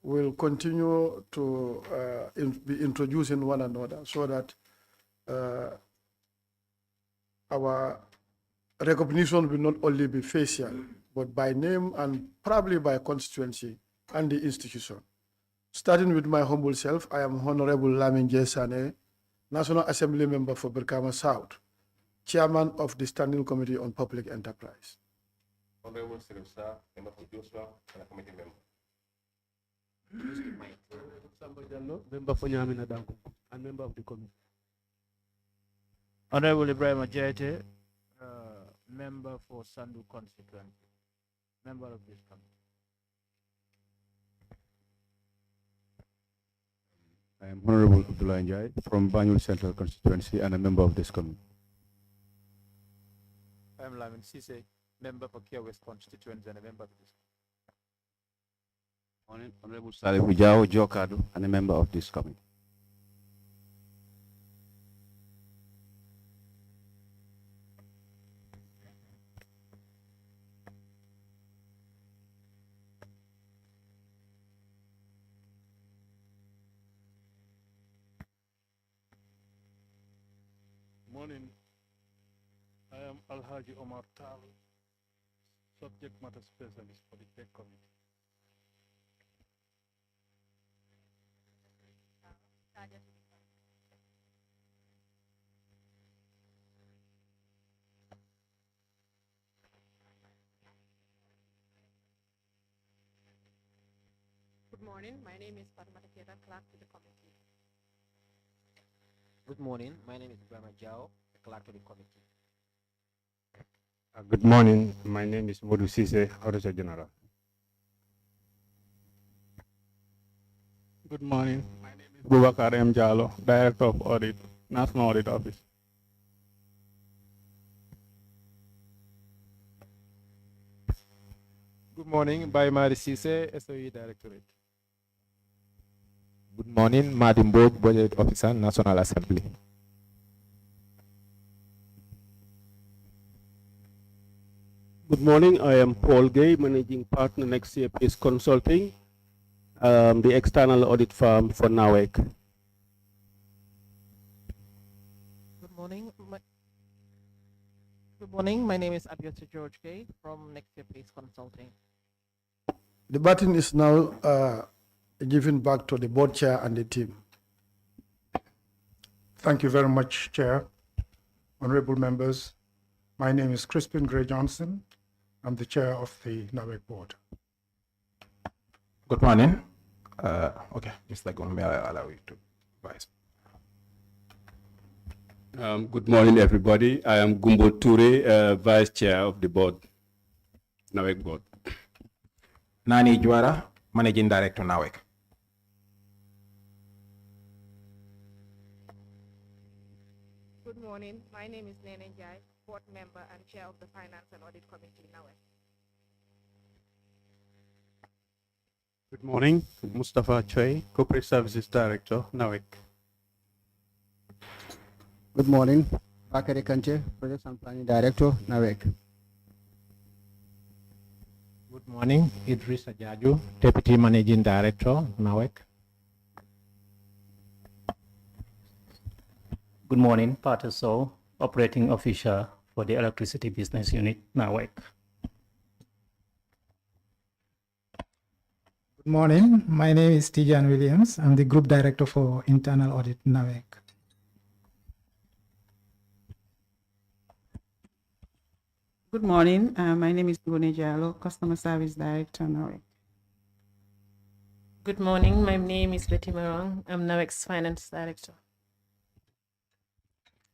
will continue to be introducing one another so that our recognition will not only be facial, but by name and probably by constituency and the institution. Starting with my humble self, I am Honorable Lamin J. Sane, National Assembly Member for Brikama South, Chairman of the Standing Committee on Public Enterprise. Honorable Sirifsa, Member for Joshua, and a committee member. Member for Nyamina Danko, and member of the committee. Honorable Ibrahim Ajete, member for Sandu constituency, member of this committee. I am Honorable Abdullah Njai from Banjul Central constituency and a member of this committee. I am Lamin Sise, member for Kia West constituency and a member of this committee. Honorable Saleh Ujao Jokadu and a member of this committee. Morning. I am Alhaji Omar Tal, subject matter specialist for the Tech Committee. Good morning. My name is Fatma Keta, clerk to the committee. Good morning. My name is Ibrahim Jao, clerk to the committee. Good morning. My name is Modu Sise, Auditor General. Good morning. My name is Bubakar M. Jalo, Director of Audit, National Audit Office. Good morning. By Mari Sise, SOE Directorate. Good morning. Martin Borg, Budget Officer, National Assembly. Good morning. I am Paul Gay, Managing Partner, Next Year Peace Consulting, the external audit firm for NAWEC. Good morning. Good morning. My name is Abiyotu George Gay from Next Year Peace Consulting. The button is now given back to the board chair and the team. Thank you very much, Chair. Honorable members, my name is Crispin Gray Johnson. I'm the chair of the NAWEC board. Good morning. Okay, Mr. Gombe, I'll allow you to advise. Good morning, everybody. I am Gumbo Toure, Vice Chair of the board, NAWEC board. Nani Juara, Managing Director, NAWEC. Good morning. My name is Nene Jai, board member and chair of the Finance and Audit Committee now. Good morning. Mustafa Choi, Corporate Services Director, NAWEC. Good morning. Bakari Kante, Project and Planning Director, NAWEC. Good morning. Idris Ajaju, Deputy Managing Director, NAWEC. Good morning. Pater So, Operating Officer for the Electricity Business Unit, NAWEC. Good morning. My name is Tijan Williams. I'm the Group Director for Internal Audit, NAWEC. Good morning. My name is Gune Jalo, Customer Service Director, NAWEC. Good morning. My name is Betty Marong. I'm NAWEC's Finance Director.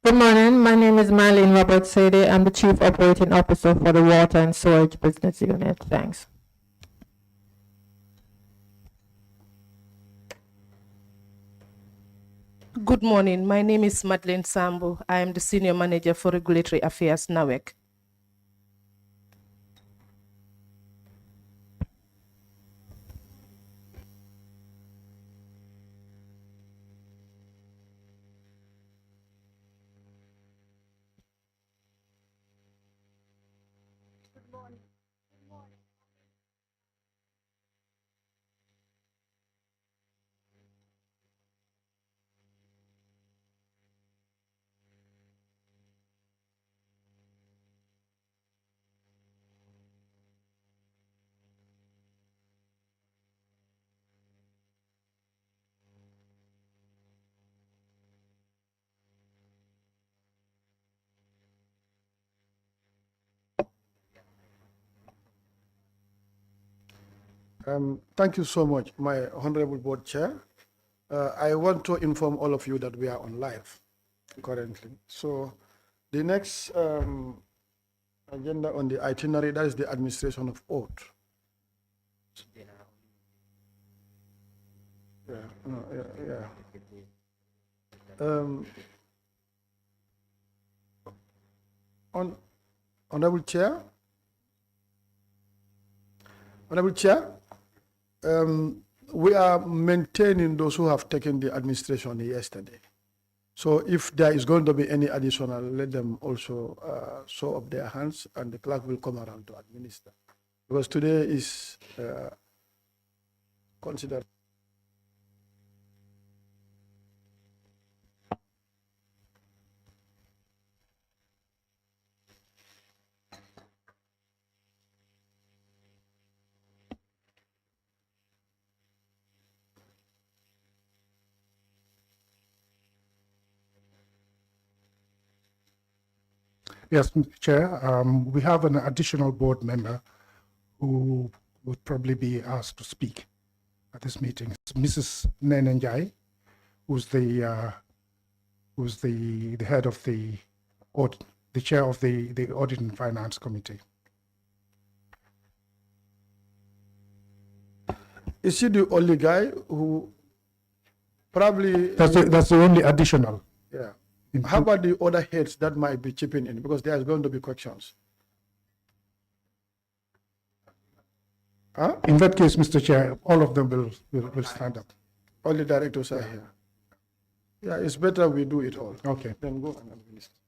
Good morning. My name is Marlene Robert Sede. I'm the Chief Operating Officer for the Water and Storage Business Unit. Thanks. Good morning. My name is Madeleine Sambu. I am the Senior Manager for Regulatory Affairs, NAWEC. Thank you so much, my Honorable Board Chair. I want to inform all of you that we are on live currently. So the next agenda on the itinerary, that is the administration of oath. Honorable Chair, we are maintaining those who have taken the administration yesterday. So if there is going to be any additional, let them also show up their hands, and the clerk will come around to administer. Because today is considered. Yes, Mr. Chair, we have an additional board member who would probably be asked to speak at this meeting. It's Mrs. Nenenjai, who's the head of the chair of the Audit and Finance Committee. Is she the only guy who probably? That's the only additional. Yeah. How about the other heads that might be chipping in, because there's going to be questions? Huh? In that case, Mr. Chair, all of them will stand up. All the directors are here. Yeah, it's better we do it all. Okay. Then go and administer.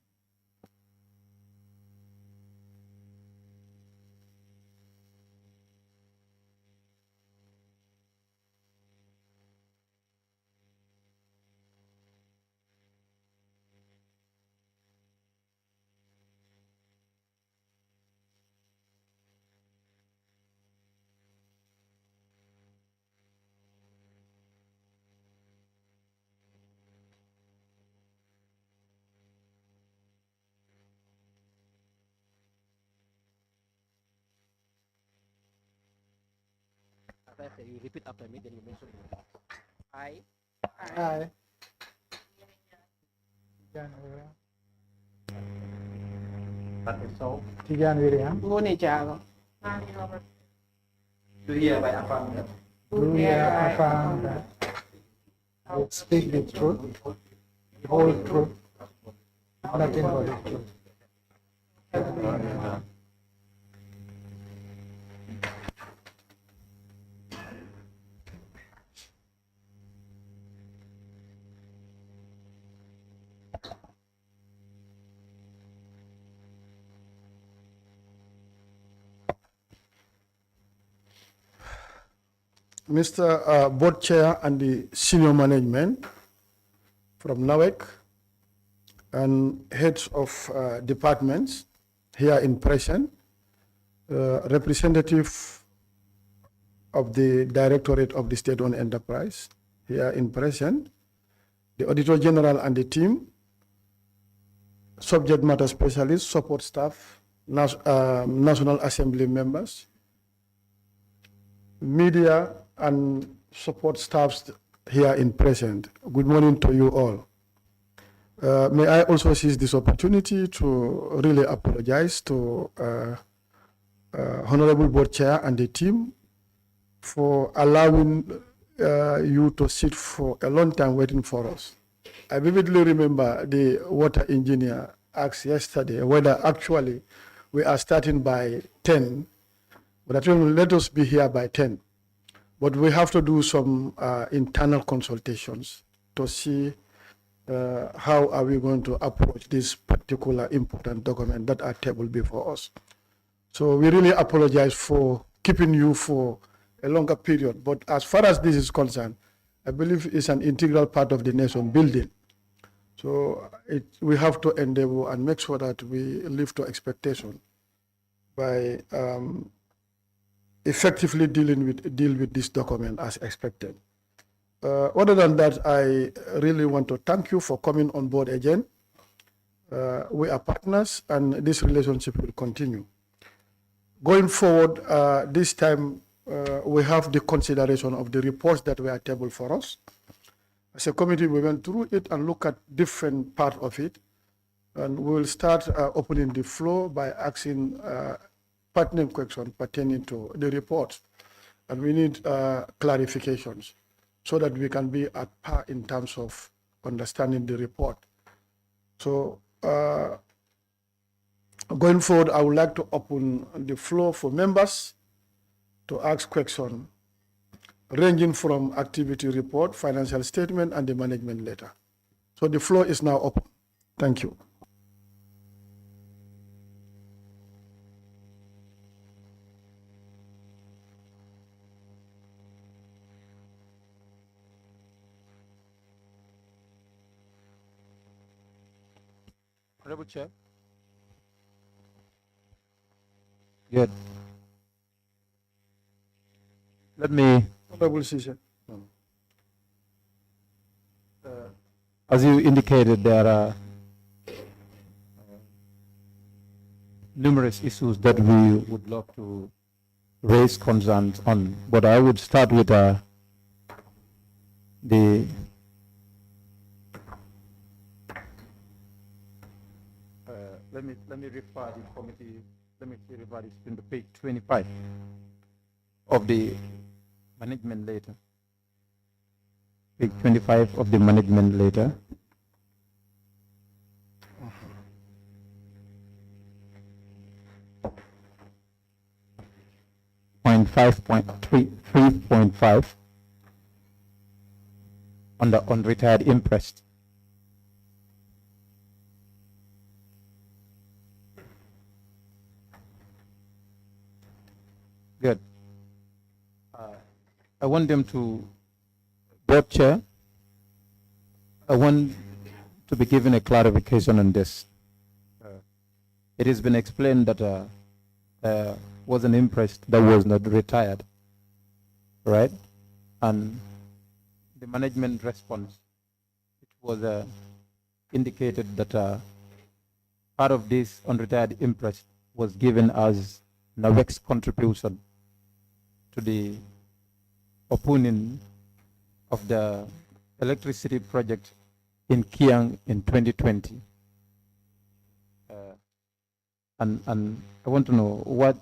After you repeat after me, then you mention your name. I. Aye. Tijan William. Ngone Jalo. Do hereby affirm that I will speak the truth, the whole truth, nothing but the truth. Mr. Board Chair and the senior management from NAWEC and heads of departments here in present, representative of the Directorate of the State-Owned Enterprise here in present, the Auditor General and the team, subject matter specialists, support staff, National Assembly members, media and support staffs here in present. Good morning to you all. May I also seize this opportunity to really apologize to Honorable Board Chair and the team for allowing you to sit for a long time waiting for us. I vividly remember the water engineer asked yesterday whether actually we are starting by 10, but I told him, let us be here by 10. But we have to do some internal consultations to see how are we going to approach this particular important document that are tabled before us. So we really apologize for keeping you for a longer period. But as far as this is concerned, I believe it's an integral part of the nation building. So we have to endeavor and make sure that we live to expectation by effectively deal with this document as expected. Other than that, I really want to thank you for coming on board again. We are partners and this relationship will continue. Going forward, this time we have the consideration of the reports that were tabled for us. As a committee, we went through it and looked at different parts of it. And we will start opening the floor by asking pertinent questions pertaining to the report. And we need clarifications so that we can be at par in terms of understanding the report. So going forward, I would like to open the floor for members to ask questions ranging from activity report, financial statement, and the management letter. So the floor is now open. Thank you. Honorable Chair. Good. Let me. Honorable Sise. As you indicated, there are numerous issues that we would love to raise concerns on, but I would start with the let me refer the committee. Let me refer this to page 25 of the management letter. Page 25 of the management letter. Point 3.5 on the unretired interest. Good. I want them to, board chair, I want to be given a clarification on this. It has been explained that was an interest that was not retired, right? And the management response, it was indicated that part of this unretired interest was given as NAWEC's contribution to the opening of the electricity project in Kiang in 2020. And I want to know what,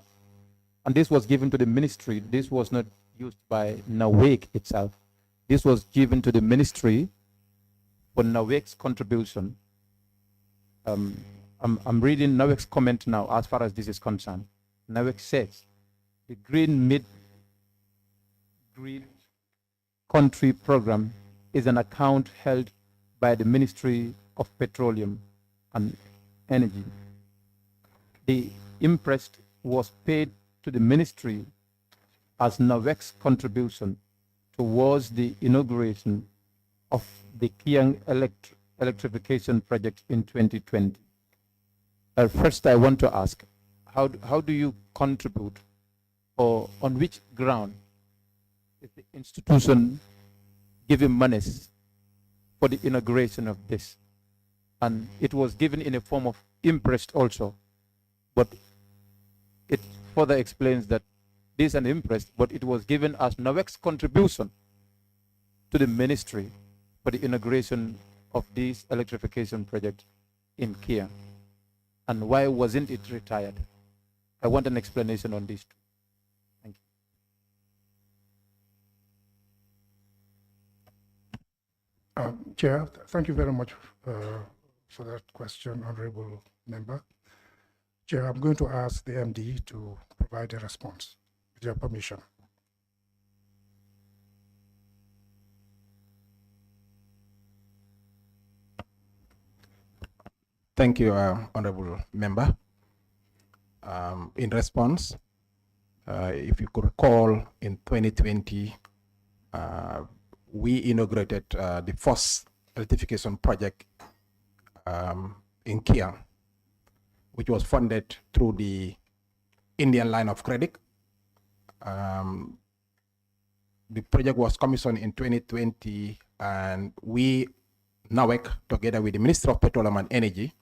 and this was given to the ministry. This was not used by NAWEC itself. This was given to the ministry for NAWEC's contribution. I'm reading NAWEC's comment now as far as this is concerned. NAWEC says the Green Mid-Green Country Program is an account held by the Ministry of Petroleum and Energy. The interest was paid to the ministry as NAWEC's contribution towards the inauguration of the Kiang electrification project in 2020. First, I want to ask, how do you contribute, or on which ground is the institution giving monies for the inauguration of this? And it was given in a form of interest also, but it further explains that this is an interest, but it was given as NAWEC's contribution to the ministry for the inauguration of this electrification project in Kia. And why wasn't it retired? I want an explanation on this too. Thank you. Chair, thank you very much for that question, Honorable Member. Chair, I'm going to ask the MD to provide a response, with your permission. Thank you, Honorable Member. In response, if you could recall, in 2020, we inaugurated the first electrification project in Kiang, which was funded through the Indian line of credit. The project was commissioned in 2020, and we, NAWEC, together with the Ministry of Petroleum and Energy,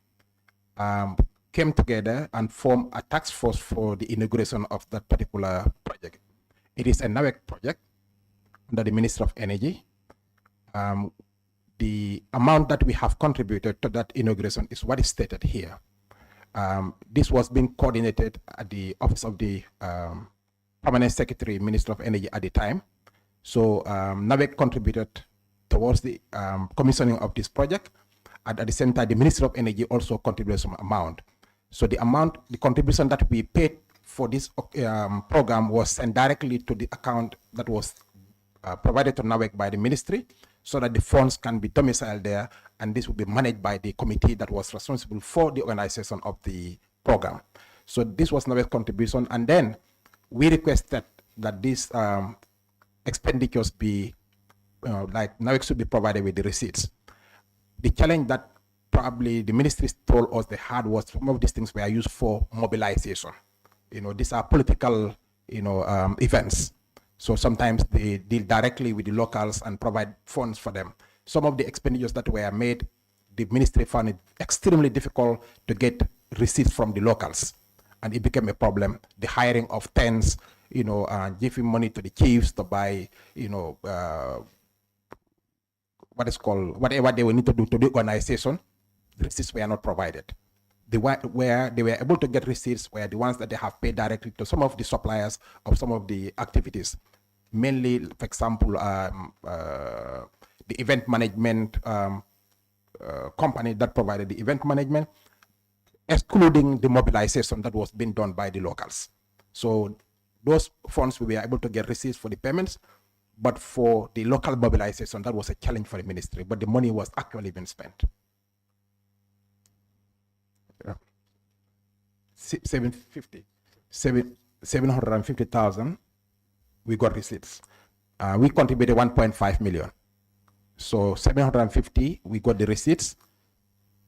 came together and formed a task force for the inauguration of that particular project. It is a NAWEC project under the Ministry of Energy. The amount that we have contributed to that inauguration is what is stated here. This was being coordinated at the Office of the Permanent Secretary, Minister of Energy at the time. So NAWEC contributed towards the commissioning of this project. At the same time, the Ministry of Energy also contributed some amount. So the contribution that we paid for this program was sent directly to the account that was provided to NAWEC by the ministry, so that the funds can be domiciled there, and this will be managed by the committee that was responsible for the organization of the program. So this was NAWEC's contribution, and then we requested that these expenditures be, like NAWEC should be provided with the receipts. The challenge that probably the ministry told us they had was some of these things were used for mobilization. These are political, events. So sometimes they deal directly with the locals and provide funds for them. Some of the expenditures that were made, the ministry found it extremely difficult to get receipts from the locals. And it became a problem. The hiring of tents, giving money to the chiefs to buy, what is called, whatever they will need to do to the organization, the receipts were not provided. Where they were able to get receipts were the ones that they have paid directly to some of the suppliers of some of the activities. Mainly, for example, the event management company that provided the event management, excluding the mobilization that was being done by the locals. So those funds, we were able to get receipts for the payments, but for the local mobilization, that was a challenge for the ministry, but the money was actually being spent. 750,000, we got receipts. We contributed 1.5 million. So 750, we got the receipts.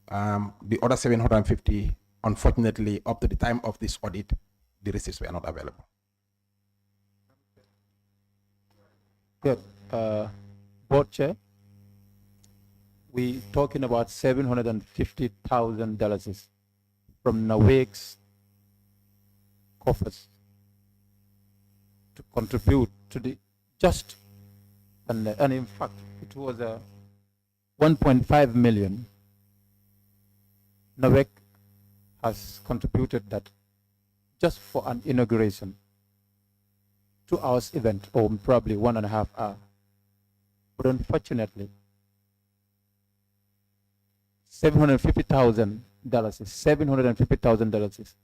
The other 750, unfortunately, up to the time of this audit, the receipts were not available. Good. Board Chair, we're talking about $750,000 from NAWEC's coffers to contribute to the and in fact it was a 1.5 million. NAWEC has contributed that just for an inauguration, 2 hours event, or probably 1.5 hours. But unfortunately, $750,000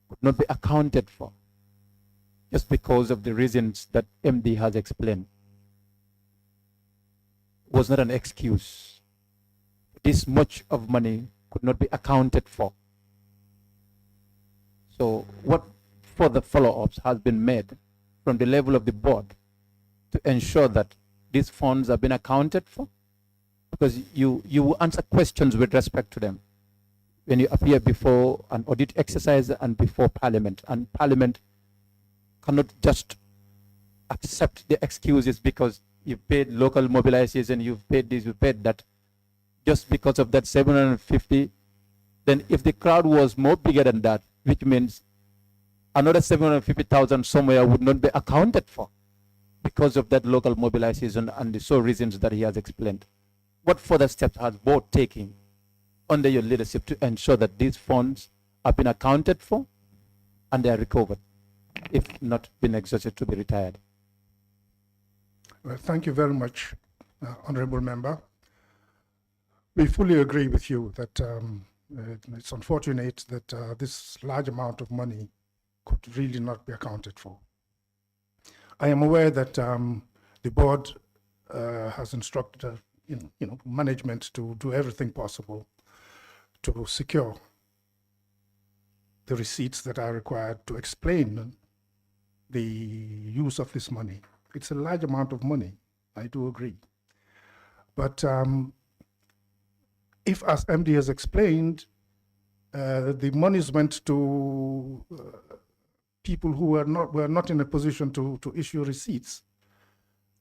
could not be accounted for, just because of the reasons that MD has explained. It was not an excuse. This much of money could not be accounted for. So what further follow-ups has been made from the level of the board to ensure that these funds have been accounted for? Because you will answer questions with respect to them when you appear before an audit exercise and before Parliament. And Parliament cannot just accept the excuses because you paid local mobilization, you've paid this, you paid that. Just because of that 750, then if the crowd was more bigger than that, which means another 750,000 somewhere would not be accounted for because of that local mobilization and the sole reasons that he has explained. What further steps has board taken under your leadership to ensure that these funds have been accounted for and they are recovered, if not been exhausted to be retired? Well, thank you very much, Honorable Member. We fully agree with you that it's unfortunate that this large amount of money could really not be accounted for. I am aware that the board has instructed management to do everything possible to secure the receipts that are required to explain the use of this money. It's a large amount of money, I do agree. But if, as MD has explained, the monies went to people who were not in a position to issue receipts,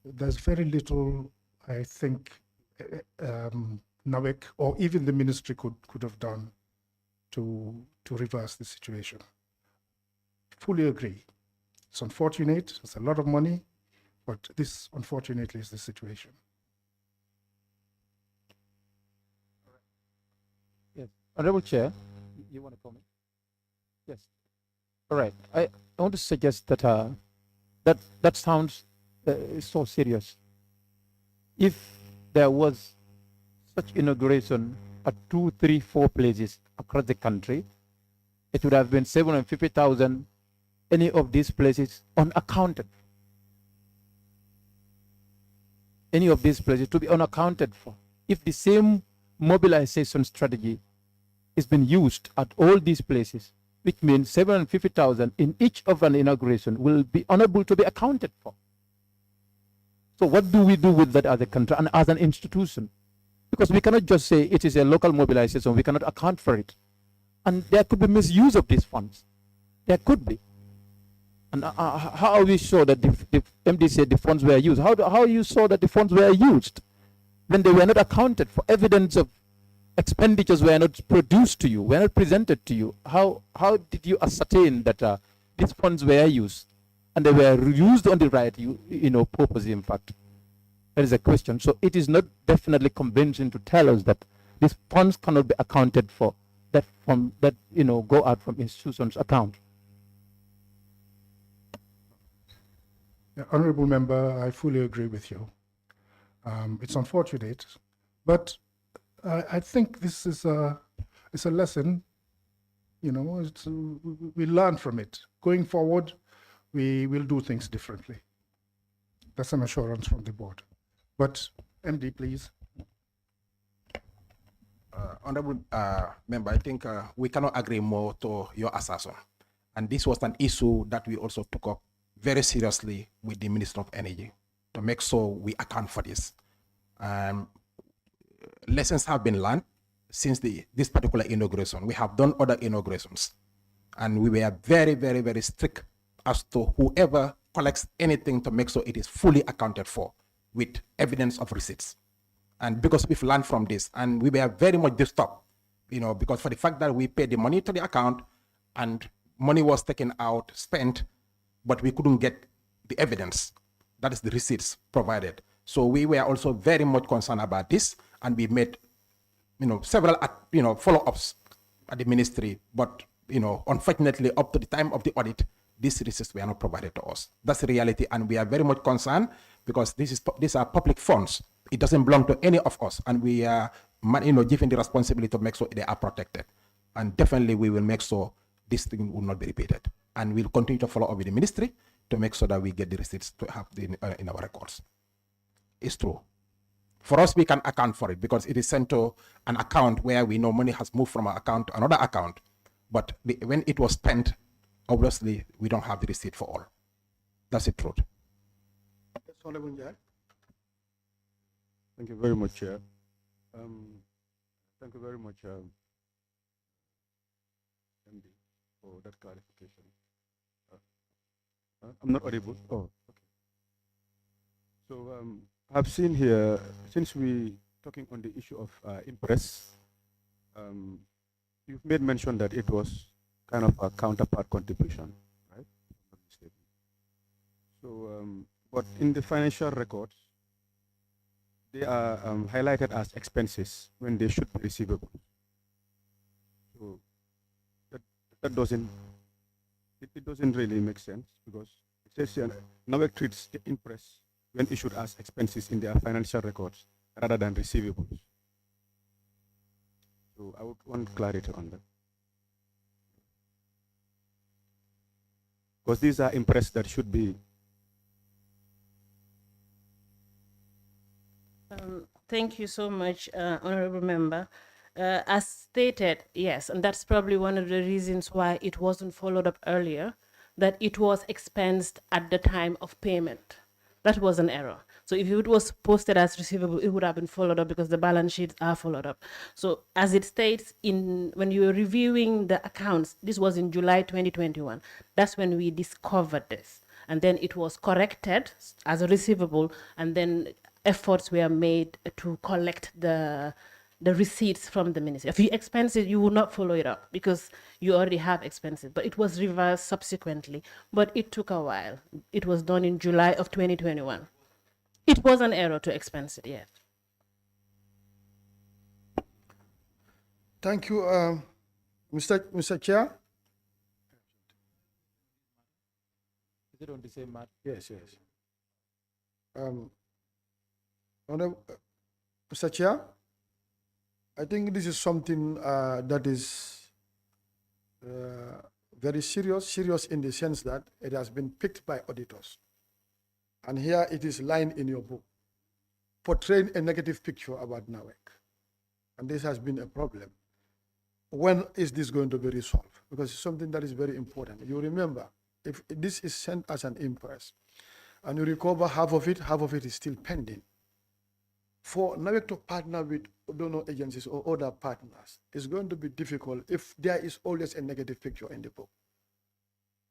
there's very little, I think, NAWEC or even the ministry could have done to reverse the situation. Fully agree. It's unfortunate, it's a lot of money, but this unfortunately is the situation. Yes, Honorable Chair, you want to comment? Yes. All right. I want to suggest that that sounds so serious. If there was such inauguration at 2, 3, 4 places across the country, it would have been 750,000. Any of these places unaccounted. Any of these places to be unaccounted for. If the same mobilization strategy is being used at all these places, which means 750,000 in each of an inauguration will be unable to be accounted for. So what do we do with that as a country and as an institution? Because we cannot just say it is a local mobilization, we cannot account for it. And there could be misuse of these funds. There could be. And how are we sure that the MD said the funds were used? How are you sure that the funds were used when they were not accounted for? Evidence of expenditures were not produced to you, were not presented to you. How did you ascertain that these funds were used and they were used on the right purpose? In fact, that is a question. So it is not definitely convincing to tell us that these funds cannot be accounted for, that go out from institutions' account. Honorable Member, I fully agree with you. It's unfortunate, but I think this is a lesson. We learn from it. Going forward, we will do things differently. That's an assurance from the board. But MD, please. Honorable Member, I think we cannot agree more to your assertion. And this was an issue that we also took up very seriously with the Minister of Energy to make sure we account for this. Lessons have been learned since this particular inauguration. We have done other inaugurations, and we were very, very, very strict as to whoever collects anything to make sure it is fully accounted for with evidence of receipts. And because we've learned from this, and we were very much disturbed, because for the fact that we paid the money to the account and money was taken out, spent, but we couldn't get the evidence. That is the receipts provided. So we were also very much concerned about this, and we made, several, follow-ups at the ministry. But, unfortunately, up to the time of the audit, these receipts were not provided to us. That's the reality, and we are very much concerned because these are public funds. It doesn't belong to any of us, and we are, given the responsibility to make sure they are protected. And definitely, we will make sure this thing will not be repeated. And we'll continue to follow up with the ministry to make sure that we get the receipts to have in our records. It's true. For us, we can account for it because it is sent to an account where we know money has moved from an account to another account. But when it was spent, obviously, we don't have the receipt for all. That's the truth. Thank you very much, Chair. Thank you very much, MD, for that clarification. I'm not audible. Oh, okay. So I've seen here, since we talking on the issue of impress, you've made mention that it was kind of a counterpart contribution, right? So, but in the financial records, they are highlighted as expenses when they should be receivable. So that doesn't really make sense because it says here NAWEC treats the impress when issued as expenses in their financial records rather than receivables. So I would want clarity on that. Because these are impress that should be. Thank you so much, Honorable Member. As stated, yes, and that's probably one of the reasons why it wasn't followed up earlier, that it was expensed at the time of payment. That was an error. So if it was posted as receivable, it would have been followed up because the balance sheets are followed up. So as it states when you were reviewing the accounts, this was in July 2021. That's when we discovered this. And then it was corrected as a receivable, and then efforts were made to collect the the receipts from the ministry. If you expense it, you will not follow it up because you already have expenses. But it was reversed subsequently. But it took a while. It was done in July of 2021. It was an error to expense it, yes. Thank you, Mr. Chair. Is it on the same matter? Yes, yes. Honorable, Mr. Chair, I think this is something that is very serious in the sense that it has been picked by auditors. And here it is lined in your book, portraying a negative picture about NAWEC. And this has been a problem. When is this going to be resolved? Because it's something that is very important. You remember, if this is sent as an impress, and you recover half of it is still pending. For NAWEC to partner with donor agencies or other partners, it's going to be difficult if there is always a negative picture in the book.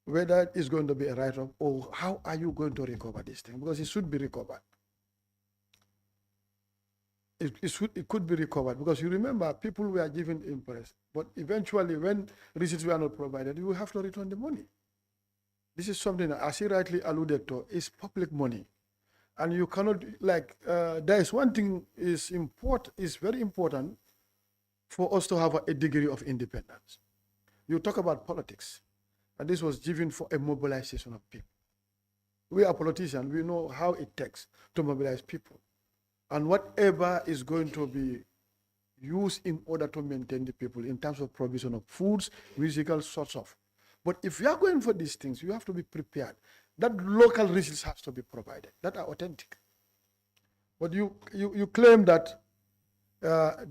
Whether it's going to be a write-off or how are you going to recover this thing? Because it should be recovered. It could be recovered because you remember people were given impress, but eventually when receipts were not provided, you will have to return the money. This is something, as he rightly alluded to, is public money. And you cannot, there is one thing is very important for us to have a degree of independence. You talk about politics, and this was given for a mobilization of people. We are politicians, we know how it takes to mobilize people. And whatever is going to be used in order to maintain the people in terms of provision of foods, musical sorts of. But if you are going for these things, you have to be prepared. That local resources has to be provided, that are authentic. But you claim that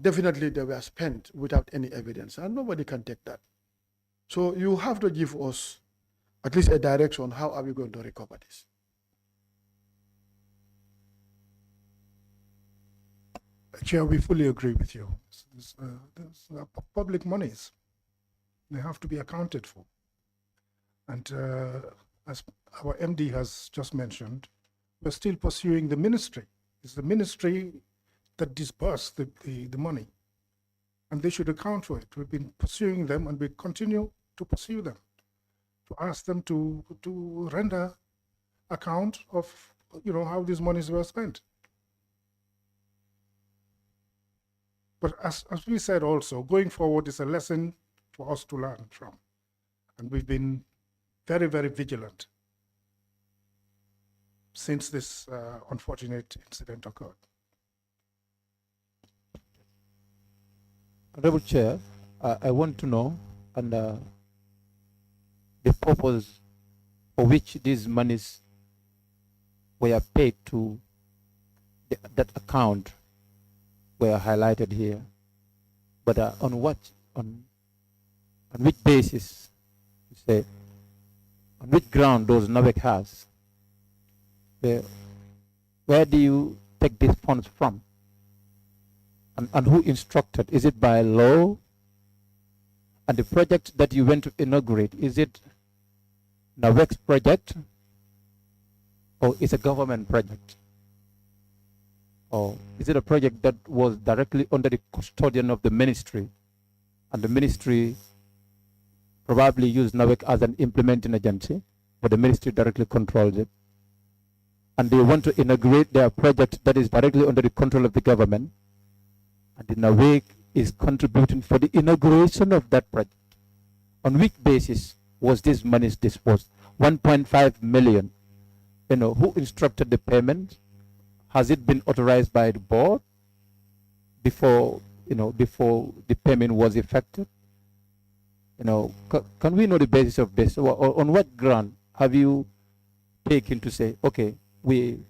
definitely they were spent without any evidence, and nobody can take that. So you have to give us at least a direction on how are we going to recover this. Chair, we fully agree with you. These public monies. They have to be accounted for. And as our MD has just mentioned, we're still pursuing the ministry. It's the ministry that disbursed the money. And they should account for it. We've been pursuing them and we continue to pursue them, to ask them to render account of how these monies were spent. But as we said also, going forward is a lesson for us to learn from. And we've been very, very vigilant since this unfortunate incident occurred. Honorable Chair, I want to know the purpose for which these monies were paid to that account were highlighted here, but on which basis, you say, on which ground those NAWEC has? Where do you take these funds from? And who instructed? Is it by law? And the project that you went to inaugurate, is it NAWEC's project or is it a government project? Or is it a project that was directly under the custodian of the ministry, and the ministry probably used NAWEC as an implementing agency, but the ministry directly controls it? And they want to inaugurate their project that is directly under the control of the government, and the NAWEC is contributing for the inauguration of that project. On which basis was this money disposed? 1.5 million. Who instructed the payment? Has it been authorized by the board before the payment was effected? Can we know the basis of this? Or on what ground have you taken to say, okay, we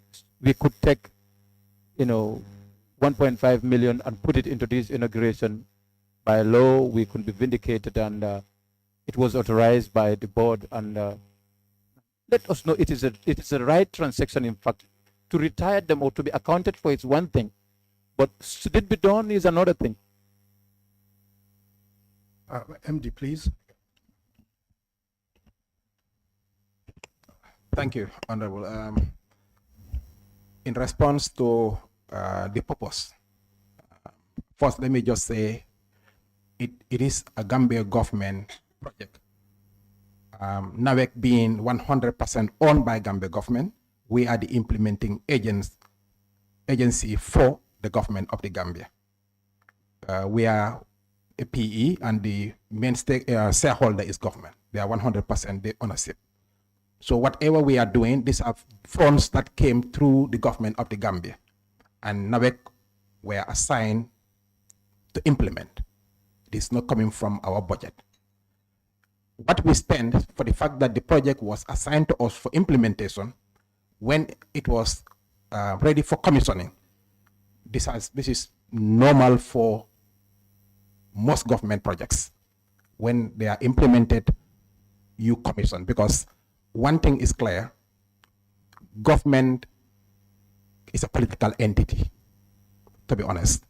could take 1.5 million and put it into this inauguration by law, we could be vindicated, and it was authorized by the board, and let us know it is a right transaction. In fact, to retire them or to be accounted for is one thing, but should it be done is another thing. MD, please. Thank you, Honorable. In response to the purpose, First, let me just say it is a Gambia government project. NAWEC being 100% owned by Gambia government, we are the implementing agency for the government of the Gambia. We are a PE, and the main shareholder is government. They are 100% the ownership. So whatever we are doing, these are funds that came through the government of the Gambia, and NAWEC were assigned to implement. It is not coming from our budget. What we spend for the fact that the project was assigned to us for implementation, when it was ready for commissioning, this is normal for most government projects. When they are implemented, you commission, because one thing is clear: government is a political entity, to be honest.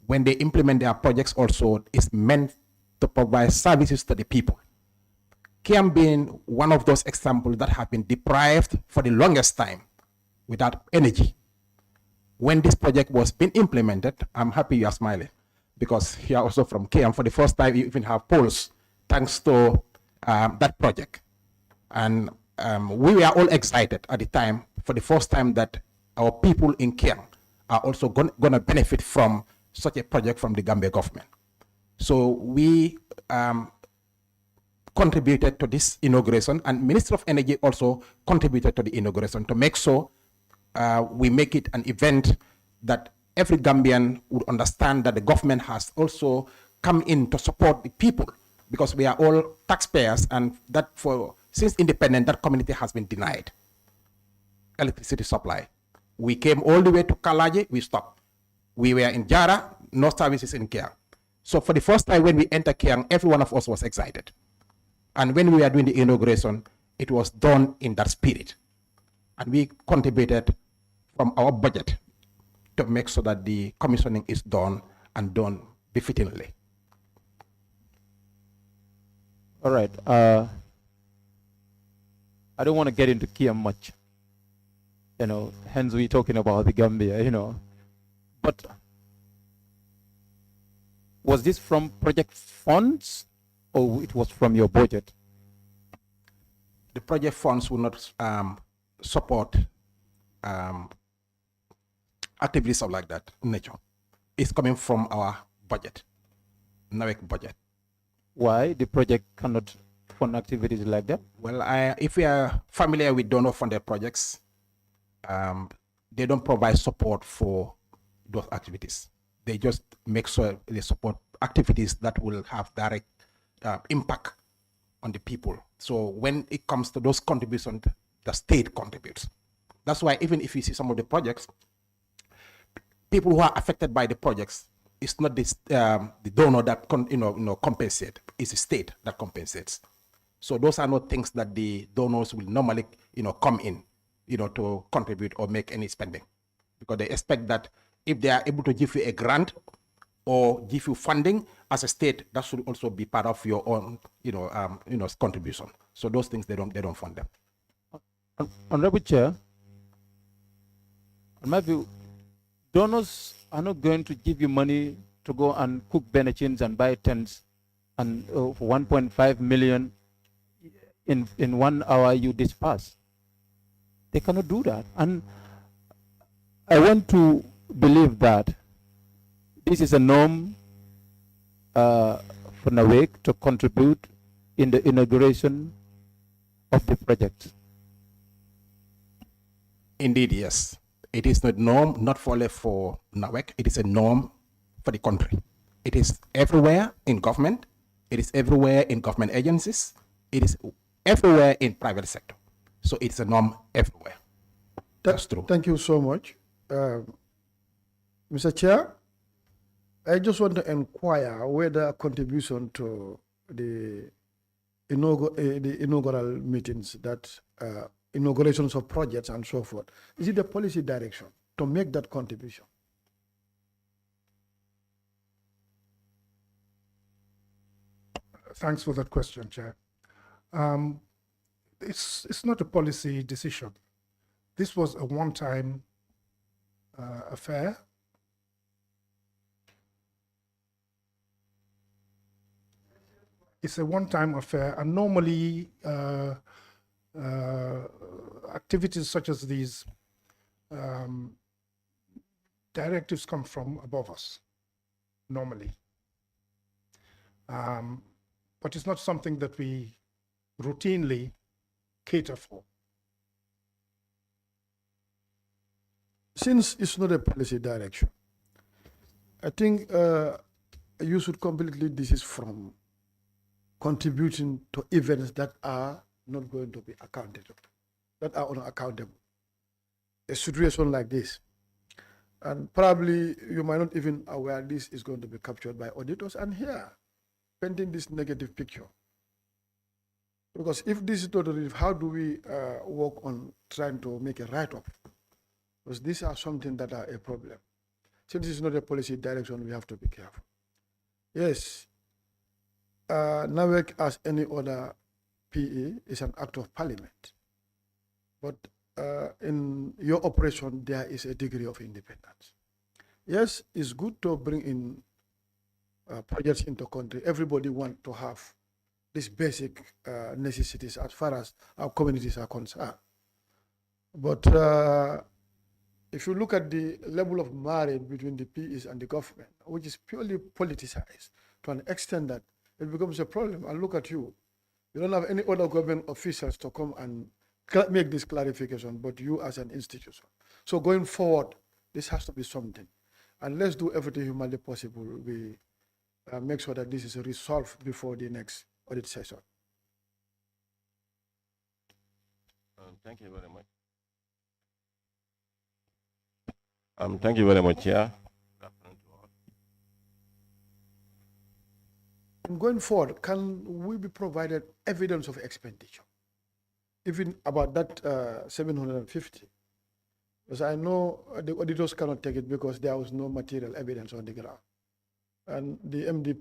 When they implement their projects, also is meant to provide services to the people. Kiam being one of those examples that have been deprived for the longest time without energy. When this project was being implemented, I'm happy you are smiling, because you are also from Kiam. For the first time, you even have poles thanks to that project. And we were all excited at the time, for the first time, that our people in Kiam are also going to benefit from such a project from the Gambia government. So we contributed to this inauguration, and Minister of Energy also contributed to the inauguration to make sure we make it an event that every Gambian would understand that the government has also come in to support the people, because we are all taxpayers, and that since independence, that community has been denied electricity supply. We came all the way to Kalaje, we stopped. We were in Jara, no services in Kiang. So for the first time when we entered Kiang, every one of us was excited. And when we were doing the inauguration, it was done in that spirit. And we contributed from our budget to make sure that the commissioning is done, and done befittingly. All right. I don't want to get into Kiam much. Hence we're talking about the Gambia, But was this from project funds, or it was from your budget? The project funds will not support activities of like that nature. It's coming from our budget, NAWEC budget. Why the project cannot fund activities like that? Well, if we are familiar with donor-funded projects, they don't provide support for those activities. They just make sure they support activities that will have direct impact on the people. So when it comes to those contributions, the state contributes. That's why even if you see some of the projects, people who are affected by the projects, it's not the donor that compensate. It's the state that compensates. So those are not things that the donors will normally come in to contribute or make any spending, because they expect that if they are able to give you a grant or give you funding as a state, that should also be part of your own contribution. So those things they don't fund them. Honorable Chair, in my view, donors are not going to give you money to go and cook benachins and buy tents, and for 1.5 million in 1 hour you disperse. They cannot do that. And I want to believe that this is a norm for NAWEC to contribute in the inauguration of the project. Indeed, yes. It is not norm, not only for NAWEC, it is a norm for the country. It is everywhere in government, it is everywhere in government agencies, it is everywhere in private sector. So it's a norm everywhere. That's true. Thank you so much. Mr. Chair, I just want to inquire whether a contribution to the inaugural meetings, that inaugurations of projects and so forth, is it the policy direction to make that contribution? Thanks for that question, Chair. It's not a policy decision. This was a one-time affair. it's a one-time affair, and normally activities such as these directives come from above us, normally. But it's not something that we routinely cater for. Since it's not a policy direction, I think you should completely desist from contributing to events that are not going to be accountable, that are unaccountable. A situation like this, and probably you might not even aware this is going to be captured by auditors and here, painting this negative picture. Because if this is not a relief, how do we work on trying to make a write-up? Because these are something that are a problem. Since this is not a policy direction, we have to be careful. Yes, NAWEC, as any other PE, is an act of parliament. But in your operation, there is a degree of independence. Yes, it's good to bring in projects into country. Everybody wants to have these basic necessities as far as our communities are concerned. But if you look at the level of marriage between the PEs and the government, which is purely politicized to an extent that it becomes a problem. And look at you. You don't have any other government officials to come and make this clarification, but you as an institution. So going forward, this has to be something. And let's do everything humanly possible. We make sure that this is resolved before the next audit session. Thank you very much. Thank you very much, Chair. Going forward, can we be provided evidence of expenditure? Even about that 750? Because I know the auditors cannot take it because there was no material evidence on the ground. And the MD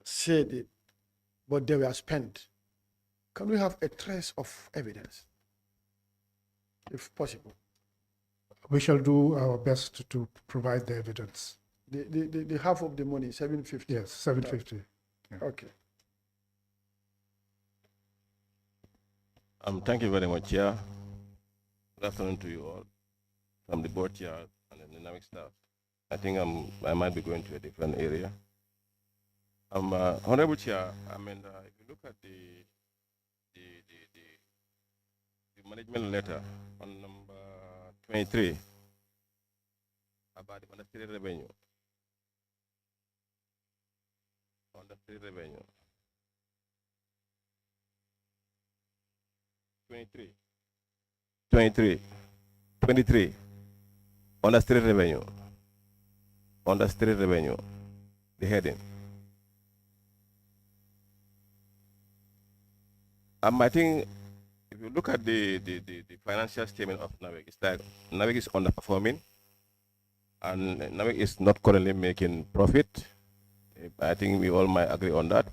said it, but they were spent. Can we have a trace of evidence, if possible? We shall do our best to provide the evidence. The half of the money, 750? Yes, 750. Yeah. Okay. Thank you very much, Chair. Good afternoon to you all. From the board chair and the dynamic staff. I think I might be going to a different area. Honorable Chair, if you look at the management letter on number 23 about the understated revenue. Understated revenue. 23. Understated revenue. Understated revenue. The heading. I think if you look at the financial statement of NAWEC, it's like NAWEC is underperforming and NAWEC is not currently making profit. I think we all might agree on that.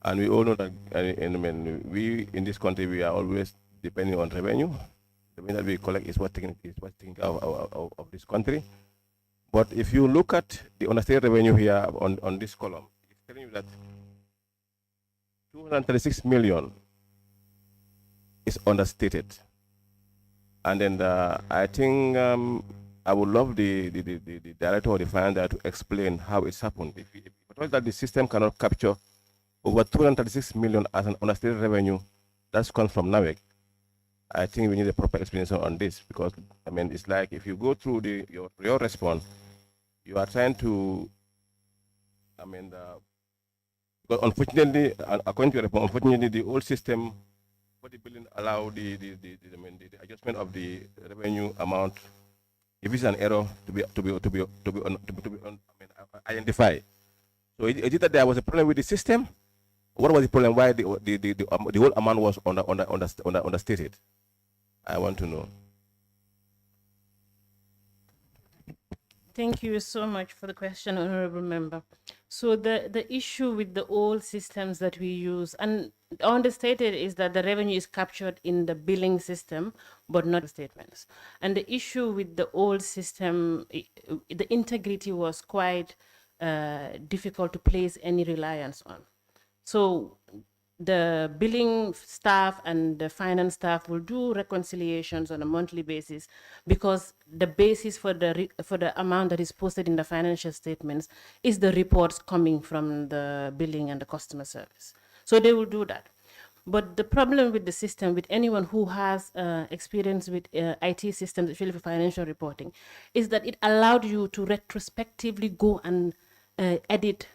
And we all know that we in this country, we are always depending on revenue. The money that we collect is what's taking of this country. But if you look at the understated revenue here on this column, it's telling you that 236 million is understated. And then I think I would love the director or the finance to explain how it's happened. If it was that the system cannot capture over 236 million as an understated revenue that comes from NAWEC, I think we need a proper explanation on this, because it's like if you go through your response, you are trying to, because unfortunately, according to your report, unfortunately, the old system for the billing allow the adjustment of the revenue amount, if it's an error, to be identified. So is it that there was a problem with the system? What was the problem? Why the whole amount was understated? I want to know. Thank you so much for the question, Honorable Member. So the issue with the old systems that we use, and understated, is that the revenue is captured in the billing system, but not the statements. And the issue with the old system, the integrity was quite difficult to place any reliance on. So the billing staff and the finance staff will do reconciliations on a monthly basis, because the basis for the amount that is posted in the financial statements is the reports coming from the billing and the customer service. So they will do that. But the problem with the system, with anyone who has experience with IT systems, especially for financial reporting, is that it allowed you to retrospectively go and edit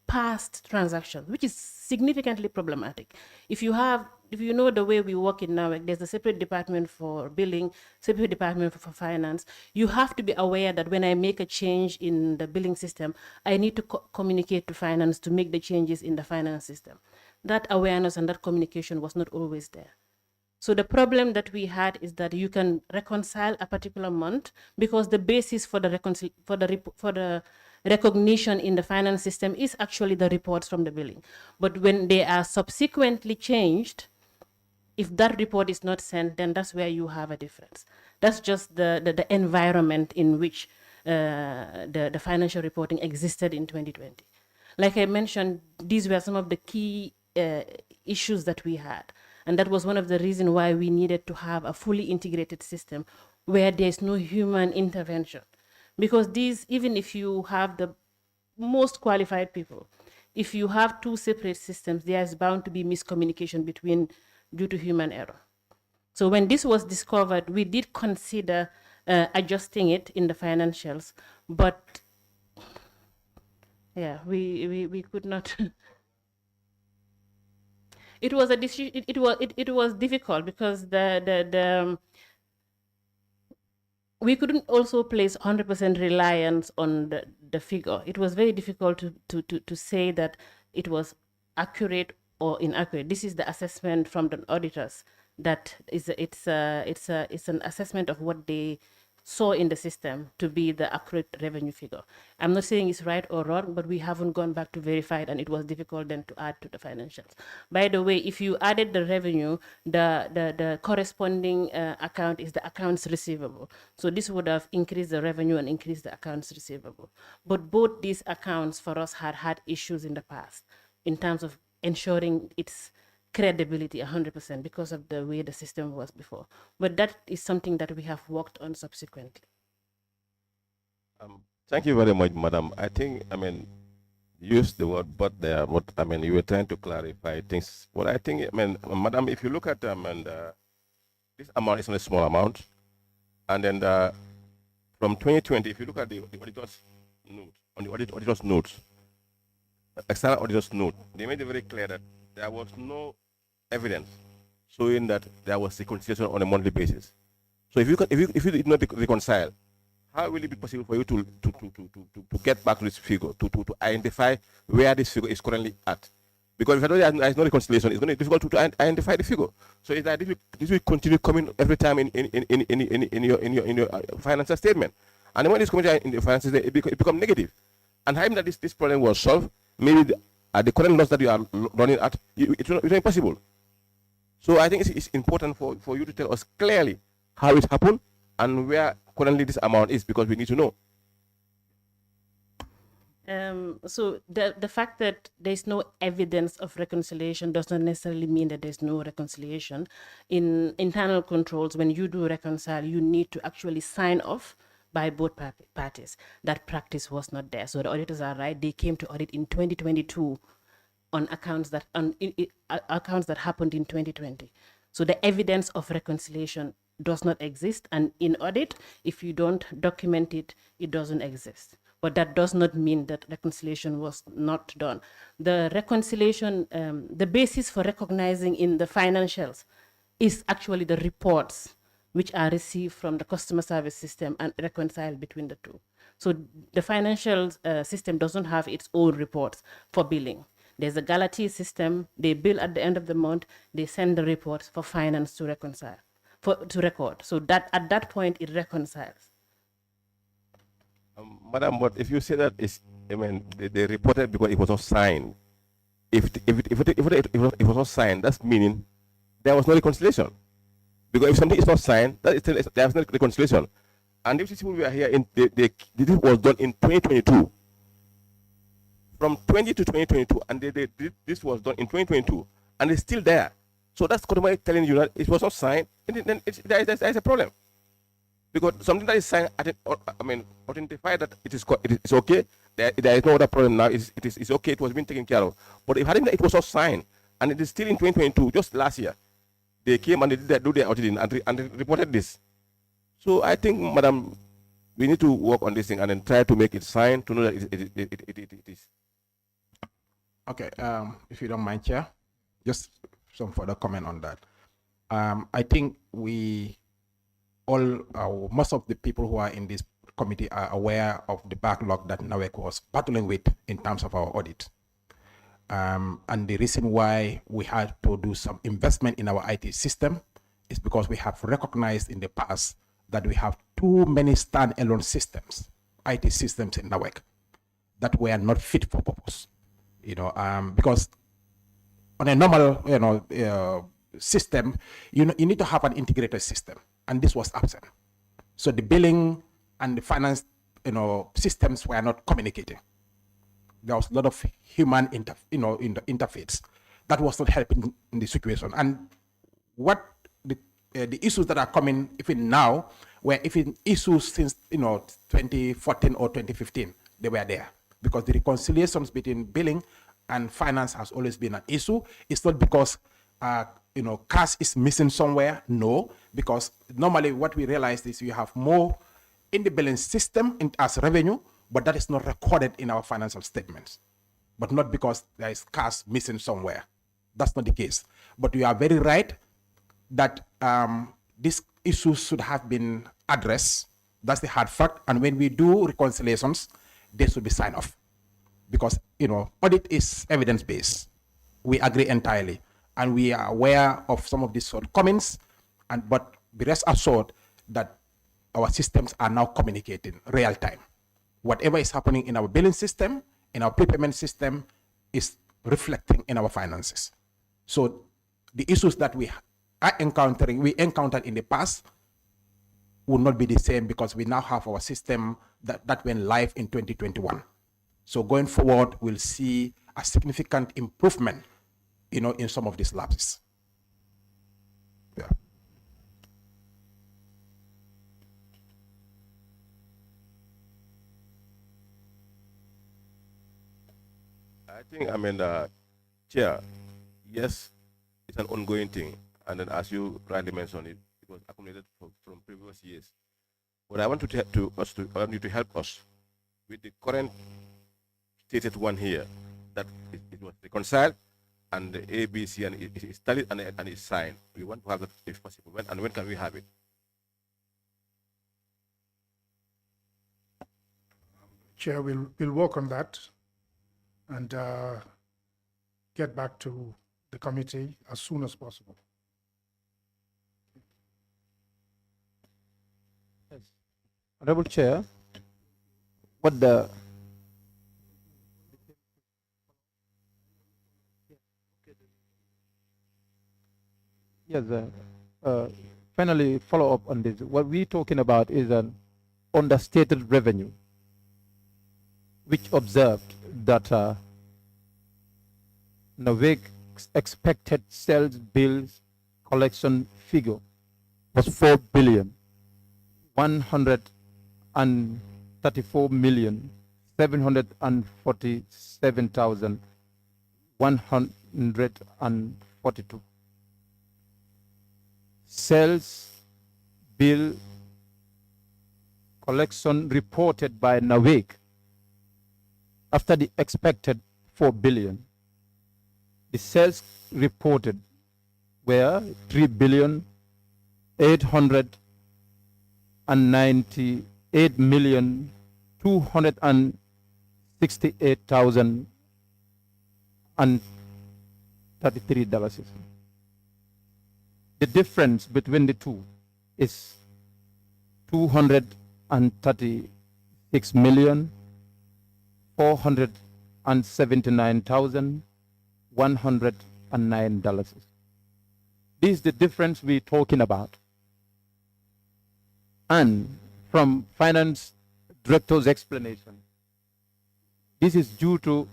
past transactions, which is significantly problematic. If you know the way we work in NAWEC, there's a separate department for billing, separate department for finance. You have to be aware that when I make a change in the billing system, I need to communicate to finance to make the changes in the finance system. That awareness and that communication was not always there. So the problem that we had is that you can reconcile a particular month because the basis for the recognition in the finance system is actually the reports from the billing. But when they are subsequently changed, if that report is not sent, then that's where you have a difference. That's just the environment in which the financial reporting existed in 2020. Like I mentioned, these were some of the key issues that we had. And that was one of the reasons why we needed to have a fully integrated system where there's no human intervention. Because these, even if you have the most qualified people, if you have two separate systems, there is bound to be miscommunication due to human error. So when this was discovered, we did consider adjusting it in the financials, but yeah, we could not. It was a decision. It was difficult because we couldn't also place 100% reliance on the figure. It was very difficult to say that it was accurate or inaccurate. This is the assessment from the auditors. That is, it's an assessment of what they saw in the system to be the accurate revenue figure. I'm not saying it's right or wrong, but we haven't gone back to verify it, and it was difficult then to add to the financials. By the way, if you added the revenue, the corresponding account is the accounts receivable. So this would have increased the revenue and increased the accounts receivable. But both these accounts for us had issues in the past in terms of ensuring its credibility 100% because of the way the system was before. But that is something that we have worked on subsequently. Thank you very much, Madam. I think, use the word "but" there. What you were trying to clarify things. Well, I think, Madam, if you look at this amount is not a small amount, and then from 2020, if you look at the auditor's note, on the auditor's notes, external auditor's note, they made it very clear that there was no evidence showing that there was reconciliation on a monthly basis. So if you did not reconcile, how will it be possible for you to get back to this figure, to identify where this figure is currently at? Because if there is no reconciliation, it's going to be difficult to identify the figure. So is that this will continue coming every time in your financial statement, and when it's coming in the financial statement, it becomes negative. And having that this problem was solved, maybe at the current loss that you are running at, it's not impossible. So I think it's important for you to tell us clearly how it happened and where currently this amount is, because we need to know. So the fact that there's no evidence of reconciliation does not necessarily mean that there's no reconciliation. In internal controls, when you do reconcile, you need to actually sign off by both parties. That practice was not there. So the auditors are right. They came to audit in 2022 on accounts that happened in 2020. So the evidence of reconciliation does not exist. And in audit, if you don't document it, it doesn't exist. But that does not mean that reconciliation was not done. The reconciliation, the basis for recognizing in the financials is actually the reports which are received from the customer service system and reconciled between the two. So the financial system doesn't have its own reports for billing. There's a Galati system. They bill at the end of the month. They send the reports for finance to reconcile, to record. So that at that point it reconciles. Madam, but if you say that they reported because it was not signed. If it was not signed, that's meaning there was no reconciliation. Because if something is not signed, there's no reconciliation. And if people were here, this was done in 2022. from 20 to 2022, and this was done in 2022, and it's still there. So that's Kodoma telling you that it was not signed, then there's a problem. Because something that is signed, identify that it is okay. There is no other problem now. It's okay. It was being taken care of. But if it was not signed, and it is still in 2022, just last year, they came and they did do their auditing and reported this. So I think, Madam, we need to work on this thing and then try to make it signed to know that it is. Okay, if you don't mind, Chair, just some further comment on that. I think most of the people who are in this committee are aware of the backlog that NAWEC was battling with in terms of our audit. And the reason why we had to do some investment in our IT system is because we have recognized in the past that we have too many standalone systems, IT systems in NAWEC, that were not fit for purpose. Because on a normal, system, you need to have an integrated system, and this was absent. So the billing and the finance, systems were not communicating. There was a lot of human in the interface that was not helping in the situation. And what the issues that are coming even now were even issues since 2014 or 2015. They were there because the reconciliations between billing and finance has always been an issue. It's not because cash is missing somewhere. No, because normally what we realized is you have more in the billing system as revenue, but that is not recorded in our financial statements. But not because there is cash missing somewhere. That's not the case. But you are very right that these issues should have been addressed. That's the hard fact. And when we do reconciliations, they should be signed off. Because, audit is evidence-based. We agree entirely. And we are aware of some of these shortcomings, but be rest assured that our systems are now communicating real time. Whatever is happening in our billing system, in our prepayment system, is reflecting in our finances. So the issues that we encountered in the past will not be the same because we now have our system that went live in 2021. So going forward, we'll see a significant improvement, in some of these lapses. Yeah. I think, Chair, yes, it's an ongoing thing. And then as you rightly mentioned, it was accumulated from previous years. But I want you to help us with the current stated one here, that it was reconciled and the ABC and it is studied and it's signed. We want to have that if possible. When can we have it? Chair, we'll work on that and get back to the committee as soon as possible. Yes. Honorable Chair, finally follow up on this. What we're talking about is an understated revenue, which observed that NAWEC's expected sales bills collection figure was 4,134,747,142. Sales bill collection reported by NAWEC after the expected 4 billion. The sales reported were 3,898,268,033. The difference between the two is 236,479,109. This is the difference we're talking about. And from finance director's explanation, this is due to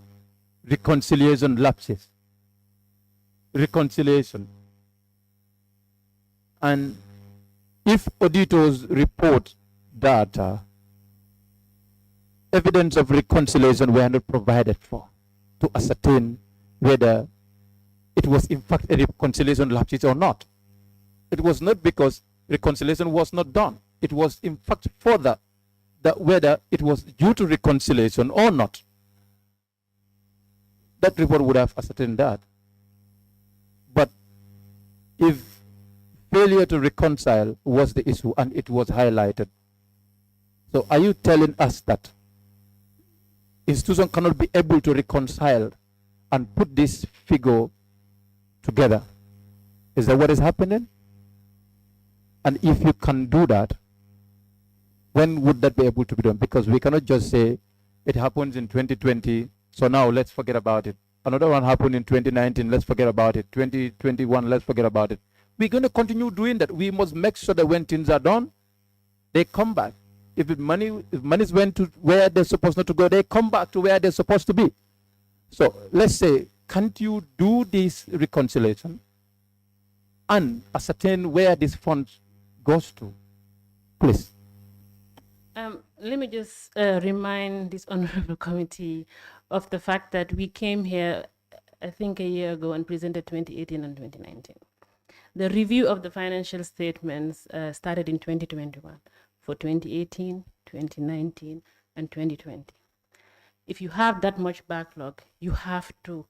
reconciliation lapses. Reconciliation. And if auditors report that evidence of reconciliation were not provided for to ascertain whether it was in fact a reconciliation lapse or not. It was not because reconciliation was not done. It was in fact further that whether it was due to reconciliation or not. That report would have ascertained that. But if failure to reconcile was the issue and it was highlighted, so are you telling us that institution cannot be able to reconcile and put this figure together? Is that what is happening? And if you can do that, when would that be able to be done? Because we cannot just say it happens in 2020, so now let's forget about it. Another one happened in 2019, let's forget about it. 2021, let's forget about it. We're going to continue doing that. We must make sure that when things are done, they come back. If money's went to where they're supposed not to go, they come back to where they're supposed to be. So let's say, can't you do this reconciliation and ascertain where this fund goes to? Please. Let me just remind this honorable committee of the fact that we came here, I think a year ago, and presented 2018 and 2019. The review of the financial statements started in 2021 for 2018, 2019, and 2020. If you have that much backlog, you have to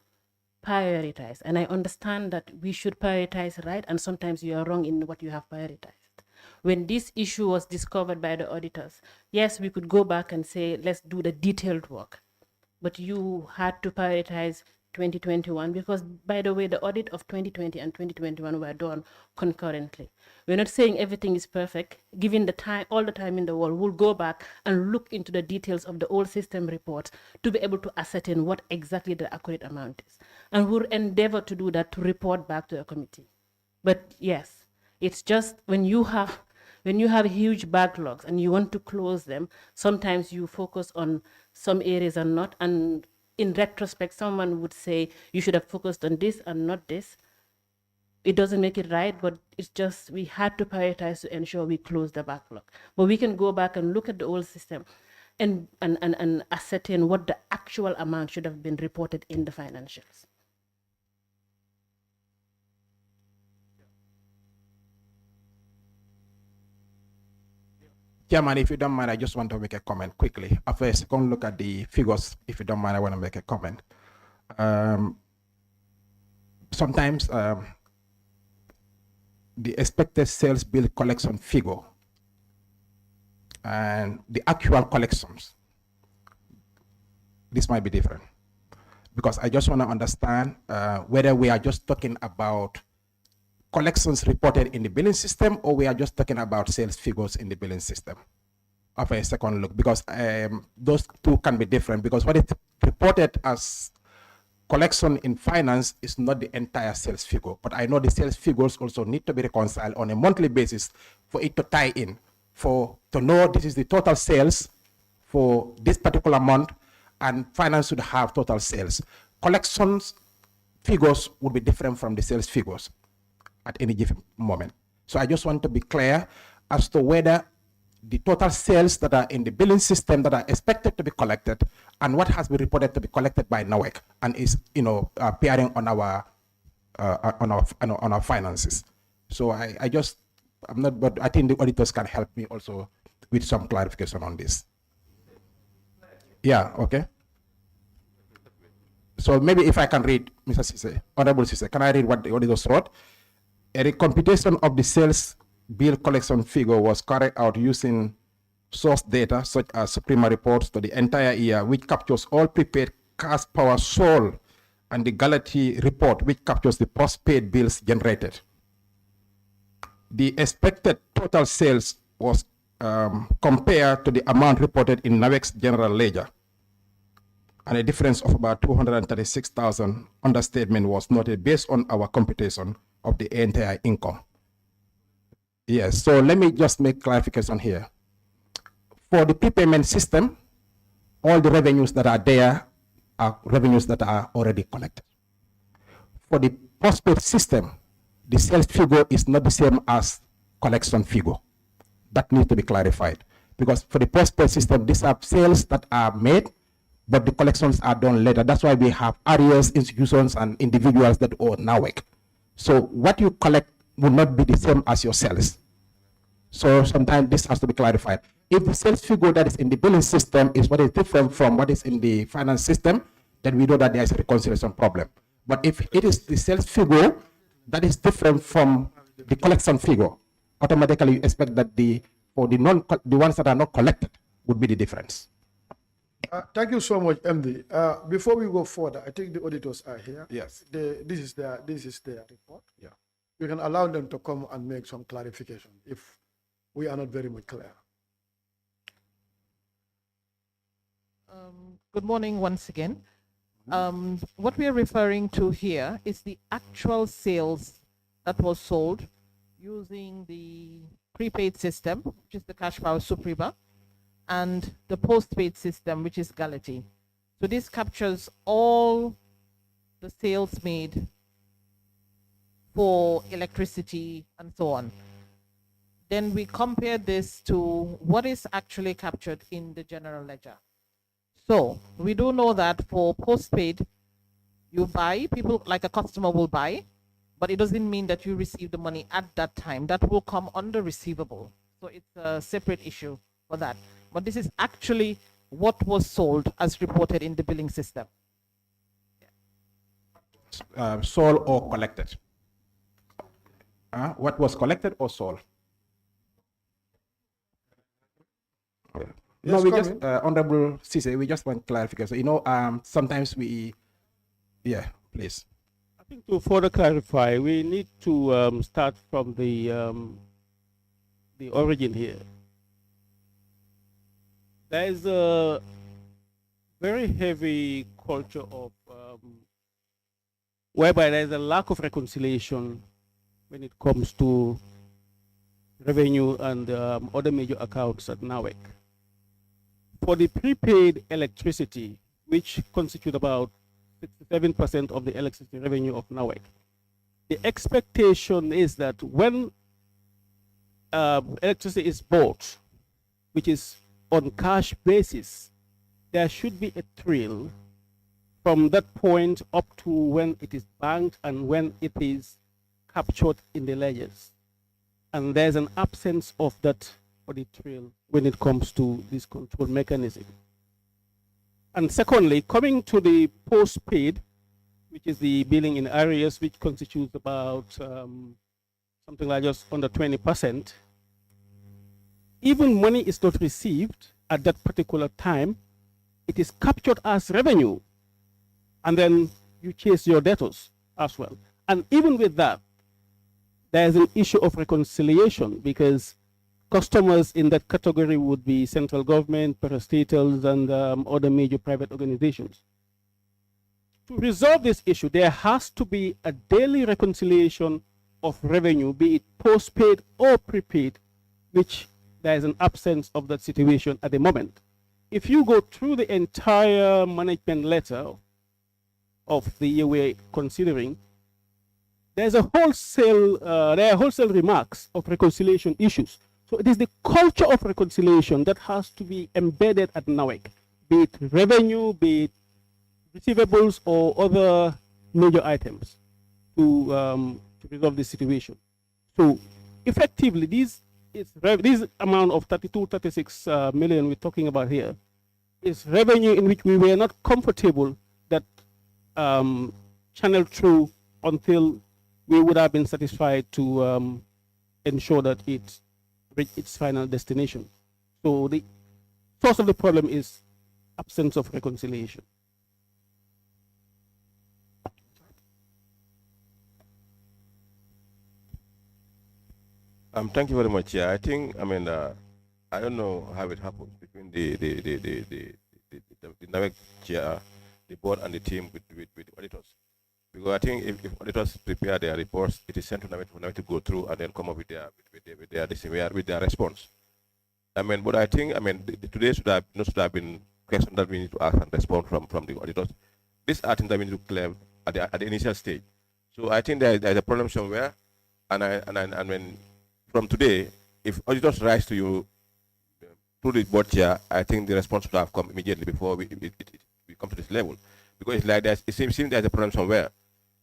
prioritize. And I understand that we should prioritize right, and sometimes you are wrong in what you have prioritized. When this issue was discovered by the auditors, yes, we could go back and say, let's do the detailed work. But you had to prioritize 2021 because, by the way, the audit of 2020 and 2021 were done concurrently. We're not saying everything is perfect. Given the time, all the time in the world, we'll go back and look into the details of the old system reports to be able to ascertain what exactly the accurate amount is. And we'll endeavor to do that to report back to the committee. But yes, it's just when you have huge backlogs and you want to close them, sometimes you focus on some areas and not. And in retrospect, someone would say you should have focused on this and not this. It doesn't make it right, but it's just we had to prioritize to ensure we close the backlog. But we can go back and look at the old system and ascertain what the actual amount should have been reported in the financials. Chairman, if you don't mind, I just want to make a comment quickly. After a second look at the figures, if you don't mind, I want to make a comment. Sometimes the expected sales bill collection figure and the actual collections, this might be different. Because I just want to understand whether we are just talking about collections reported in the billing system or we are just talking about sales figures in the billing system. After a second look, because those two can be different, because what is reported as collection in finance is not the entire sales figure, but I know the sales figures also need to be reconciled on a monthly basis for it to tie in, to know this is the total sales for this particular month, and finance should have total sales. Collections figures would be different from the sales figures at any given moment. So I just want to be clear as to whether the total sales that are in the billing system that are expected to be collected and what has been reported to be collected by NAWEC and is appearing on our finances. So I'm not, but I think the auditors can help me also with some clarification on this. Yeah, okay. So maybe if I can read, Mr. Sise, Honorable Sise, can I read what the auditors wrote? A recomputation of the sales bill collection figure was carried out using source data such as Suprema reports to the entire year, which captures all prepaid cash power sold, and the Galati report, which captures the postpaid bills generated. The expected total sales was compared to the amount reported in NAWEC's general ledger, and a difference of about 236,000 understatement was noted based on our computation of the entire income. Yes, so let me just make clarification here. For the prepayment system, all the revenues that are there are revenues that are already collected. For the postpaid system, the sales figure is not the same as collection figure. That needs to be clarified. Because for the postpaid system, these are sales that are made, but the collections are done later. That's why we have areas, institutions, and individuals that owe NAWEC. So what you collect will not be the same as your sales. So sometimes this has to be clarified. If the sales figure that is in the billing system is what is different from what is in the finance system, then we know that there is a reconciliation problem. But if it is the sales figure that is different from the collection figure, automatically you expect that the ones that are not collected would be the difference. Thank you so much, MD. Before we go further, I think the auditors are here. Yes. This is their report. Yeah. We can allow them to come and make some clarification if we are not very much clear. Good morning once again. What we are referring to here is the actual sales that was sold using the prepaid system, which is the Cash Power Suprema, and the postpaid system, which is Galati. So this captures all the sales made for electricity and so on. Then we compare this to what is actually captured in the general ledger. So we do know that for postpaid, you buy, people like a customer will buy, but it doesn't mean that you receive the money at that time. That will come under receivable. So it's a separate issue for that. But this is actually what was sold as reported in the billing system. Sold or collected? What was collected or sold? Okay. Yes, No, we come just, in. Honorable Cisse, we just want clarification. You know, sometimes we, yeah, please. I think to further clarify, we need to start from the origin here. There is a very heavy culture of whereby there is a lack of reconciliation when it comes to revenue and other major accounts at NAWEC. For the prepaid electricity, which constitute about 67% of the electricity revenue of NAWEC, the expectation is that when electricity is bought, which is on cash basis, there should be a trail from that point up to when it is banked and when it is captured in the ledgers. And there's an absence of that audit trail when it comes to this control mechanism. And secondly, coming to the postpaid, which is the billing in arrears, which constitutes about something like just under 20%, even money is not received at that particular time, it is captured as revenue, and then you chase your debtors as well. And even with that, there's an issue of reconciliation because customers in that category would be central government, parastatals, and other major private organizations. To resolve this issue, there has to be a daily reconciliation of revenue, be it postpaid or prepaid, which there is an absence of that situation at the moment. If you go through the entire management letter of the year we're considering, there's a wholesale, there are wholesale remarks of reconciliation issues. So it is the culture of reconciliation that has to be embedded at NAWEC, be it revenue, be it receivables or other major items to resolve this situation. So effectively, this amount of 36 million we're talking about here is revenue in which we were not comfortable that channeled through until we would have been satisfied to ensure that it reached its final destination. So the source of the problem is absence of reconciliation. Thank you very much. Yeah, I think, I mean, I don't know how it happened between the NAWEC chair, the board, and the team with auditors. Because I think if auditors prepare their reports, it is sent to NAWEC for NAWEC to go through and then come up with their response. I mean, but I think, I mean, today should have been questions that we need to ask and respond from the auditors. these are things that we need to clear at the initial stage. So I think there's a problem somewhere, and when from today, if auditors rise to you through the board chair, I think the response should have come immediately before we come to this level, because it's like it seems there's a problem somewhere.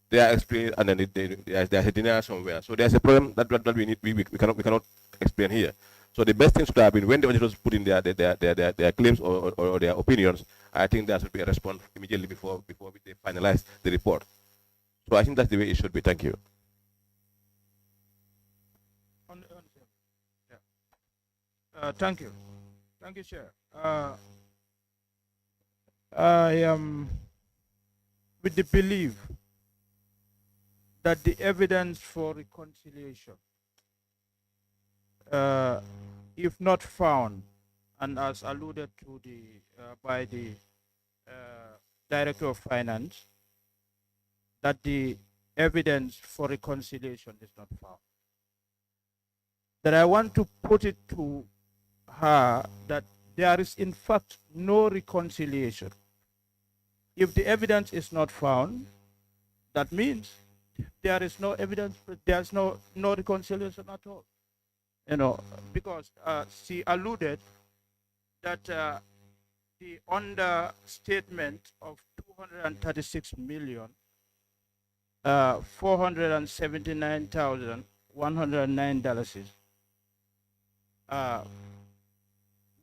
They are explaining, and then there's a denial somewhere. So there's a problem that we need. We cannot explain here. So the best thing should have been when the auditors put in their claims or their opinions. I think there should be a response immediately before they finalize the report. So I think that's the way it should be. Thank you. Thank you, Chair. I am with the belief that the evidence for reconciliation, if not found, and as alluded to by the Director of Finance, that the evidence for reconciliation is not found. That I want to put it to her that there is in fact no reconciliation. If the evidence is not found, that means there is no evidence, there's no reconciliation at all. You know, because she alluded that the understatement of 236 million, 479,109 dollars.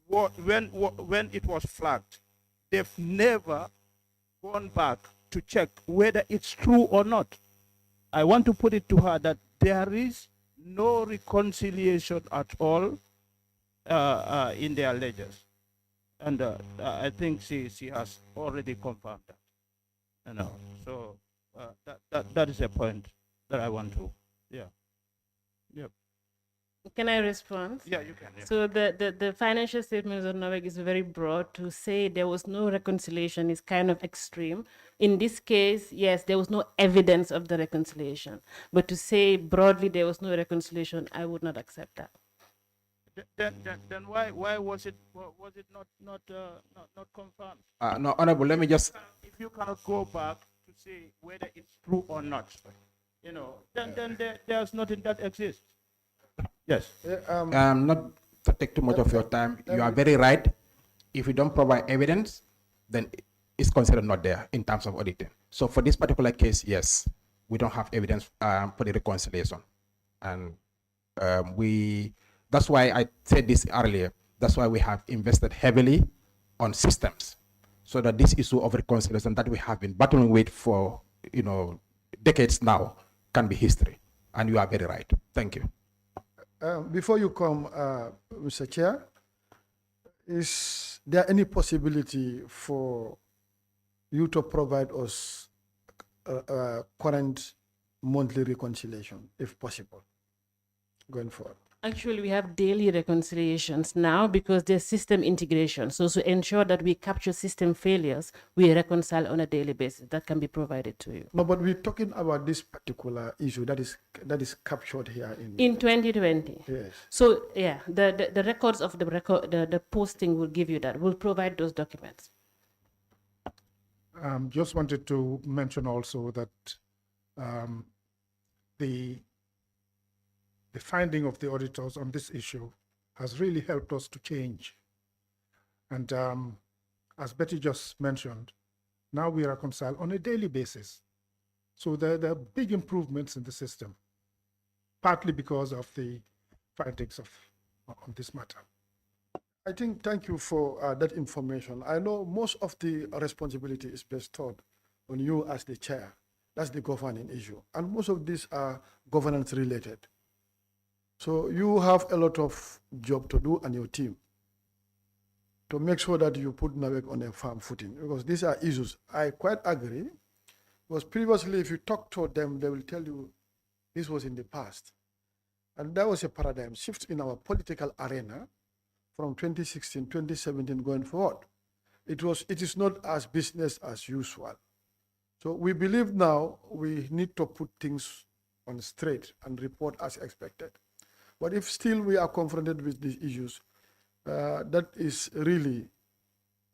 When it was flagged, they've never gone back to check whether it's true or not. I want to put it to her that there is no reconciliation at all in their ledgers, and I think she has already confirmed that. You know, so that is a point that I want to, yeah. Can I respond? Yeah, you can. Yeah. So the financial statements of NAWEC is very broad. To say there was no reconciliation is kind of extreme. In this case, yes, there was no evidence of the reconciliation. But to say broadly there was no reconciliation, I would not accept that. Then why was it not confirmed? No, Honorable, let me just. If you cannot go back to say whether it's true or not, you know, then there's nothing that exists. Yes. Not to take too much of your time. You are very right. If you don't provide evidence, then it's considered not there in terms of auditing. So for this particular case, yes, we don't have evidence for the reconciliation, and that's why I said this earlier. That's why we have invested heavily on systems, so that this issue of reconciliation that we have been battling with for decades now can be history. And you are very right. Thank you. Before you come, Mr. Chair, is there any possibility for you to provide us current monthly reconciliation, if possible, going forward? Actually, we have daily reconciliations now because there's system integration. So to ensure that we capture system failures, we reconcile on a daily basis. That can be provided to you. No, but we're talking about this particular issue that is captured here in 2020. Yes. So yeah, the records of the posting will give you that. We'll provide those documents. Just wanted to mention also that the finding of the auditors on this issue has really helped us to change. And as Betty just mentioned, now we reconcile on a daily basis. So there are big improvements in the system, partly because of the findings on this matter. I think, thank you for that information. I know most of the responsibility is bestowed on you as the chair. That's the governing issue. And most of these are governance related. So you have a lot of job to do and your team to make sure that you put NAWEC on a firm footing, because these are issues. I quite agree, because previously if you talk to them, they will tell you this was in the past. And that was a paradigm shift in our political arena from 2016, 2017 going forward. It is not as business as usual. So we believe now we need to put things on straight and report as expected. But if still we are confronted with these issues, that is really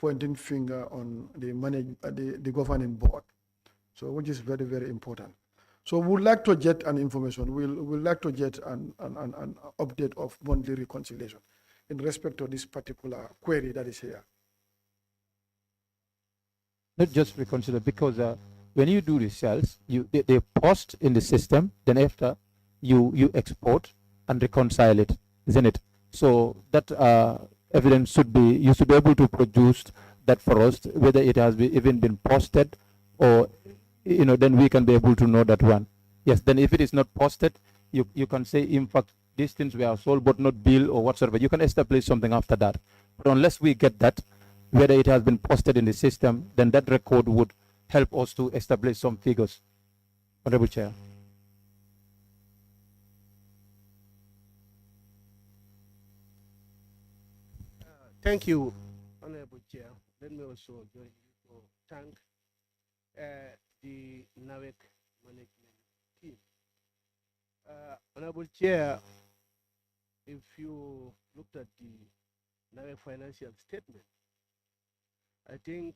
pointing finger on the governing board. So which is very, very important. So we would like to get an information. We'll like to get an update of monthly reconciliation in respect to this particular query that is here. Not just reconsider, because when you do the sales, they post in the system, then after you export and reconcile it, isn't it? So that evidence should be, you should be able to produce that for us, whether it has even been posted, or then we can be able to know that one. Yes, then if it is not posted, you can say, in fact, these things were sold but not billed or whatsoever. You can establish something after that. But unless we get that, whether it has been posted in the system, then that record would help us to establish some figures. Honorable Chair. Thank you, Honorable Chair. Let me also join you to thank the NAWEC management team. Honorable Chair, if you looked at the NAWEC financial statement, I think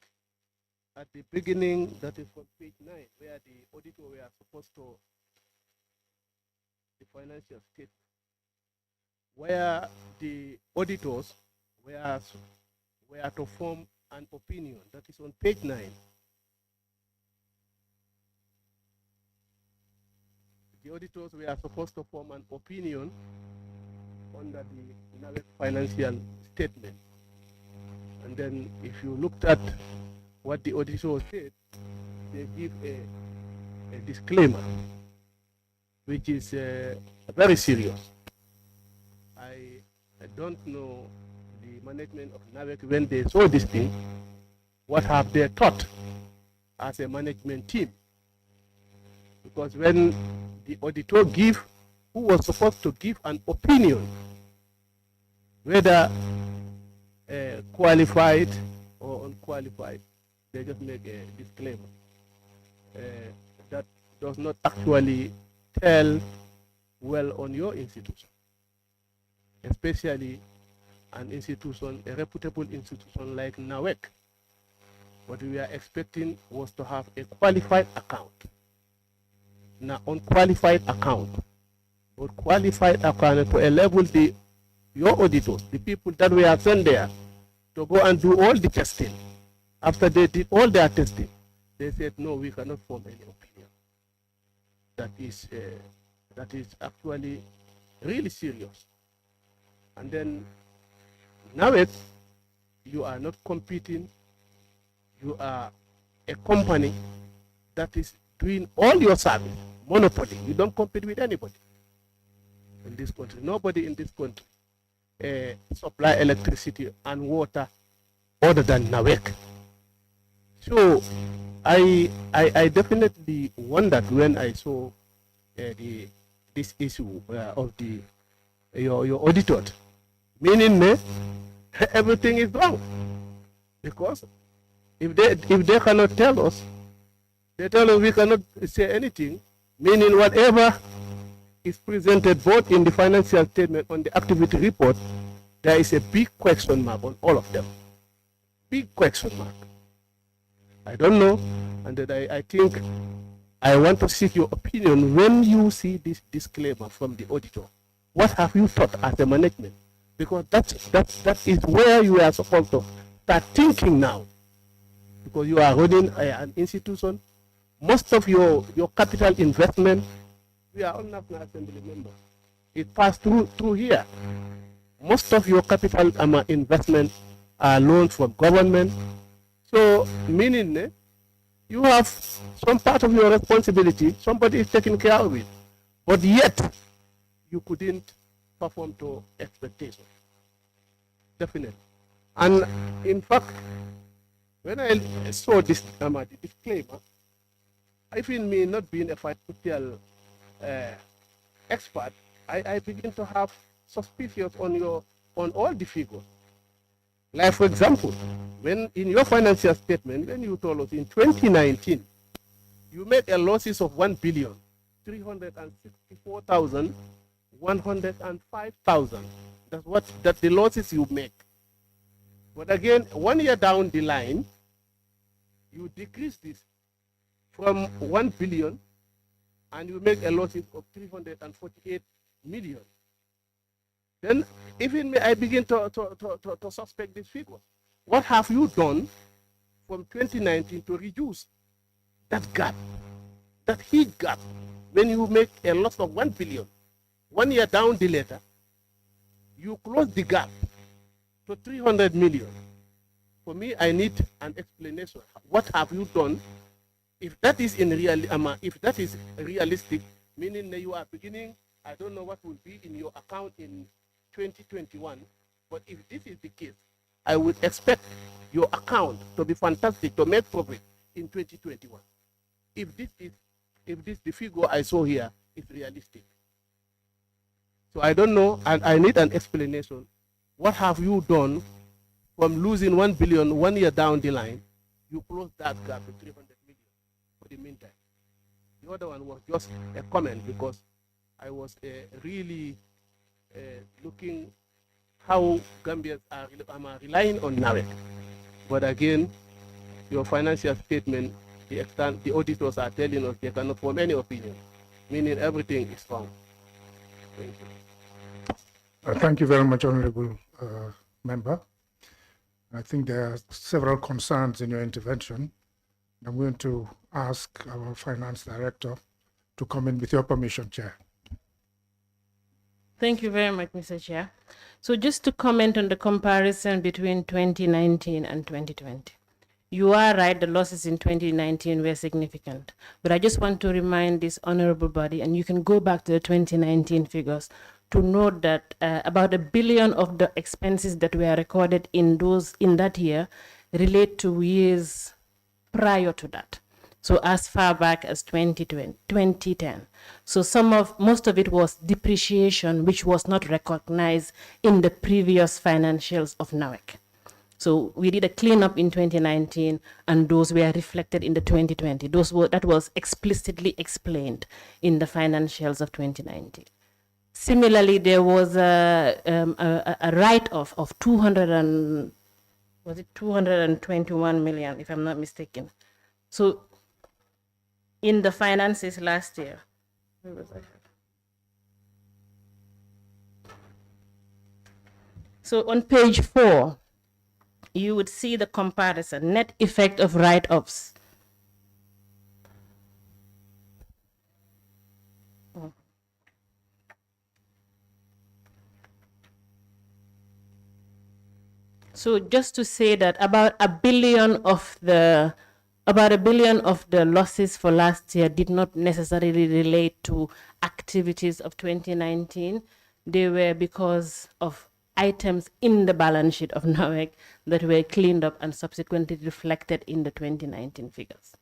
at the beginning, that is on page 9, where the auditor were supposed to, the financial statement, where the auditors were to form an opinion. That is on page 9. The auditors were supposed to form an opinion under the NAWEC financial statement. And then if you looked at what the auditor said, they give a disclaimer, which is very serious. I don't know the management of NAWEC, when they saw this thing, what have they thought as a management team? Because when the auditor who was supposed to give an opinion, whether qualified or unqualified, they just make a disclaimer that does not actually tell well on your institution, especially an institution, a reputable institution like NAWEC. What we are expecting was to have a qualified account, not unqualified account, but qualified account to a level your auditors, the people that we have sent there to go and do all the testing. After they did all their testing, they said, no, we cannot form any opinion. That is actually really serious. And then now you are not competing. You are a company that is doing all your service, monopoly. You don't compete with anybody in this country. Nobody in this country supply electricity and water other than NAWEC. So I definitely wondered when I saw this issue of your auditor, meaning everything is wrong. Because if they cannot tell us, they tell us we cannot say anything, meaning whatever is presented both in the financial statement on the activity report, there is a big question mark on all of them. Big question mark. I don't know, and then I think I want to seek your opinion when you see this disclaimer from the auditor. What have you thought as a management? Because that is where you are supposed to start thinking now. Because you are running an institution. Most of your capital investment, we are all National Assembly members. It passed through here. Most of your capital investment are loans from government. So, meaning you have some part of your responsibility, somebody is taking care of it. But yet, you couldn't perform to expectation. Definitely. And in fact, when I saw this the disclaimer, even me not being a financial expert, I begin to have suspicions on all the figures. Like for example, when in your financial statement, when you told us in 2019, you made a losses of 1,364,105,000. That's the losses you make. But again, 1 year down the line, you decrease this from 1 billion and you make a loss of 348 million. Then even I begin to suspect this figure. What have you done from 2019 to reduce that gap, that huge gap, when you make a loss of 1 billion? 1 year down the later, you close the gap to 300 million. For me, I need an explanation. What have you done? If that is if that is realistic, meaning that you are beginning, I don't know what will be in your account in 2021, but if this is the case, I would expect your account to be fantastic, to make profit in 2021. If the figure I saw here is realistic. So I don't know, and I need an explanation. What have you done from losing 1 billion 1 year down the line? You close that gap to 300 million for the meantime. The other one was just a comment because I was really looking how Gambians are relying on NAWEC. But again, your financial statement, the auditors are telling us they cannot form any opinion, meaning everything is wrong. Thank you. Thank you very much, Honorable Member. I think there are several concerns in your intervention. I'm going to ask our Finance Director to come in with your permission, Chair. Thank you very much, Mr. Chair. So just to comment on the comparison between 2019 and 2020. You are right, the losses in 2019 were significant. But I just want to remind this honorable body, and you can go back to the 2019 figures, to note that about $1 billion of the expenses that were recorded in that year relate to years prior to that. So as far back as 2010. So most of it was depreciation, which was not recognized in the previous financials of NAWEC. So we did a cleanup in 2019, and those were reflected in the 2020. That was explicitly explained in the financials of 2019. Similarly, there was a write-off of 221 million, if I'm not mistaken. So in the finances last year, where was I? So on page 4, you would see the comparison, net effect of write-offs. So just to say that about $1 billion of the losses for last year did not necessarily relate to activities of 2019. They were because of items in the balance sheet of NAWEC that were cleaned up and subsequently reflected in the 2019 figures.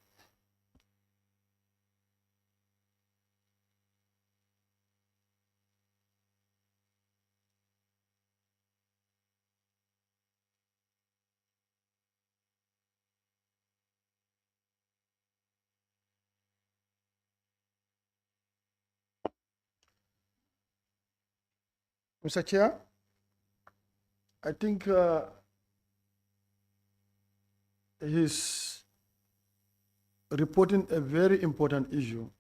Mr. Chair, I think he's reporting a very important issue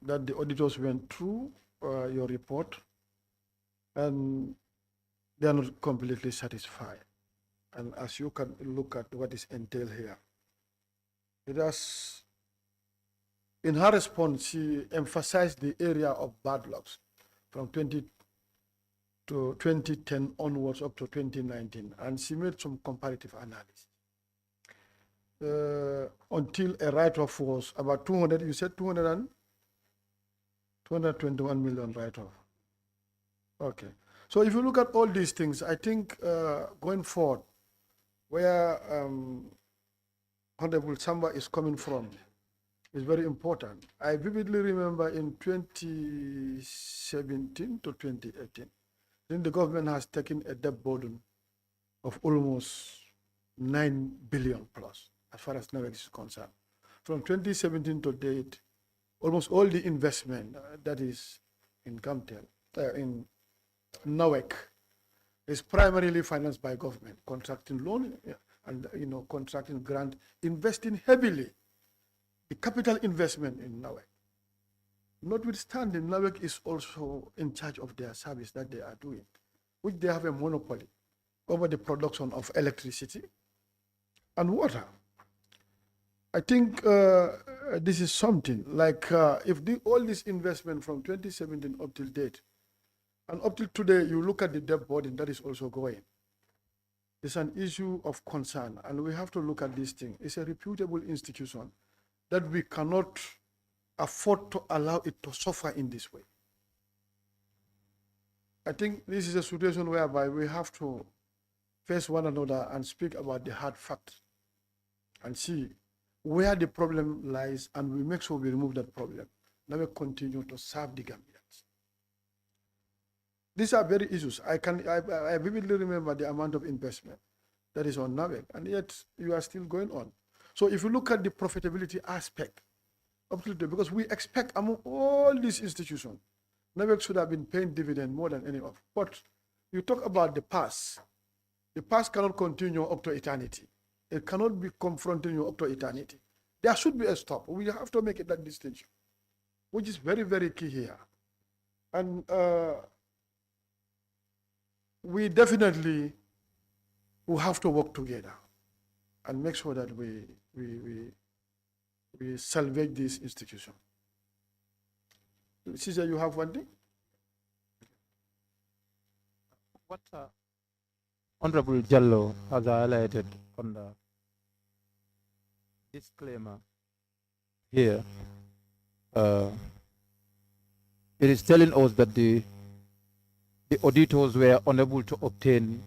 that the auditors went through your report, and they are not completely satisfied. And as you can look at what is entailed here, it has, in her response, she emphasized the area of bad locks from 2010 onwards up to 2019, and she made some comparative analysis. Until a write-off was about 200, you said 221 million write-off. Okay. So if you look at all these things, I think going forward, where Honorable Samba is coming from is very important. I vividly remember in 2017 to 2018, then the government has taken a debt burden of almost 9 billion plus, as far as NAWEC is concerned. From 2017 to date, almost all the investment that is in Gamtel, in NAWEC, is primarily financed by government, contracting loan and contracting grant, investing heavily the capital investment in NAWEC. Notwithstanding, NAWEC is also in charge of their service that they are doing, which they have a monopoly over the production of electricity and water. I think this is something like if all this investment from 2017 up till date, and up till today, you look at the debt burden that is also going. It's an issue of concern, and we have to look at this thing. It's a reputable institution that we cannot afford to allow it to suffer in this way. I think this is a situation whereby we have to face one another and speak about the hard facts and see where the problem lies, and we make sure we remove that problem. Now we continue to serve the Gambians. These are very issues. I vividly remember the amount of investment that is on NAWEC, and yet you are still going on. So if you look at the profitability aspect, up to today, because we expect among all these institutions, NAWEC should have been paying dividend more than any of. But you talk about the past. The past cannot continue up to eternity. It cannot be confronting you up to eternity. There should be a stop. We have to make it that distinction, which is very, very key here. And we definitely will have to work together and make sure that we salvage this institution. Caesar, you have one thing? What Honorable Jallo has highlighted on the disclaimer here, it is telling us that the auditors were unable to obtain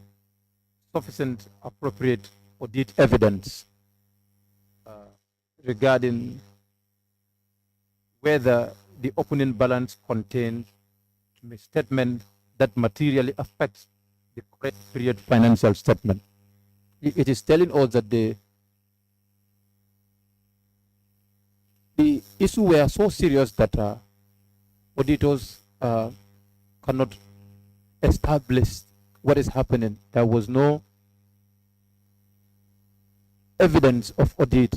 sufficient appropriate audit evidence regarding whether the opening balance contained a statement that materially affects the correct period financial statement. It is telling us that the issue were so serious that auditors cannot establish what is happening. There was no evidence of audit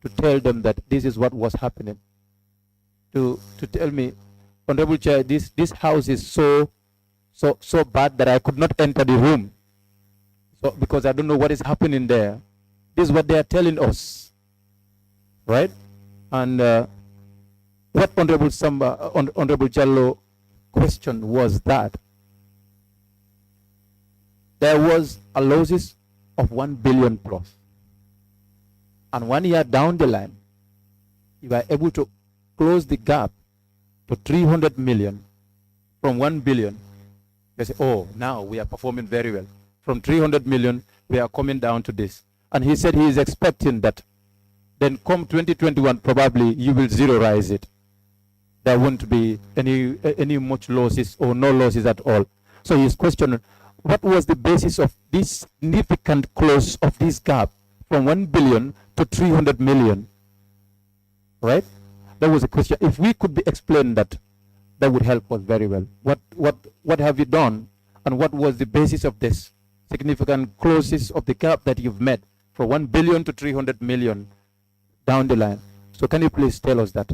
to tell them that this is what was happening. To tell me, Honorable Chair, this house is so bad that I could not enter the room. So because I don't know what is happening there. This is what they are telling us, right? And what Honorable Jallo question was that there was a losses of 1 billion plus. And 1 year down the line, you were able to close the gap to 300 million from 1 billion. They say, oh, now we are performing very well. From 300 million, we are coming down to this. And he said he is expecting that then come 2021, probably you will zero-rise it. There won't be any much losses or no losses at all. So his question, what was the basis of this significant close of this gap from 1 billion to 300 million? Right? That was a question. If we could be explained that would help us very well. What have you done, and what was the basis of this significant closes of the gap that you've met from 1 billion to 300 million down the line? So can you please tell us that?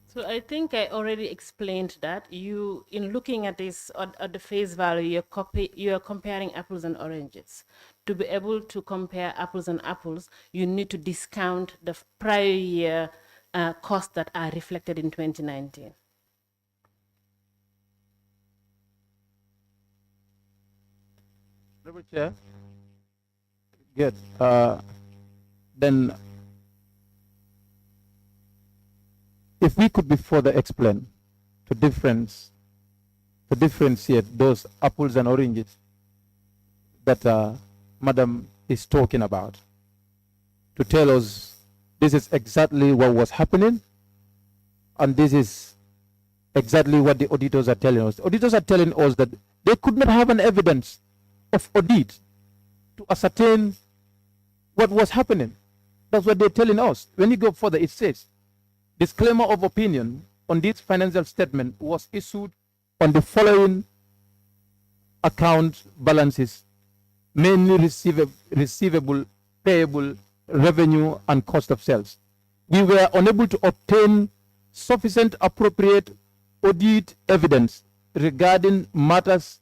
So I think I already explained that. You, in looking at this at the face value, you are comparing apples and oranges. To be able to compare apples and apples, you need to discount the prior year costs that are reflected in 2019. Honorable Chair. Good. Then, if we could be further explain to differentiate those apples and oranges that Madam is talking about, to tell us this is exactly what was happening, and this is exactly what the auditors are telling us. The auditors are telling us that they could not have an evidence of audit to ascertain what was happening. That's what they're telling us. When you go further, it says, disclaimer of opinion on this financial statement was issued on the following account balances, mainly receivable, payable, revenue, and cost of sales. We were unable to obtain sufficient appropriate audit evidence regarding matters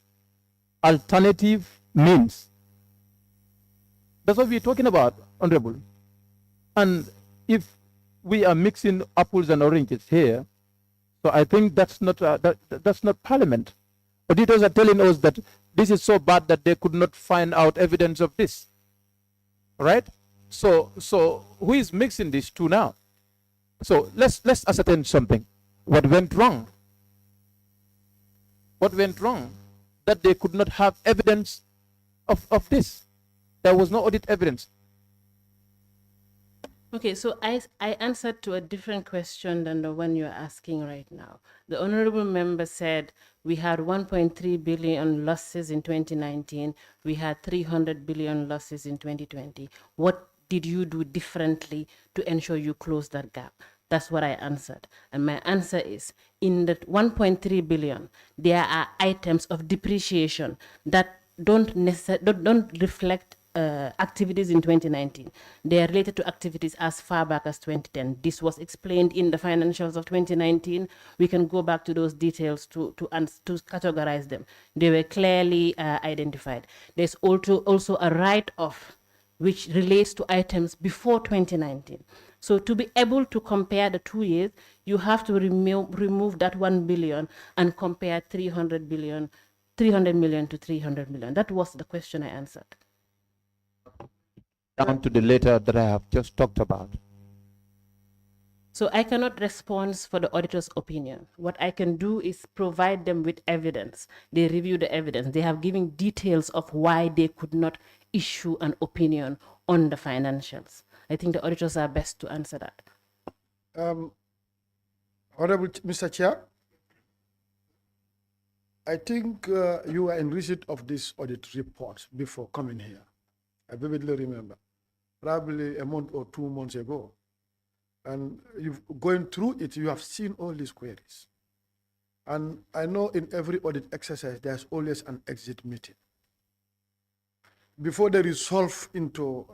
alternative means. That's what we're talking about, Honorable. And if we are mixing apples and oranges here, so I think that's not that's not Parliament. Auditors are telling us that this is so bad that they could not find out evidence of this, right? So who is mixing these two now? So let's ascertain something. What went wrong? What went wrong? That they could not have evidence of this. There was no audit evidence. Okay, so I answered to a different question than the one you're asking right now. The honorable member said we had 1.3 billion losses in 2019. We had 300 billion losses in 2020. What did you do differently to ensure you close that gap? That's what I answered. And my answer is, in the 1.3 billion, there are items of depreciation that don't reflect activities in 2019. They are related to activities as far back as 2010. This was explained in the financials of 2019. We can go back to those details to categorize them. They were clearly identified. There's also a write-off which relates to items before 2019. So to be able to compare the 2 years, you have to remove that 1 billion and compare 300 million to 300 million. That was the question I answered. Down to the letter that I have just talked about. So I cannot respond for the auditor's opinion. What I can do is provide them with evidence. They review the evidence. They have given details of why they could not issue an opinion on the financials. I think the auditors are best to answer that. Honorable Mr. Chair, I think you were in receipt of this audit report before coming here. I vividly remember, probably a month or 2 months ago. And you've going through it, you have seen all these queries. And I know in every audit exercise, there's always an exit meeting. Before they resolve into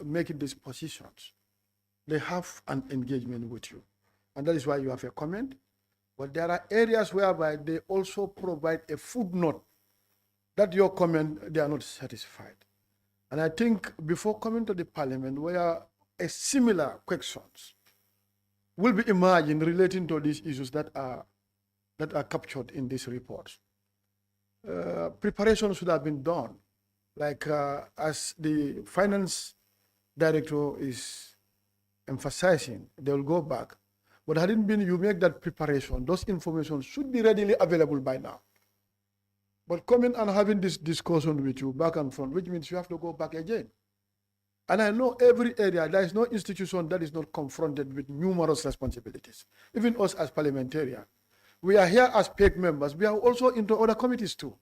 making these positions, they have an engagement with you. And that is why you have a comment. But there are areas whereby they also provide a footnote that your comment, they are not satisfied. And I think before coming to the Parliament, where a similar questions will be imagined relating to these issues that are captured in this report. Preparation should have been done, like as the finance director is emphasizing, they will go back. But hadn't been you make that preparation, those information should be readily available by now. But coming and having this discussion with you back and front, which means you have to go back again. And I know every area, there is no institution that is not confronted with numerous responsibilities. Even us as parliamentarians. We are here as PEC members. We are also into other committees too.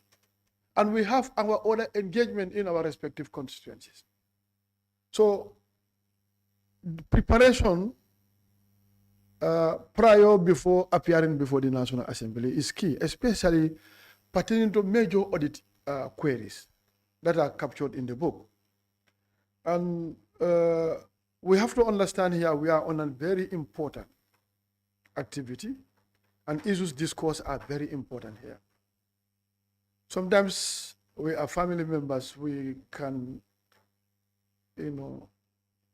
And we have our other engagement in our respective constituencies. So preparation before appearing before the National Assembly is key, especially pertaining to major audit queries that are captured in the book. And we have to understand here we are on a very important activity, and issues discussed are very important here. Sometimes we are family members, we can,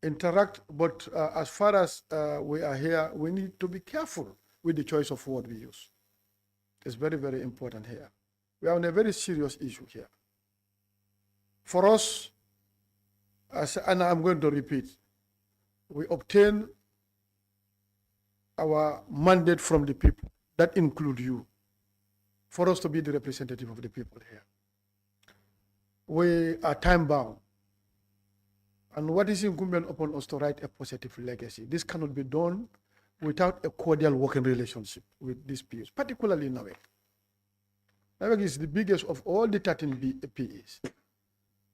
interact, but as far as we are here, we need to be careful with the choice of word we use. It's very, very important here. We are on a very serious issue here. For us, and I'm going to repeat, we obtain our mandate from the people, that include you, for us to be the representative of the people here. We are time bound. And what is incumbent upon us to write a positive legacy? This cannot be done without a cordial working relationship with these peers, particularly NAWEC. NAWEC is the biggest of all the 13 PEs.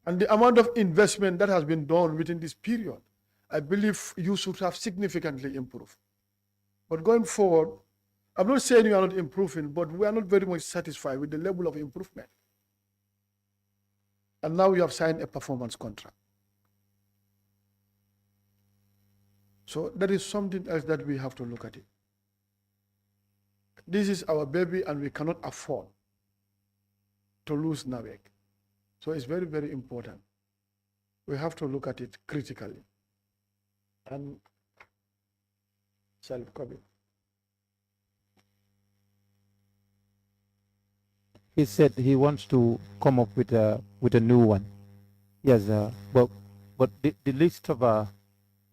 And the amount of investment that has been done within this period, I believe you should have significantly improved. But going forward, I'm not saying you are not improving, but we are not very much satisfied with the level of improvement. And now you have signed a performance contract. So that is something else that we have to look at it. This is our baby and we cannot afford to lose NAWEC. So it's very, very important. We have to look at it critically. And self-COVID. He said he wants to come up with a new one. Yes, but the list of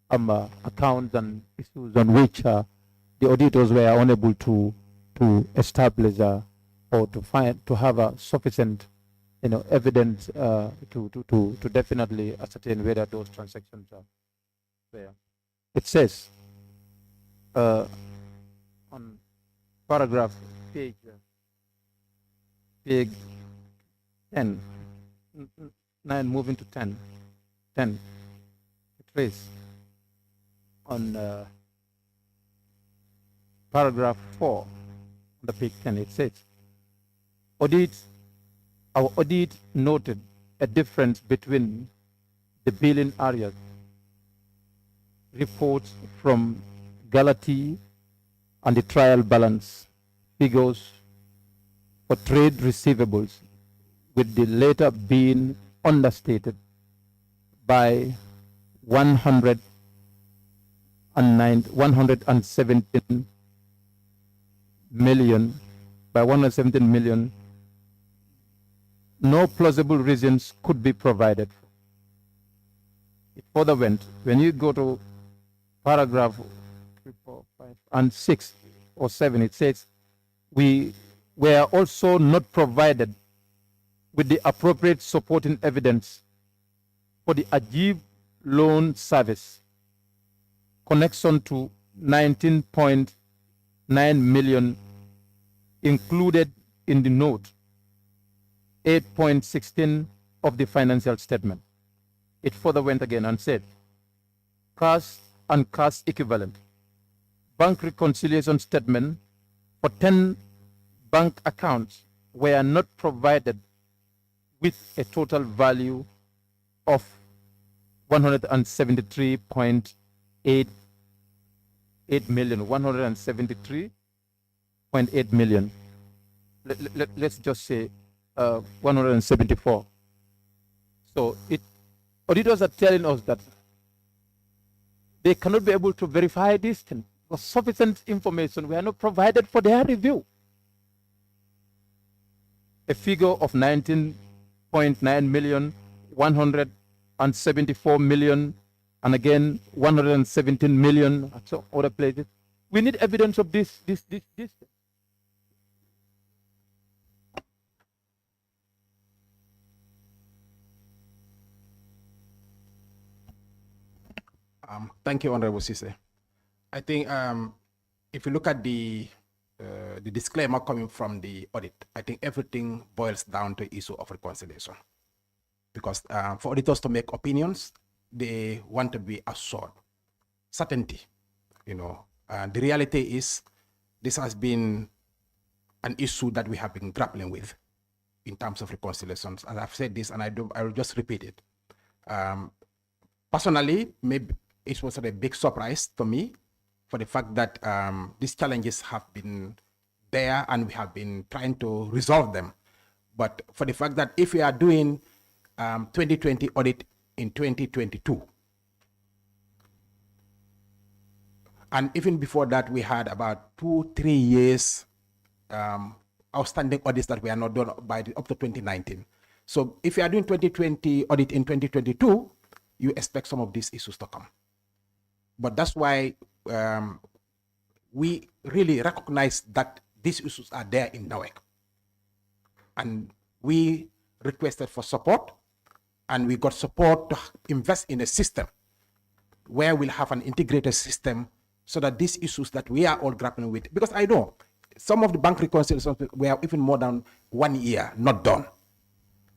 accounts and issues on which the auditors were unable to establish or to have a sufficient evidence to definitely ascertain whether those transactions are there. It says on paragraph page 10, 9 moving to 10, it reads on paragraph 4 on the page 10, it says, our audit noted a difference between the billing areas. Reports from Galati and the trial balance figures for trade receivables, with the latter being understated by 117 million, no plausible reasons could be provided. It further went, when you go to paragraph 3, 4, 5, and 6 or 7, it says, we were also not provided with the appropriate supporting evidence for the Ajib loan service connection to 19.9 million included in the note 8.16 of the financial statement. It further went again and said, cash and cash equivalent, bank reconciliation statement for 10 bank accounts were not provided with a total value of 173.8 million. 173.8 million. Let's just say 174. So auditors are telling us that they cannot be able to verify this thing because sufficient information were not provided for their review. A figure of 19.9 million, 174 million, and again 117 million at some other places. We need evidence of this. Thank you, Honorable Sise. I think if you look at the disclaimer coming from the audit, I think everything boils down to issue of reconciliation. Because for auditors to make opinions, they want to be assured, certainty. The reality is this has been an issue that we have been grappling with in terms of reconciliations. As I've said this, and I will just repeat it. Personally, maybe it was a big surprise to me for the fact that these challenges have been there and we have been trying to resolve them. But for the fact that if we are doing 2020 audit in 2022, and even before that, we had about 2-3 years outstanding audits that we are not done up to 2019. So if you are doing 2020 audit in 2022, you expect some of these issues to come. But that's why we really recognize that these issues are there in NAWEC. And we requested for support, and we got support to invest in a system where we'll have an integrated system so that these issues that we are all grappling with, because I know some of the bank reconciliations were even more than 1 year not done.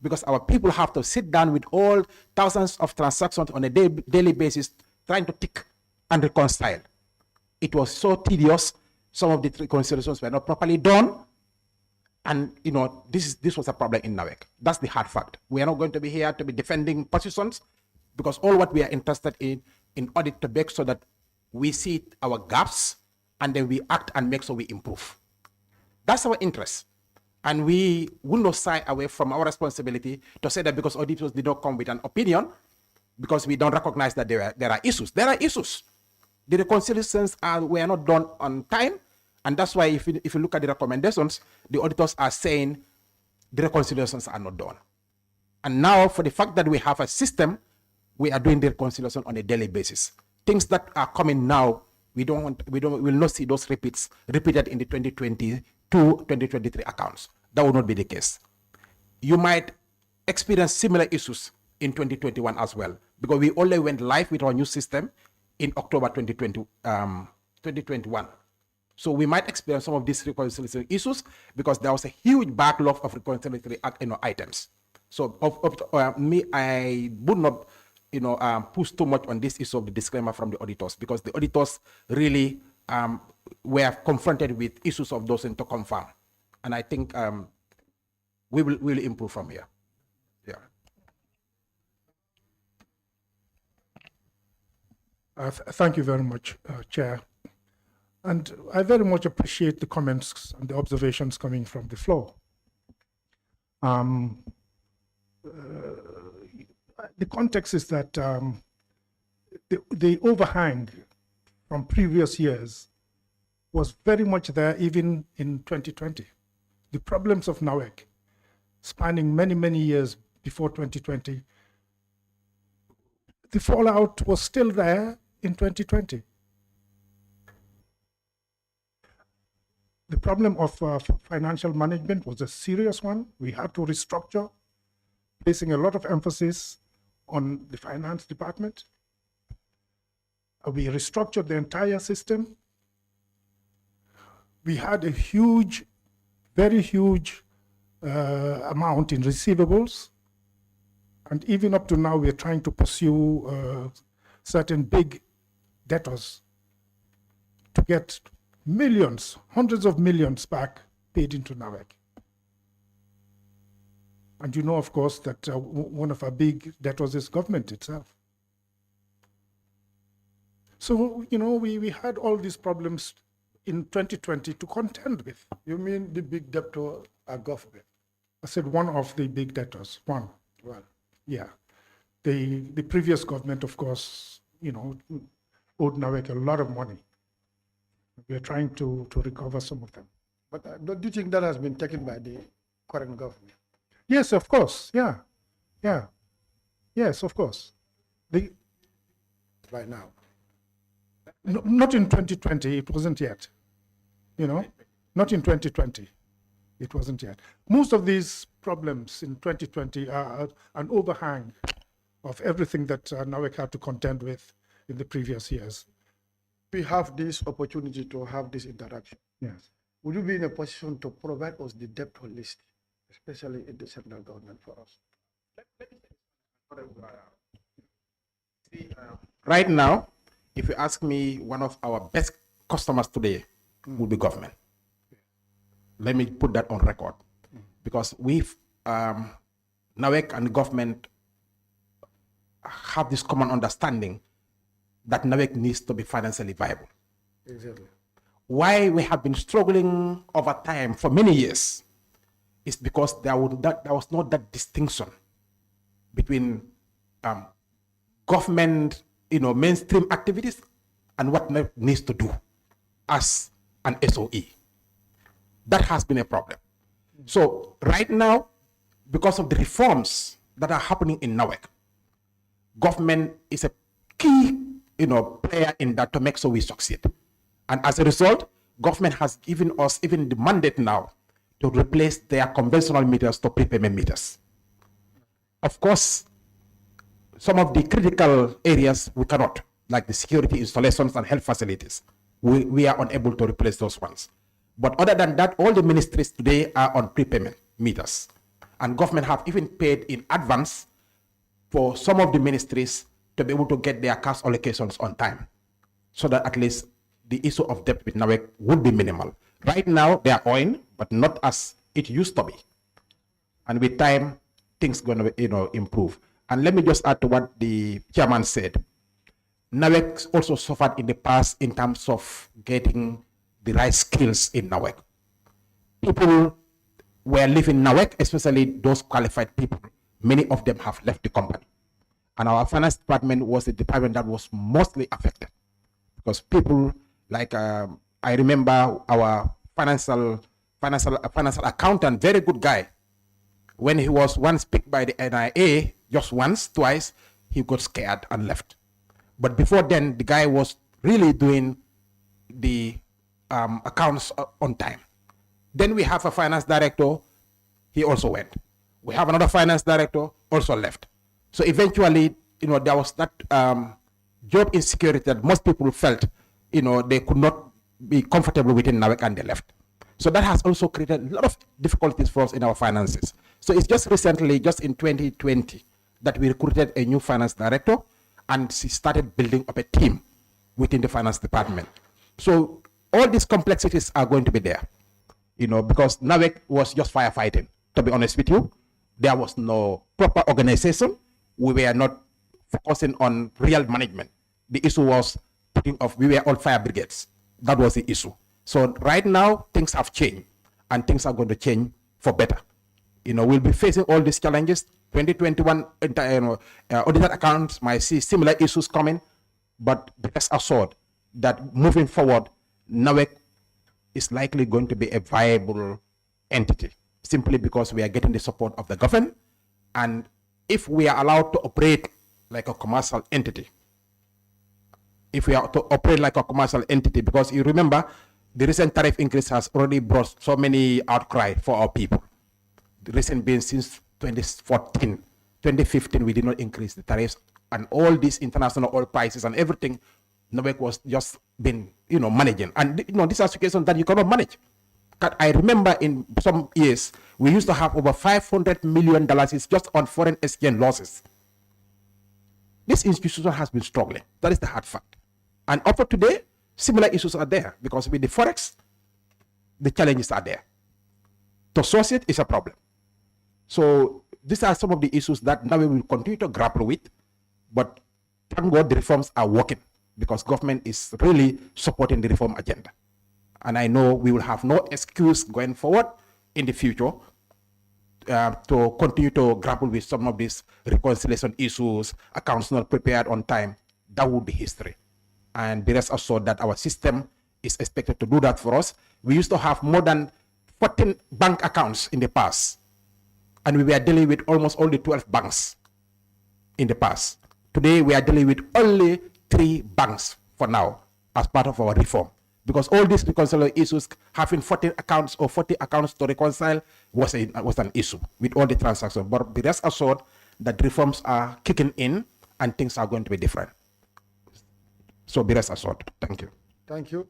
Because our people have to sit down with all thousands of transactions on a daily basis, trying to tick and reconcile. It was so tedious. Some of the reconciliations were not properly done. And this was a problem in NAWEC. That's the hard fact. We are not going to be here to be defending positions, because all what we are interested in audit to make sure that we see our gaps and then we act and make sure we improve. That's our interest. And we will not shy away from our responsibility to say that because auditors did not come with an opinion, because we don't recognize that there are issues. There are issues. The reconciliations were not done on time. And that's why if you look at the recommendations, the auditors are saying the reconciliations are not done. And now, for the fact that we have a system, we are doing the reconciliation on a daily basis. Things that are coming now, we will not see those repeated in the 2022, 2023 accounts. That will not be the case. You might experience similar issues in 2021 as well, because we only went live with our new system in October 2021. So we might experience some of these reconciliation issues because there was a huge backlog of reconciliatory items. So I would not push too much on this issue of the disclaimer from the auditors, because the auditors really were confronted with issues of those and to confirm. And I think we will improve from here. Yeah. Thank you very much, Chair. And I very much appreciate the comments and the observations coming from the floor. The context is that the overhang from previous years was very much there even in 2020. The problems of NAWEC spanning many, many years before 2020, the fallout was still there in 2020. The problem of financial management was a serious one. We had to restructure, placing a lot of emphasis on the finance department. We restructured the entire system. We had a huge, very huge amount in receivables. And even up to now, we're trying to pursue certain big debtors to get millions, hundreds of millions back paid into NAWEC. And you know, of course, that one of our big debtors is government itself. So, we had all these problems in 2020 to contend with. You mean the big debtor are government? I said one of the big debtors, one. Well, yeah. The previous government, of course, owed NAWEC a lot of money. We are trying to recover some of them. But do you think that has been taken by the current government? Yes, of course. Yeah. Yeah. Yes, of course. Right now? No, not in 2020. It wasn't yet. Not in 2020. It wasn't yet. Most of these problems in 2020 are an overhang of everything that NAWEC had to contend with in the previous years. We have this opportunity to have this interaction. Yes. Would you be in a position to provide us the debtor list, especially in the central government, for us? Right now, if you ask me, one of our best customers today will be government. Let me put that on record, because we've NAWEC and government have this common understanding that NAWEC needs to be financially viable. Exactly. Why we have been struggling over time for many years is because there was not that distinction between government, mainstream activities and what NAWEC needs to do as an SOE. That has been a problem. So right now, because of the reforms that are happening in NAWEC, government is a key player in that to make sure we succeed. And as a result, government has given us even the mandate now to replace their conventional meters to prepayment meters. Of course, some of the critical areas we cannot, like the security installations and health facilities. We are unable to replace those ones. But other than that, all the ministries today are on prepayment meters. And government have even paid in advance for some of the ministries to be able to get their cash allocations on time, so that at least the issue of debt with NAWEC would be minimal. Right now, they are owing, but not as it used to be. And with time, things going to improve. And let me just add to what the chairman said. NAWEC also suffered in the past in terms of getting the right skills in NAWEC. People were leaving NAWEC, especially those qualified people. Many of them have left the company. And our finance department was the department that was mostly affected. Because people like, I remember our financial accountant, very good guy. When he was once picked by the NIA, just once, twice, he got scared and left. But before then, the guy was really doing the accounts on time. Then we have a finance director, he also went. We have another finance director, also left. So eventually, there was that job insecurity that most people felt, they could not be comfortable within NAWEC, and they left. So that has also created a lot of difficulties for us in our finances. So it's just recently, just in 2020, that we recruited a new finance director, and she started building up a team within the finance department. So all these complexities are going to be there, because NAWEC was just firefighting. To be honest with you, there was no proper organization. We were not focusing on real management. The issue was we were all fire brigades. That was the issue. So right now, things have changed, and things are going to change for better. We'll be facing all these challenges. 2021 audited accounts might see similar issues coming, but rest assured that moving forward, NAWEC is likely going to be a viable entity, simply because we are getting the support of the government. And if we are allowed to operate like a commercial entity, because you remember, the recent tariff increase has already brought so many outcry for our people. The recent being since 2014, 2015, we did not increase the tariffs, and all these international oil prices and everything, NAWEC was just been, managing. And, these are situations that you cannot manage. I remember in some years, we used to have over $500 million just on foreign exchange losses. This institution has been struggling. That is the hard fact. And up to today, similar issues are there, because with the Forex, the challenges are there. To source it is a problem. So these are some of the issues that now we will continue to grapple with, but thank God the reforms are working, because government is really supporting the reform agenda. And I know we will have no excuse going forward in the future to continue to grapple with some of these reconciliation issues, accounts not prepared on time. That would be history. And be rest assured that our system is expected to do that for us. We used to have more than 14 bank accounts in the past, and we were dealing with almost all the 12 banks in the past. Today, we are dealing with only 3 banks for now as part of our reform, because all these reconciliation issues, having 14 accounts or 40 accounts to reconcile was an issue with all the transactions. But be rest assured that reforms are kicking in and things are going to be different. So be rest assured. Thank you. Thank you.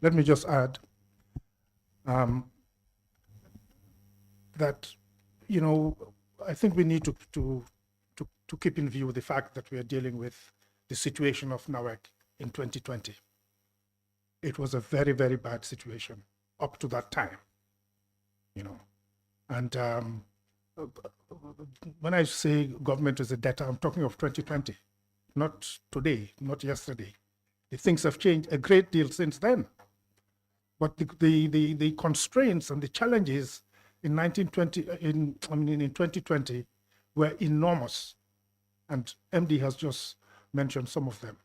Let me just add that, I think we need to keep in view the fact that we are dealing with the situation of NAWEC in 2020. It was a very, very bad situation up to that time, And when I say government is a debtor, I'm talking of 2020, not today, not yesterday. The things have changed a great deal since then. But the constraints and the challenges in 2020 were enormous. And MD has just mentioned some of them.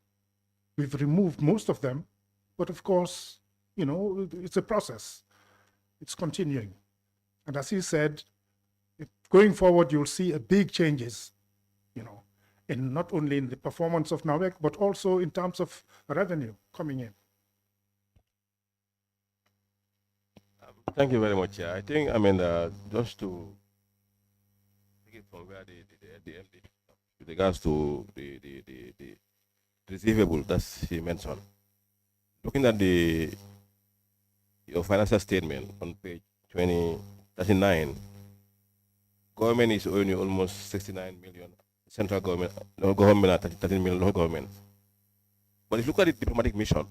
We've removed most of them, but of course, it's a process. It's continuing. And as he said, going forward, you'll see a big changes, in not only in the performance of NAWEC, but also in terms of revenue coming in. Thank you very much. I think, just to take it from where the MD, with regards to the receivable that he mentioned, looking at your financial statement on page 39, government is owing you almost 69 million. Central government, local government at 13 million, local government. But if you look at the diplomatic mission,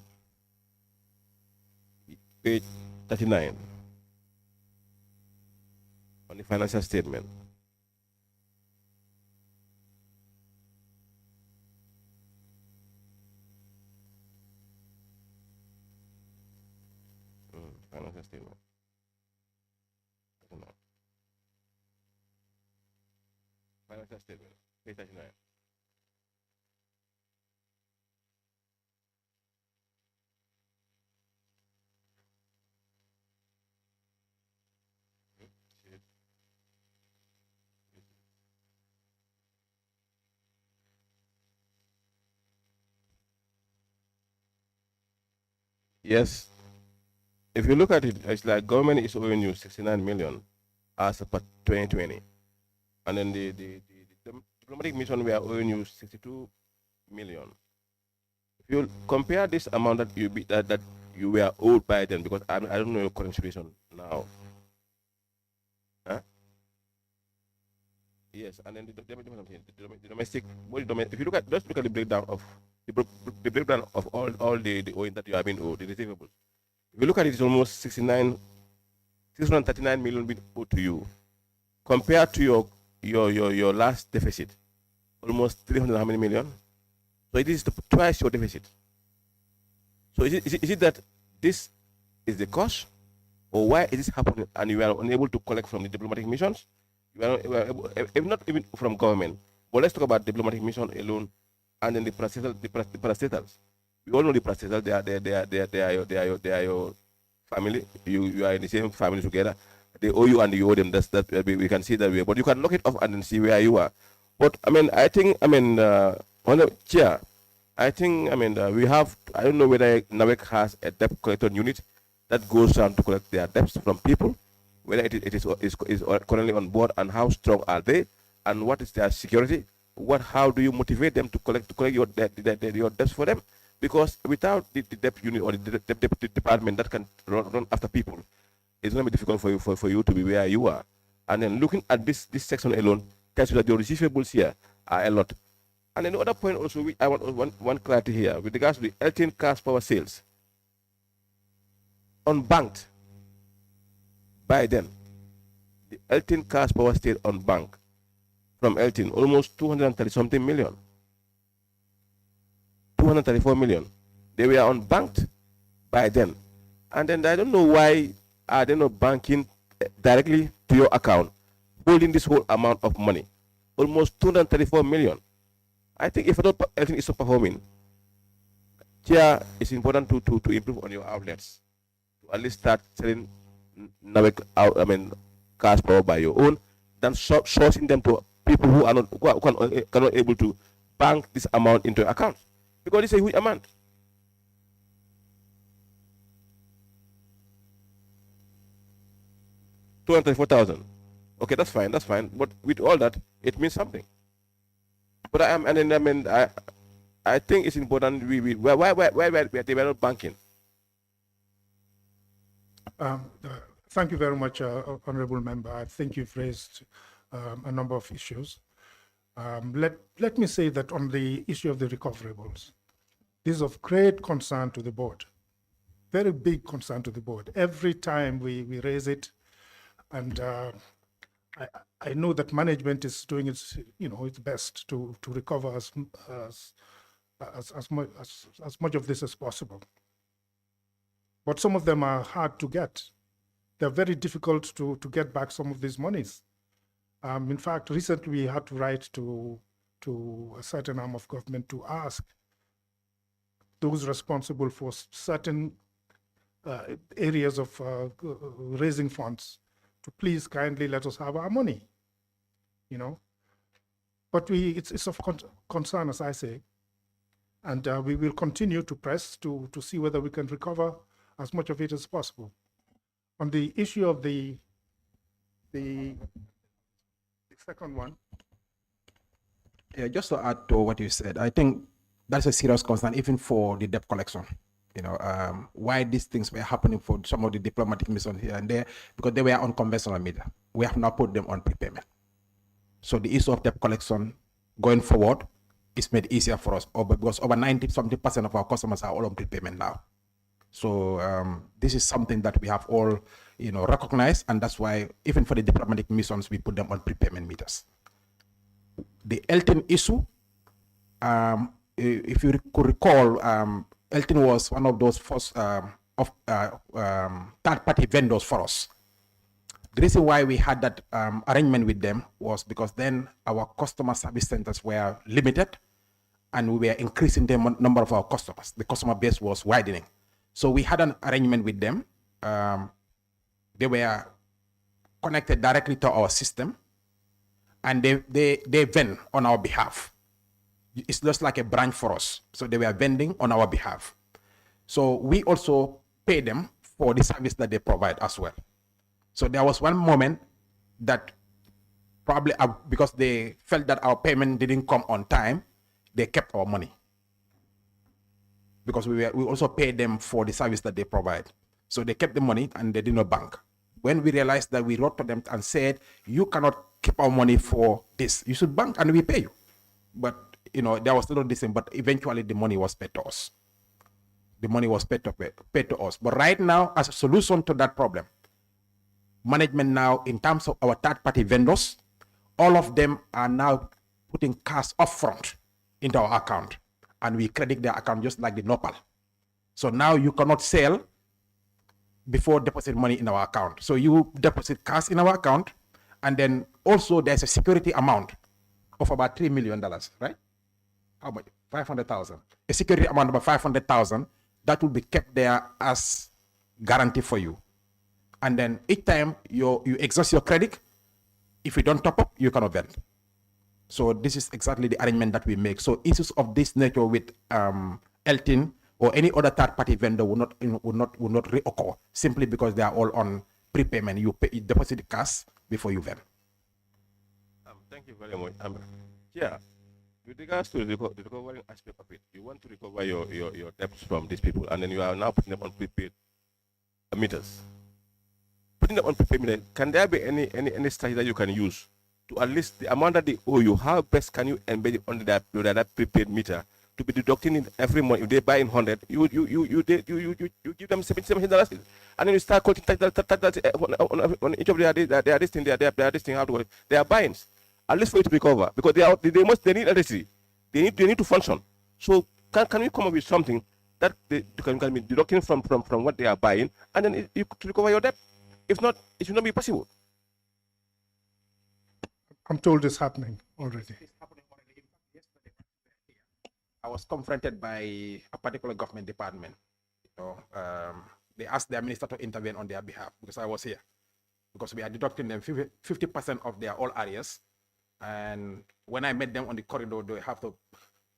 page 1639 on the financial statement. Financial statement. Financial statement, page 39. Yes, if you look at it, it's like government is owing you 69 million as per 2020. And then the diplomatic mission, we are owing you 62 million. If you compare this amount that that you were owed by them, because I don't know your current situation now. Huh? Yes, and then the domestic, if you look at, just look at the breakdown of the breakdown of all the owing that you have been owed, the receivables. If you look at it, it's almost 639 million being owed to you, compared to your last deficit, almost 300 how many million? So it is twice your deficit. So is it that this is the cause, or why is this happening and you are unable to collect from the diplomatic missions? You are not even from government. But let's talk about diplomatic mission alone, and then the parastatals. We all know the parastatals. They are your family. You are in the same family together. They owe you and you owe them. That we can see that way. But you can look it off and then see where you are. But I think on the chair, we have, I don't know whether NAWEC has a debt collector unit that goes around to collect their debts from people, whether it is currently on board, and how strong are they, and what is their security, how do you motivate them to collect your debts for them? Because without the debt unit or the debt department that can run after people, it's going to be difficult for you to be where you are. And then looking at this section alone tells you that your receivables here are a lot. And then the other point also, I want one clarity here with regards to the Elton cash power sales. Unbanked by then, the Elton cash power stayed unbanked from Elton, almost 230 something million. 234 million. They were unbanked by then. And then I don't know why are they not banking directly to your account, holding this whole amount of money, almost 234 million. I think if everything is performing, here it's important to improve on your outlets, to at least start selling NAWEC cash power by your own, than sourcing them to people who are cannot able to bank this amount into your account, because it's a huge amount. $234,000. Okay, that's fine. That's fine. But with all that, it means something. But I think it's important. Why they were not banking? Thank you very much, Honorable Member. I think you've raised a number of issues. Let me say that on the issue of the recoverables, this is of great concern to the board, very big concern to the board. Every time we raise it, and I know that management is doing its best to recover as much of this as possible. But some of them are hard to get. They're very difficult to get back some of these monies. In fact, recently we had to write to a certain arm of government to ask those responsible for certain areas of raising funds to please kindly let us have our money, But it's of concern, as I say, and we will continue to press to see whether we can recover as much of it as possible. On the issue of the second one. Yeah, just to add to what you said, I think that's a serious concern even for the debt collection. Why these things were happening for some of the diplomatic missions here and there, because they were on conventional media. We have now put them on prepayment. So the issue of debt collection going forward is made easier for us, because over 90-something% of our customers are all on prepayment now. So this is something that we have all, recognized, and that's why even for the diplomatic missions, we put them on prepayment meters. The Elton issue, if you could recall, Elton was one of those first third-party vendors for us. The reason why we had that arrangement with them was because then our customer service centers were limited, and we were increasing the number of our customers. The customer base was widening. So we had an arrangement with them. They were connected directly to our system, and they vend on our behalf. It's just like a branch for us. So they were vending on our behalf. So we also pay them for the service that they provide as well. So there was one moment that probably because they felt that our payment didn't come on time, they kept our money. Because we also paid them for the service that they provide. So they kept the money and they did not bank. When we realized that, we wrote to them and said, you cannot keep our money for this. You should bank and we pay you. But, there was still this thing, but eventually the money was paid to us. The money was paid to us. But right now, as a solution to that problem, management now, in terms of our third-party vendors, all of them are now putting cash upfront into our account, and we credit their account just like the NOPAL. So now you cannot sell before depositing money in our account. So you deposit cash in our account, and then also there's a security amount of about $3 million, right? How much? 500,000. A security amount of about 500,000 that will be kept there as guarantee for you. And then each time you exhaust your credit, if you don't top up, you cannot vend. So this is exactly the arrangement that we make. So issues of this nature with Elton or any other third-party vendor will not reoccur simply because they are all on prepayment. You deposit the cash before you vend. Thank you very much. Yeah, with regards to the recovery aspect of it, you want to recover your debts from these people, and then you are now putting them on prepaid meters. Putting them on prepaid meters, can there be any strategy that you can use to at least the amount that they owe you? How best can you embed it under that prepaid meter to be deducting it every month? If they buy in 100, you give them $77, and then you start collecting tax on each of their buyings. At least for you to recover, because they need electricity, they need to function. So can we come up with something that they can be deducting from what they are buying, and then you to recover your debt? If not, it should not be possible. I'm told it's happening already. I was confronted by a particular government department. They asked their minister to intervene on their behalf because I was here. Because we are deducting them 50% of their all areas. And when I met them on the corridor, they have to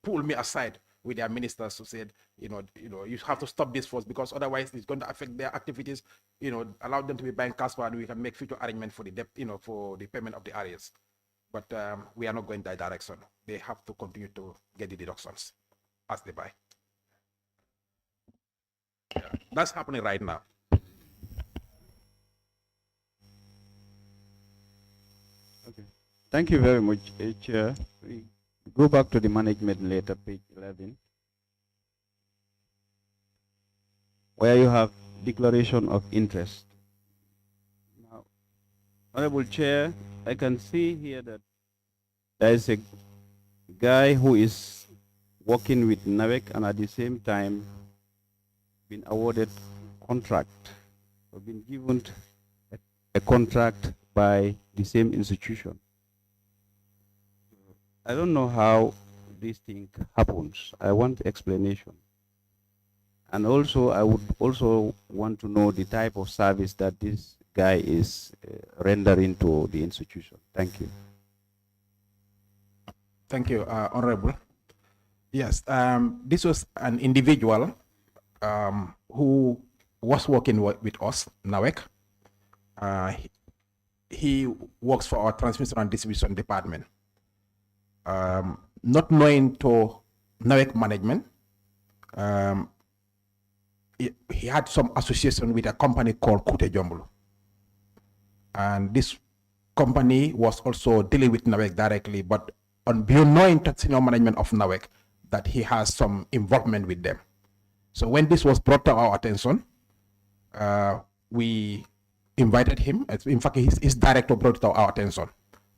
pull me aside with their ministers who said, you have to stop this first because otherwise it's going to affect their activities. Allow them to be buying cash and we can make future arrangement for the debt, for the payment of the areas. But we are not going that direction. They have to continue to get the deductions as they buy. Yeah, that's happening right now. Okay. Thank you very much, Chair. We go back to the management later, page 11, where you have declaration of interest. Now, Honorable Chair, I can see here that there is a guy who is working with NAWEC and at the same time been awarded contract, or been given a contract by the same institution. I don't know how this thing happens. I want explanation. And also, I would also want to know the type of service that this guy is rendering to the institution. Thank you. Thank you, Honorable. Yes, this was an individual who was working with us, NAWEC. He works for our transmission and distribution department. Not knowing to NAWEC management, he had some association with a company called Kute Jombulu. And this company was also dealing with NAWEC directly, but beyond knowing to senior management of NAWEC that he has some involvement with them. So when this was brought to our attention, we invited him. In fact, his director brought it to our attention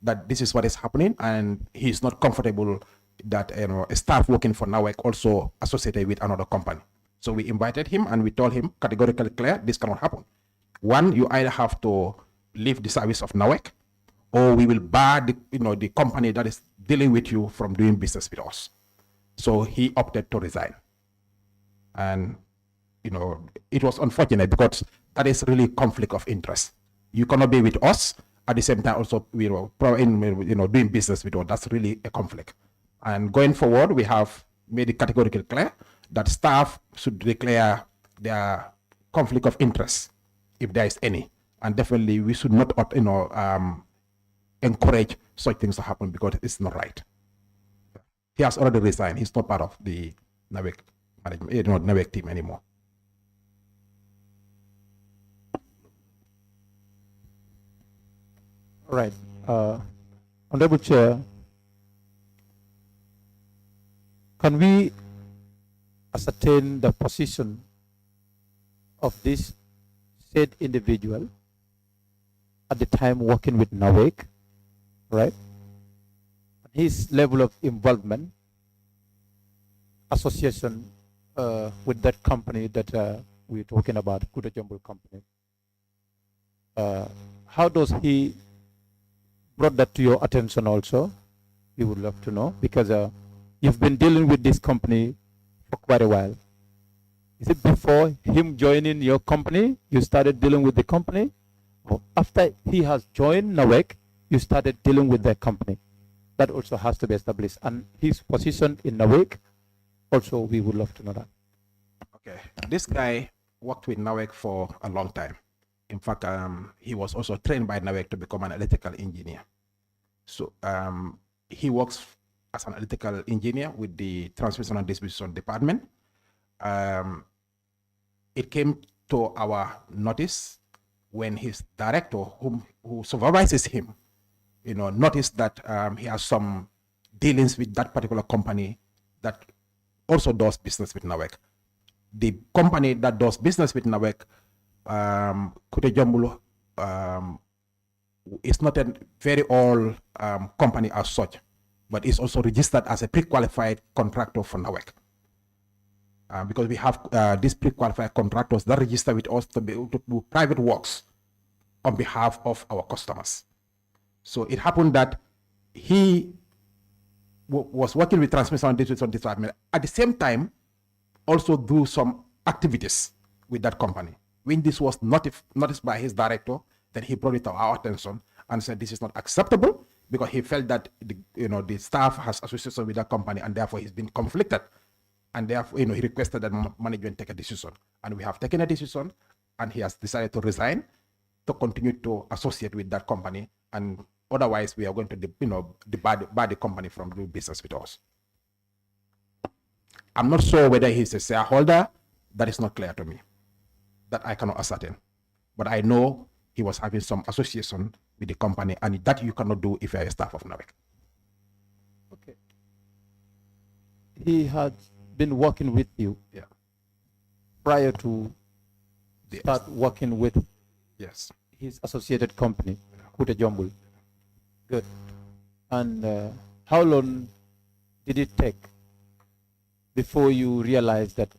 that this is what is happening, and he's not comfortable that a staff working for NAWEC also associated with another company. So we invited him and we told him categorically clear, this cannot happen. One, you either have to leave the service of NAWEC, or we will bar the company that is dealing with you from doing business with us. So he opted to resign. And it was unfortunate because that is really conflict of interest. You cannot be with us at the same time also doing business with us. That's really a conflict. And going forward, we have made it categorically clear that staff should declare their conflict of interest if there is any. And definitely we should not encourage such things to happen because it's not right. He has already resigned. He's not part of the NAWEC management, NAWEC team anymore. All right. Honorable Chair, can we ascertain the position of this said individual at the time working with NAWEC, right? His level of involvement, association with that company that we're talking about, Kuta Jumble Company. How does he brought that to your attention also? We would love to know, because you've been dealing with this company for quite a while. Is it before him joining your company, you started dealing with the company? Or after he has joined NAWEC, you started dealing with the company? That also has to be established. And his position in NAWEC, also we would love to know that. Okay. This guy worked with NAWEC for a long time. In fact, he was also trained by NAWEC to become an electrical engineer. So he works as an electrical engineer with the transmission and distribution department. It came to our notice when his director, who supervises him, noticed that he has some dealings with that particular company that also does business with NAWEC. The company that does business with NAWEC, Kuta Jumble, is not a very old company as such, but it's also registered as a pre-qualified contractor for NAWEC. Because we have these pre-qualified contractors that register with us to do private works on behalf of our customers. So it happened that he was working with transmission and distribution department. At the same time, also do some activities with that company. When this was noticed by his director, then he brought it to our attention and said this is not acceptable, because he felt that the staff has association with that company and therefore he's been conflicted. And therefore, he requested that management take a decision. And we have taken a decision, and he has decided to resign to continue to associate with that company. And otherwise, we are going to bar the company from doing business with us. I'm not sure whether he's a shareholder. That is not clear to me. That I cannot ascertain. But I know he was having some association with the company, and that you cannot do if you are a staff of NAWEC. Okay. He had been working with you prior to start working with his associated company, Kuta Jumble. Good. And how long did it take before you realized that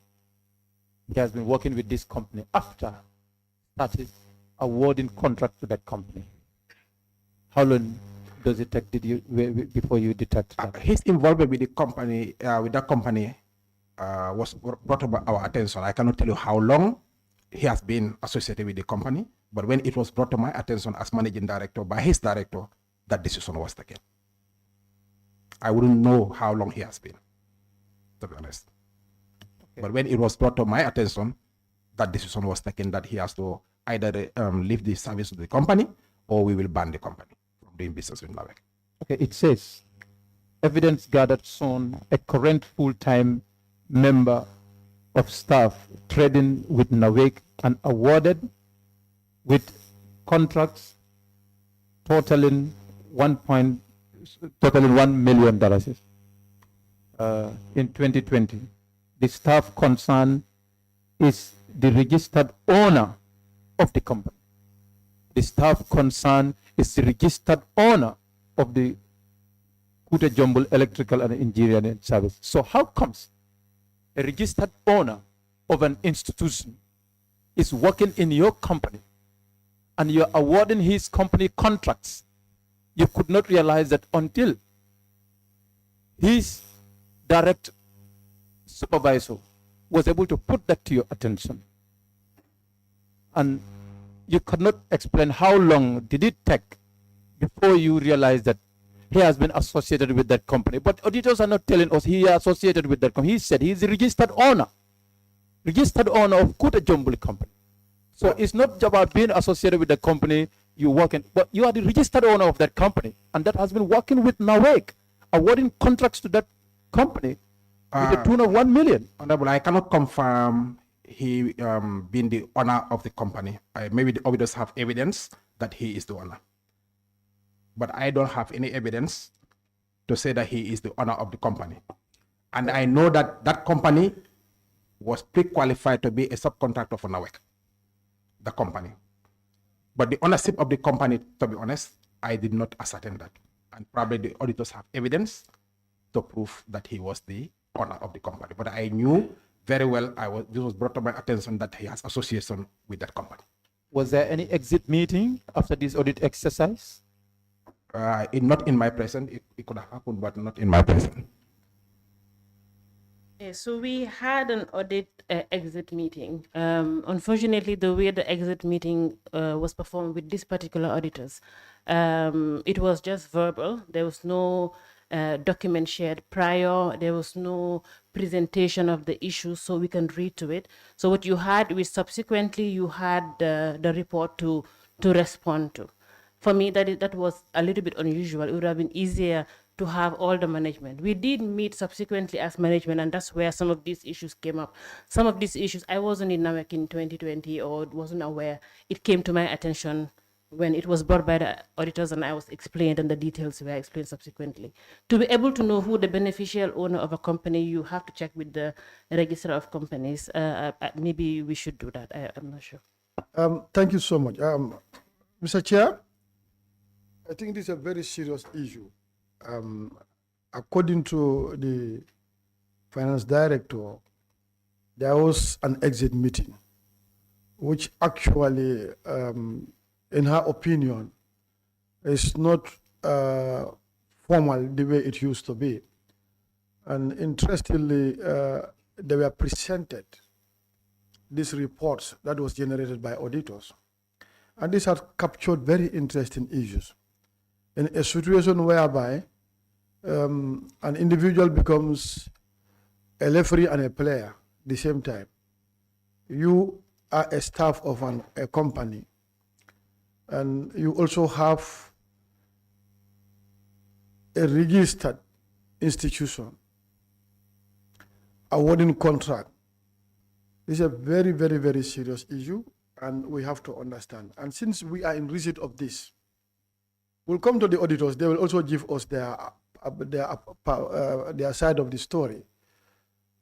he has been working with this company after started awarding contract to that company? How long does it take before you detect that? His involvement with the company, with that company, was brought to our attention. I cannot tell you how long he has been associated with the company, but when it was brought to my attention as managing director by his director, that decision was taken. I wouldn't know how long he has been, to be honest. Okay. But when it was brought to my attention, that decision was taken that he has to either leave the service of the company or we will ban the company from doing business with NAWEC. Okay, it says, evidence gathered shown a current full-time member of staff trading with NAWEC and awarded with contracts totaling $1 million in 2020. The staff concerned is the registered owner of the company. The staff concerned is the registered owner of the Kuta Jumble Electrical and Engineering Service. So how comes a registered owner of an institution is working in your company and you're awarding his company contracts? You could not realize that until his direct supervisor was able to put that to your attention. And you could not explain how long did it take before you realized that he has been associated with that company. But auditors are not telling us he is associated with that company. He said he's a registered owner of Kuta Jumble Company. So it's not about being associated with the company you work in, but you are the registered owner of that company, and that has been working with NAWEC, awarding contracts to that company with the tune of 1 million. Honorable, I cannot confirm he being the owner of the company. Maybe the auditors have evidence that he is the owner, but I don't have any evidence to say that he is the owner of the company. And I know that that company was pre-qualified to be a subcontractor for NAWEC, the company. But the ownership of the company, to be honest, I did not ascertain that. And probably the auditors have evidence to prove that he was the owner of the company. But I knew very well, this was brought to my attention that he has association with that company. Was there any exit meeting after this audit exercise? Not in my presence. It could have happened, but not in my presence. So we had an audit exit meeting. Unfortunately, the way the exit meeting was performed with these particular auditors, it was just verbal. There was no document shared prior. There was no presentation of the issue, so we can read to it. So what you had, subsequently you had the report to respond to. For me, that was a little bit unusual. It would have been easier to have all the management. We did meet subsequently as management, and that's where some of these issues came up. Some of these issues, I wasn't in NAWEC in 2020 or wasn't aware. It came to my attention when it was brought by the auditors and I was explained, and the details were explained subsequently. To be able to know who the beneficial owner of a company, you have to check with the register of companies. Maybe we should do that. I'm not sure. Thank you so much. Mr. Chair, I think this is a very serious issue. According to the finance director, there was an exit meeting, which actually, in her opinion, is not formal the way it used to be. And interestingly, they were presented these reports that was generated by auditors. And this had captured very interesting issues. In a situation whereby an individual becomes a referee and a player at the same time. You are a staff of a company, and you also have a registered institution awarding contract. This is a very, very, very serious issue, and we have to understand. And since we are in receipt of this, we'll come to the auditors. They will also give us their side of the story.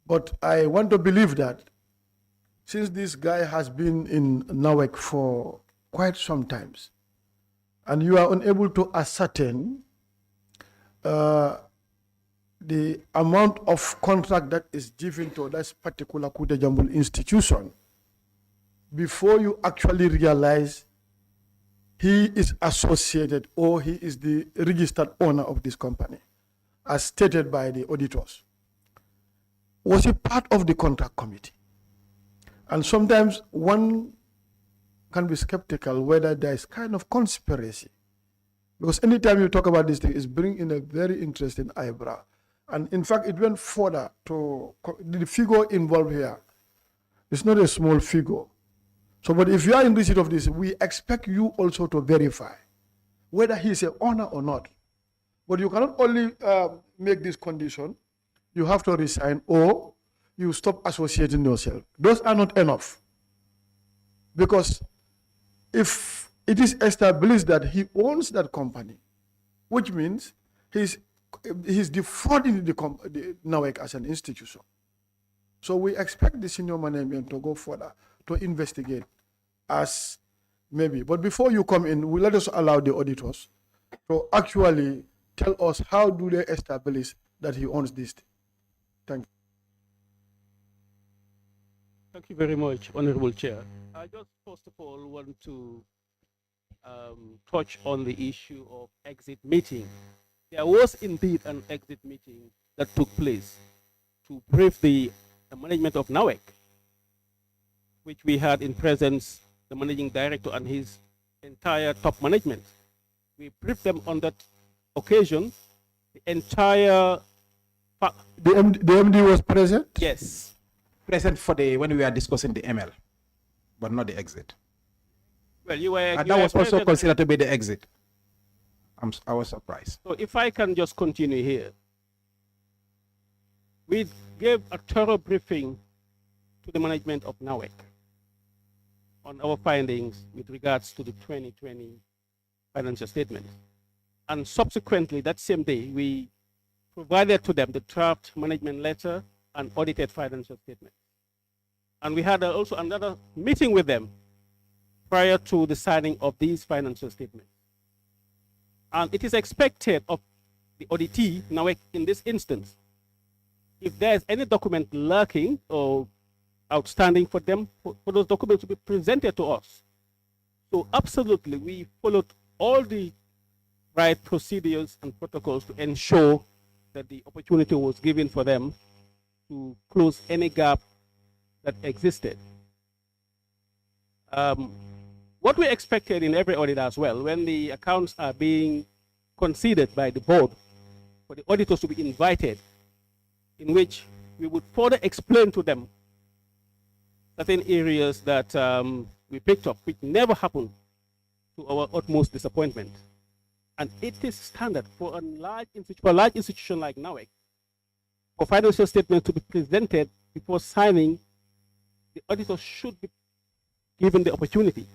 But I want to believe that since this guy has been in NAWEC for quite some times, and you are unable to ascertain the amount of contract that is given to this particular Kuta Jumble institution, before you actually realize he is associated or he is the registered owner of this company, as stated by the auditors. Was he part of the contract committee? And sometimes one can be skeptical whether there is kind of conspiracy. Because anytime you talk about this thing, it's bringing in a very interesting eyebrow. And in fact, it went further to the figure involved here. It's not a small figure. So, but if you are in receipt of this, we expect you also to verify whether he is an owner or not. But you cannot only make this condition, you have to resign or you stop associating yourself. Those are not enough. Because if it is established that he owns that company, which means he's defrauding the NAWEC as an institution. So we expect the senior management to go further to investigate as maybe. But before you come in, let us allow the auditors to actually tell us how do they establish that he owns this thing. Thank you. Thank you very much, Honorable Chair. I just first of all want to touch on the issue of exit meeting. There was indeed an exit meeting that took place to brief the management of NAWEC, which we had in presence the managing director and his entire top management. We briefed them on that occasion. The entire the MD was present? Yes. Present for when we were discussing the ML, but not the exit. Well, you were. And you that were was also present. considered to be the exit. I was surprised. So if I can just continue here. We gave a thorough briefing to the management of NAWEC on our findings with regards to the 2020 financial statement. And subsequently, that same day, we provided to them the draft management letter and audited financial statement. And we had also another meeting with them prior to the signing of these financial statements. And it is expected of the auditee, NAWEC in this instance, if there is any document lacking or outstanding for them, for those documents to be presented to us. So absolutely, we followed all the right procedures and protocols to ensure that the opportunity was given for them to close any gap that existed. What we expected in every audit as well, when the accounts are being considered by the board, for the auditors to be invited, in which we would further explain to them certain areas that we picked up, which never happened, to our utmost disappointment. And it is standard for a large institution like NAWEC, for financial statements to be presented before signing. The auditors should be given the opportunity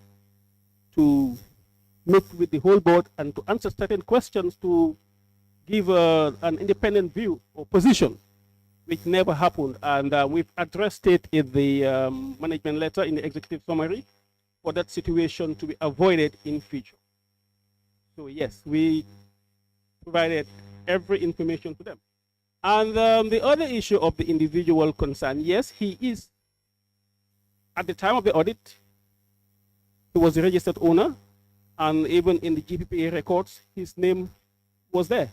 to meet with the whole board and to answer certain questions, to give an independent view or position, which never happened. And we've addressed it in the management letter, in the executive summary, for that situation to be avoided in future. So yes, we provided every information to them. And the other issue of the individual concern, yes, he is, at the time of the audit, he was the registered owner, and even in the GPPA records, his name was there.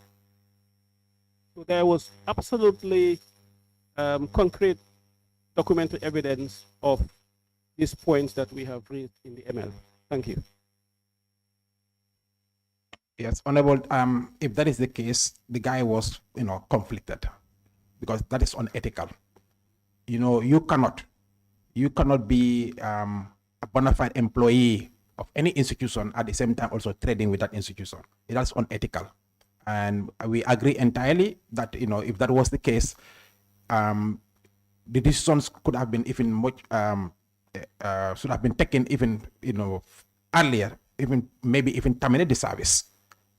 So there was absolutely concrete documentary evidence of these points that we have raised in the ML. Thank you. Yes, Honorable, if that is the case, the guy was, conflicted, because that is unethical. You cannot be a bona fide employee of any institution at the same time also trading with that institution. That's unethical. And we agree entirely that, if that was the case, the decisions could have been even much, should have been taken even, earlier, maybe even terminate the service,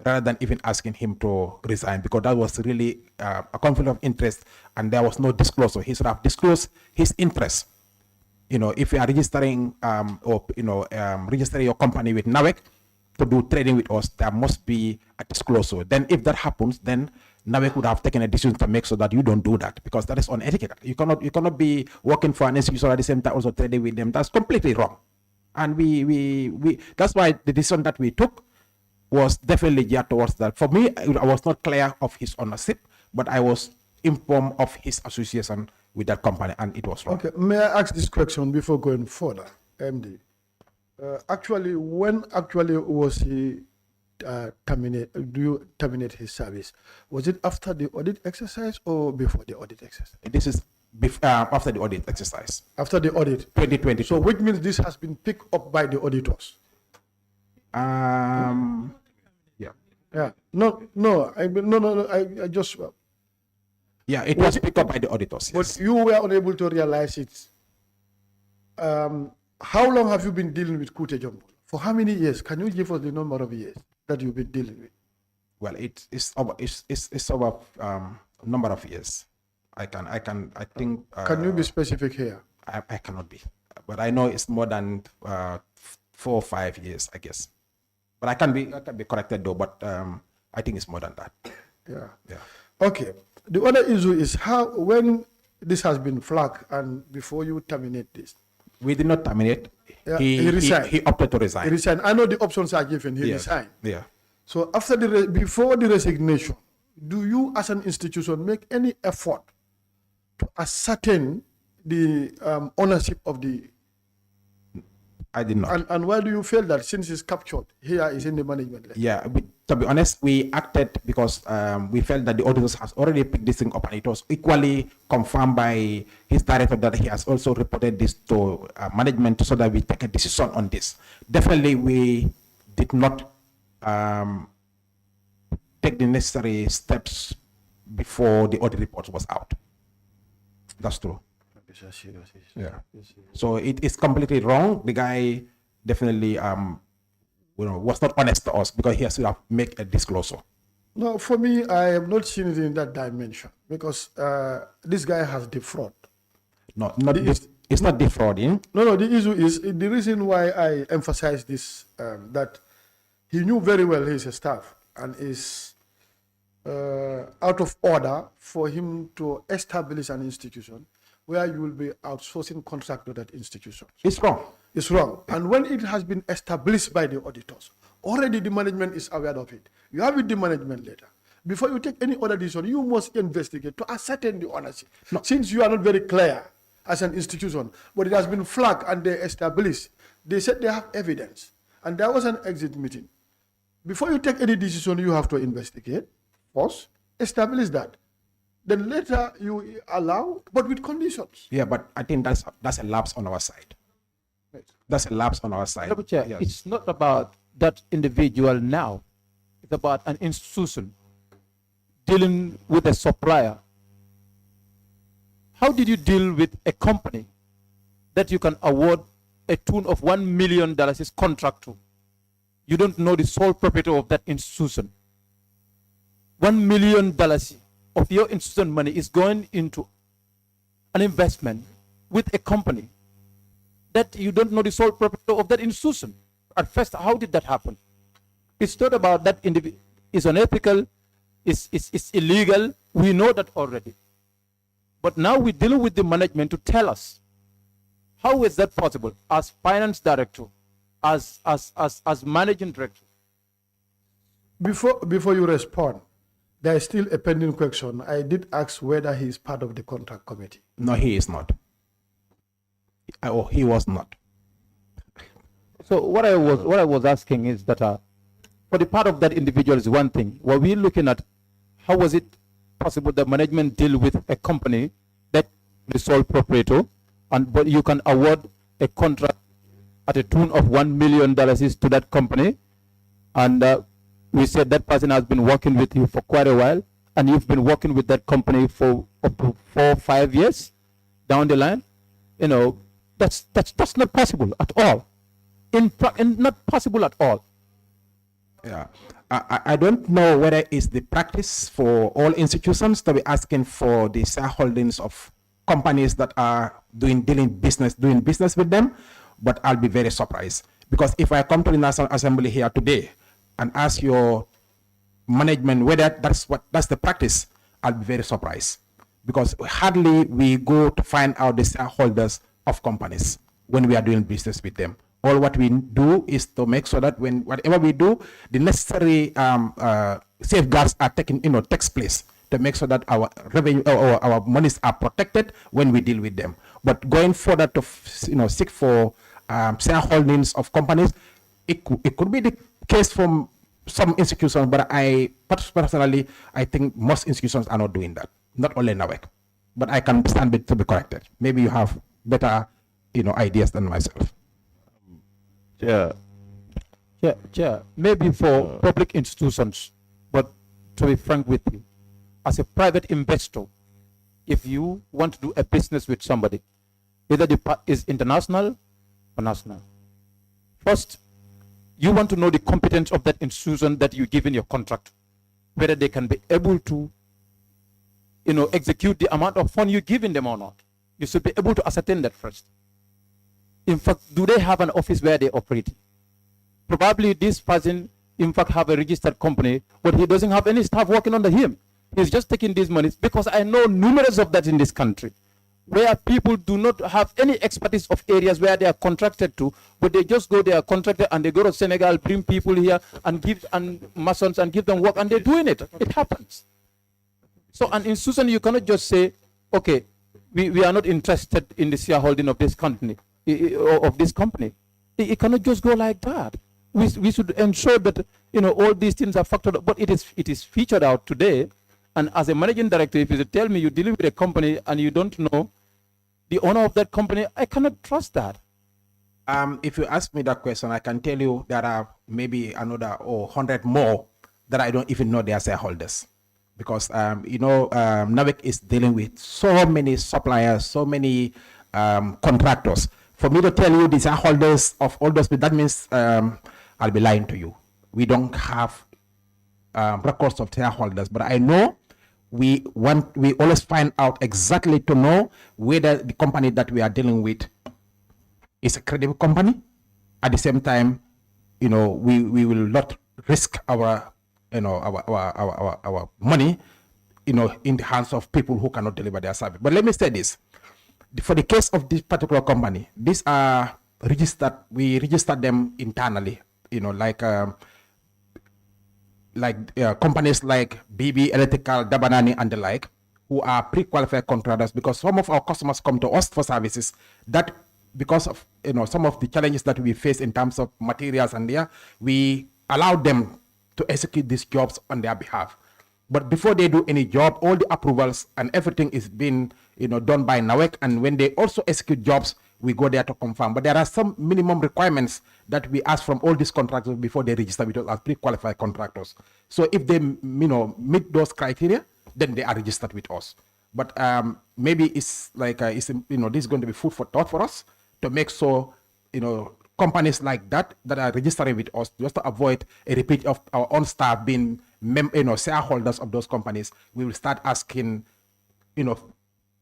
rather than even asking him to resign, because that was really a conflict of interest and there was no disclosure. He should have disclosed his interest. If you are registering registering your company with NAWEC to do trading with us, there must be a disclosure. Then if that happens, then NAWEC would have taken a decision to make sure that you don't do that, because that is unethical. You cannot be working for an institution at the same time also trading with them. That's completely wrong. And we that's why the decision that we took was definitely geared towards that. For me, I was not clear of his ownership, but I was informed of his association with that company, and it was wrong. Okay, may I ask this question before going further, MD? Actually, when was he do you terminate his service? Was it after the audit exercise or before the audit exercise? This is after the audit exercise. After the audit? 2020. So which means this has been picked up by the auditors? Yeah. No. I just. Yeah, it was picked up by the auditors. Yes. But you were unable to realize it. How long have you been dealing with Kute Jumbo? For how many years? Can you give us the number of years that you've been dealing with? Well, it's over a number of years. I think. Can you be specific here? I cannot be, but I know it's more than 4 or 5 years, I guess. But I can be corrected though. But I think it's more than that. Yeah. Yeah. Okay. The other issue is when this has been flagged and before you terminate this. We did not terminate. Yeah, He resigned. He opted to resign. He resigned. I know the options are given. He Yes. resigned. Yeah. So after before the resignation, do you as an institution make any effort to ascertain the ownership of the? I did not. And why do you feel that since it's captured here is in the management level? Yeah, to be honest, we acted because we felt that the auditors has already picked this thing up, and it was equally confirmed by his director that he has also reported this to management so that we take a decision on this. Definitely, we did not take the necessary steps before the audit report was out. That's true. Yeah. So it is completely wrong. The guy definitely was not honest to us because he has to have make a disclosure. No, for me, I have not seen it in that dimension because this guy has defraud. No, it's not defrauding. No, the issue is the reason why I emphasize this that he knew very well his staff and is out of order for him to establish an institution where you will be outsourcing contract to that institution. It's wrong. It's wrong. And when it has been established by the auditors, already the management is aware of it. You have it the management letter. Before you take any other decision, you must investigate to ascertain the ownership. No. Since you are not very clear as an institution, but it has been flagged and they established, they said they have evidence. And there was an exit meeting. Before you take any decision, you have to investigate first, establish that. Then later you allow, but with conditions. Yeah, but I think that's a lapse on our side. That's a lapse on our side. Honorable Chair, Yes. it's not about that individual now. It's about an institution dealing with a supplier. How did you deal with a company that you can award a tune of $1 million is contract to? You don't know the sole proprietor of that institution. $1 million of your institution money is going into an investment with a company that you don't know the sole proprietor of that institution. At first, how did that happen? It's not about that individual. It's unethical. It's illegal. We know that already. But now we deal with the management to tell us how is that possible as finance director, as managing director. Before you respond, there is still a pending question. I did ask whether he is part of the contract committee. No, he is not. Oh, he was not. So what I was asking is that for the part of that individual is one thing. Were we looking at how was it possible that management deal with a company that the sole proprietor, but you can award a contract at a tune of $1 million to that company, and we said that person has been working with you for quite a while, and you've been working with that company for up to 4 or 5 years down the line. You know, that's not possible at all. Not possible at all. Yeah, I don't know whether it's the practice for all institutions to be asking for the shareholdings of companies that are doing business with them, but I'll be very surprised because if I come to the National Assembly here today and ask your management whether that's the practice, I'll be very surprised because hardly we go to find out the shareholders of companies when we are doing business with them. All what we do is to make sure that whatever we do, the necessary safeguards are takes place to make sure that our revenue or our monies are protected when we deal with them. But going further to seek for shareholdings of companies, it could be the case from some institutions, but personally I think most institutions are not doing that. Not only NAWEC, but I can stand to be corrected. Maybe you have better ideas than myself. Chair, maybe for public institutions, but to be frank with you, as a private investor, if you want to do a business with somebody, whether the part is international or national, first, you want to know the competence of that institution that you give in your contract, whether they can be able to execute the amount of fund you're giving them or not. You should be able to ascertain that first. In fact, do they have an office where they operate? Probably this person, in fact, have a registered company, but he doesn't have any staff working under him. He's just taking these monies, because I know numerous of that in this country, where people do not have any expertise of areas where they are contracted to, but they just go there contracted and they go to Senegal, bring people here and give masons and give them work, and they're doing it. It happens. So an institution, you cannot just say, okay, we are not interested in the shareholding of this company, of this company. It cannot just go like that. We should ensure that all these things are factored up, but it is featured out today. And as a managing director, if you tell me you're dealing with a company and you don't know the owner of that company, I cannot trust that. If you ask me that question, I can tell you there are maybe another 100 more that I don't even know they are shareholders. Because, NAWEC is dealing with so many suppliers, so many contractors. For me to tell you the shareholders of all those, that means I'll be lying to you. We don't have records of shareholders, but I know we always find out exactly to know whether the company that we are dealing with is a credible company. At the same time, we will not risk our our money, in the hands of people who cannot deliver their service. But let me say this: for the case of this particular company, these are registered. We registered them internally. Companies like BB Electrical, Dabanani, and the like, who are pre-qualified contractors, because some of our customers come to us for services that, because of some of the challenges that we face in terms of materials and there, we allow them to execute these jobs on their behalf. But before they do any job, all the approvals and everything is being done by NAWEC, and when they also execute jobs, we go there to confirm. But there are some minimum requirements that we ask from all these contractors before they register with us as pre-qualified contractors. So if they meet those criteria, then they are registered with us. But maybe it's like this is going to be food for thought for us to make sure companies like that are registering with us, just to avoid a repeat of our own staff being shareholders of those companies. We will start asking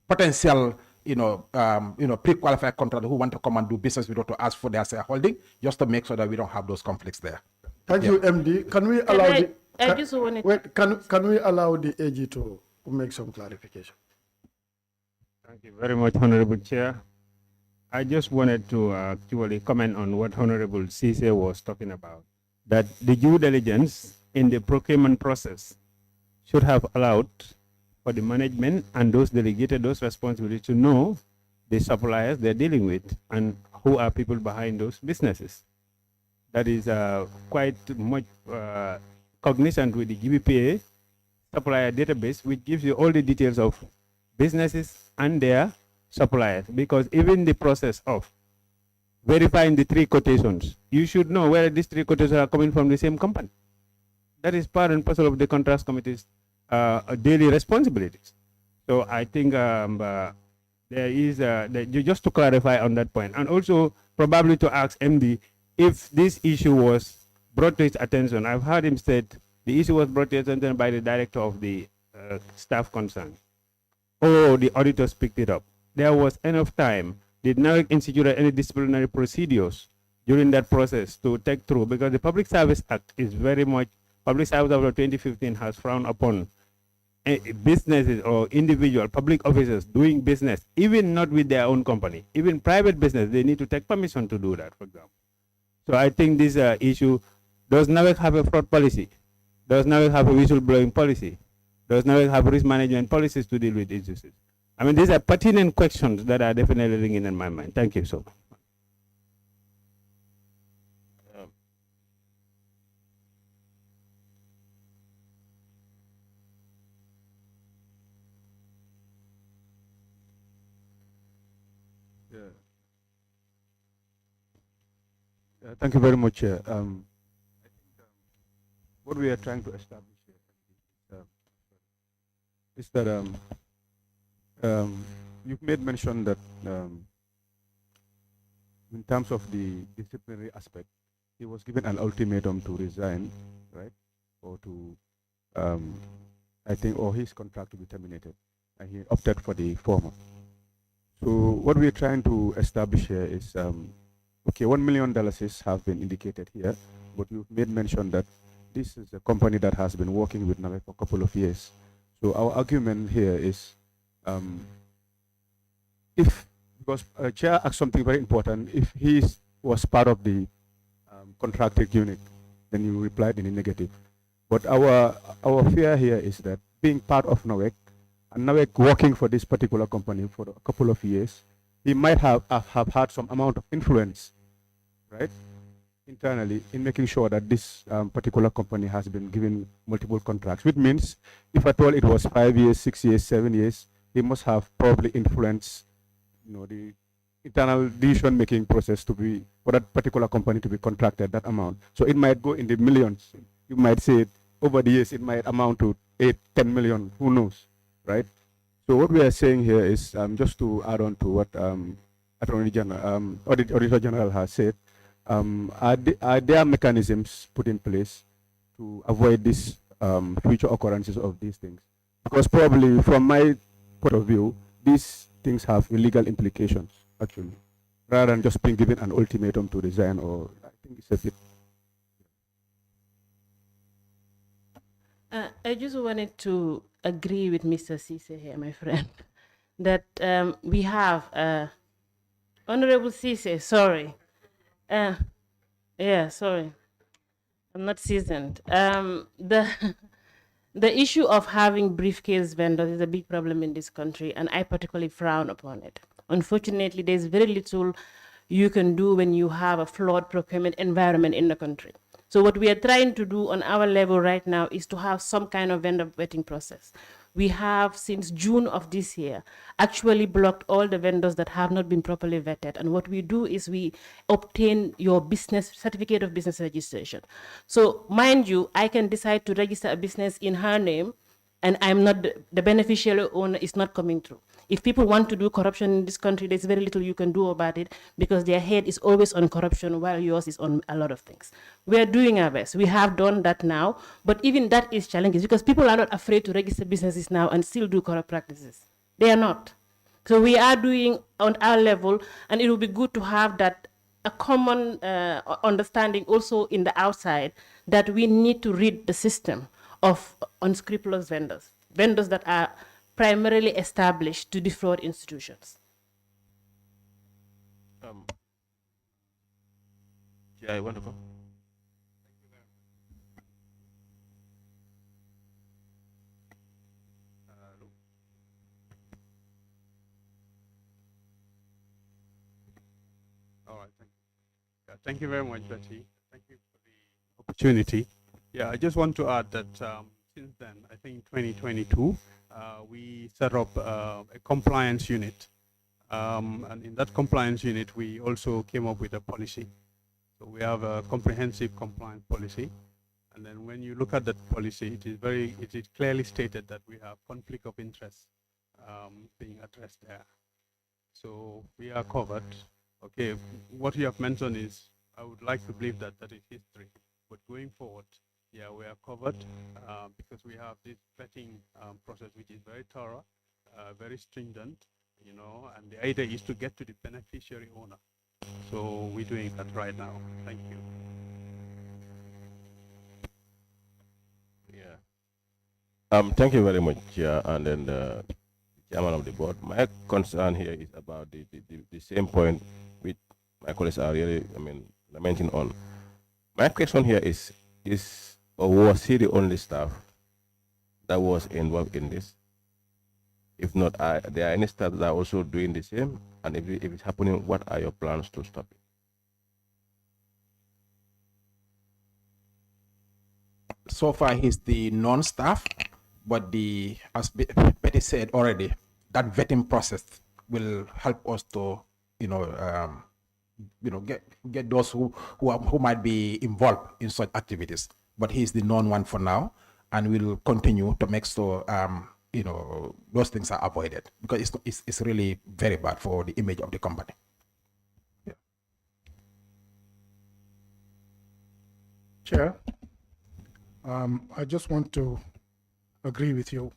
potential pre-qualified contractors who want to come and do business with us to ask for their shareholding, just to make sure that we don't have those conflicts there. Thank you, MD. Can we allow can we allow the AG to make some clarification? Thank you very much, Honorable Chair. I just wanted to actually comment on what Honorable Cisse was talking about, that the due diligence in the procurement process should have allowed for the management and those delegated those responsibilities to know the suppliers they're dealing with and who are people behind those businesses. That is quite much cognizant with the GBPA supplier database, which gives you all the details of businesses and their suppliers, because even the process of verifying the 3 quotations, you should know whether these 3 quotations are coming from the same company. That is part and parcel of the contracts committee's daily responsibilities. So I think there is just to clarify on that point, and also probably to ask MD if this issue was brought to his attention. I've heard him said the issue was brought to his attention by the director of the staff concerned, or the auditors picked it up. There was enough time. Did NAWEC institute any disciplinary procedures during that process to take through? Because the Public Service Act is very much, Public Service Act of 2015 has frowned upon businesses or individual public officers doing business, even not with their own company, even private business, they need to take permission to do that, for example. So I think this issue, does NAWEC have a fraud policy? Does NAWEC have a whistleblowing policy? Does NAWEC have risk management policies to deal with issues? I mean, these are pertinent questions that are definitely ringing in my mind. Thank you so much. Thank you very much, Chair. I think what we are trying to establish here is that you've made mention that in terms of the disciplinary aspect, he was given an ultimatum to resign, right? Or to, I think, or his contract to be terminated. and he opted for the former. So what we're trying to establish here is, okay, $1 million have been indicated here, but you've made mention that this is a company that has been working with NAWEC for a couple of years. So our argument here is, because Chair asked something very important, if he was part of the contracted unit, then you replied in the negative. But our fear here is that being part of NAWEC, and NAWEC working for this particular company for a couple of years, he might have had some amount of influence, right, internally in making sure that this particular company has been given multiple contracts, which means if at all it was 5 years, 6 years, 7 years, he must have probably influenced, the internal decision-making process to be, for that particular company to be contracted that amount. So it might go in the millions. You might say over the years, it might amount to 8, 10 million, who knows, right? So what we are saying here is, just to add on to what Auditor General has said, are there mechanisms put in place to avoid this future occurrences of these things? Because probably from my point of view, these things have illegal implications, actually, rather than just being given an ultimatum to resign, or I think it's a bit. I just wanted to agree with Mr. Cisse here, my friend, that we have Honorable Cisse, sorry. Yeah, sorry. I'm not seasoned. The issue of having briefcase vendors is a big problem in this country, and I particularly frown upon it. Unfortunately, there's very little you can do when you have a flawed procurement environment in the country. So what we are trying to do on our level right now is to have some kind of vendor vetting process. We have, since June of this year, actually blocked all the vendors that have not been properly vetted. And what we do is we obtain your business certificate of business registration. So mind you, I can decide to register a business in her name, and I'm not, the beneficiary owner is not coming through. If people want to do corruption in this country, there's very little you can do about it, because their head is always on corruption while yours is on a lot of things. We are doing our best. We have done that now, but even that is challenging because people are not afraid to register businesses now and still do corrupt practices. They are not. So we are doing on our level, and it will be good to have that a common understanding also in the outside, that we need to read the system of unscrupulous vendors, vendors that are primarily established to defraud institutions. Yeah, I want to go. All right, thank you. Yeah, thank you very much, Betty. Thank you for the opportunity. Yeah, I just want to add that since then, I think 2022, we set up a compliance unit. And in that compliance unit, we also came up with a policy. So we have a comprehensive compliance policy. And then when you look at that policy, it is clearly stated that we have conflict of interest being addressed there. So we are covered. Okay, what you have mentioned is, I would like to believe that that is history. But going forward, yeah, we are covered because we have this vetting process, which is very thorough, very stringent, and the idea is to get to the beneficiary owner. So we're doing that right now. Thank you. Yeah. Thank you very much, Chair, and then the chairman of the board. My concern here is about the same point which my colleagues are really, lamenting on. My question here is or was he the only staff that was involved in this? If not, there are any staff that are also doing the same? And if it's happening, what are your plans to stop it? So far, he's the non-staff, but as Betty said already, that vetting process will help us to, get those who might be involved in such activities. But he's the known one for now, and we'll continue to make sure those things are avoided, because it's really very bad for the image of the company. Yeah. Chair, I just want to agree with you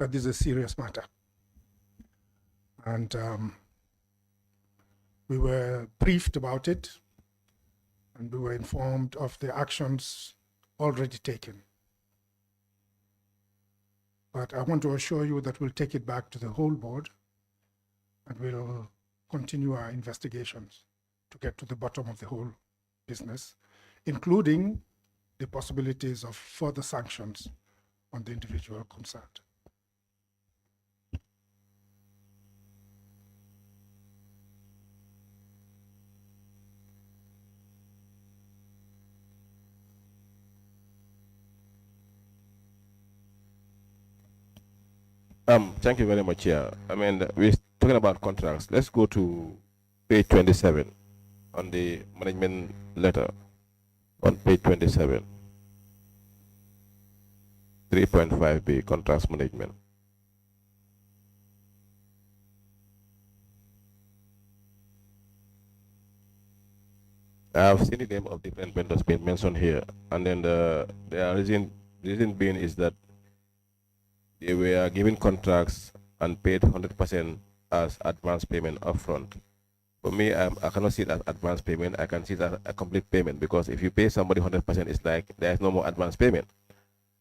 that this is a serious matter. And we were briefed about it, and we were informed of the actions already taken. But I want to assure you that we'll take it back to the whole board, and we'll continue our investigations to get to the bottom of the whole business, including the possibilities of further sanctions on the individual concerned. Thank you very much, Chair. I mean, we're talking about contracts. Let's go to page 27 on the management letter. On page 27, 3.5b, contracts management. I've seen the name of different vendors being mentioned here, and then the reason being is that they were given contracts and paid 100% as advance payment upfront. For me, I cannot see it as advance payment. I can see it as a complete payment, because if you pay somebody 100%, it's like there's no more advance payment.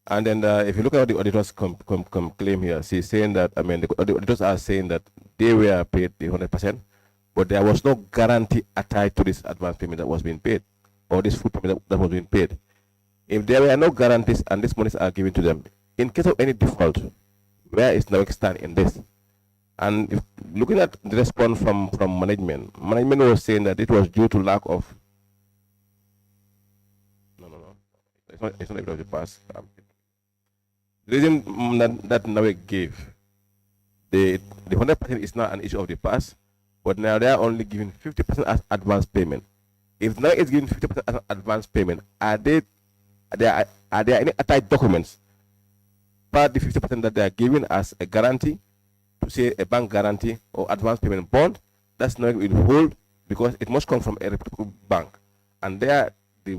And then if you look at what the auditors claim here, she's saying that, I mean, the auditors are saying that they were paid the 100%, but there was no guarantee attached to this advance payment that was being paid, or this full payment that was being paid. If there were no guarantees and these monies are given to them, in case of any default, where is NAWEC stand in this? And if looking at the response from management was saying that it was due to lack of. No. It's not of the past. The reason that NAWEC gave, the 100% is not an issue of the past, but now they are only giving 50% as advance payment. If NAWEC is giving 50% as advance payment, are there any attached documents part the 50% that they are giving as a guarantee, to say a bank guarantee or advance payment bond? That's not will hold, because it must come from a reputable bank, and there the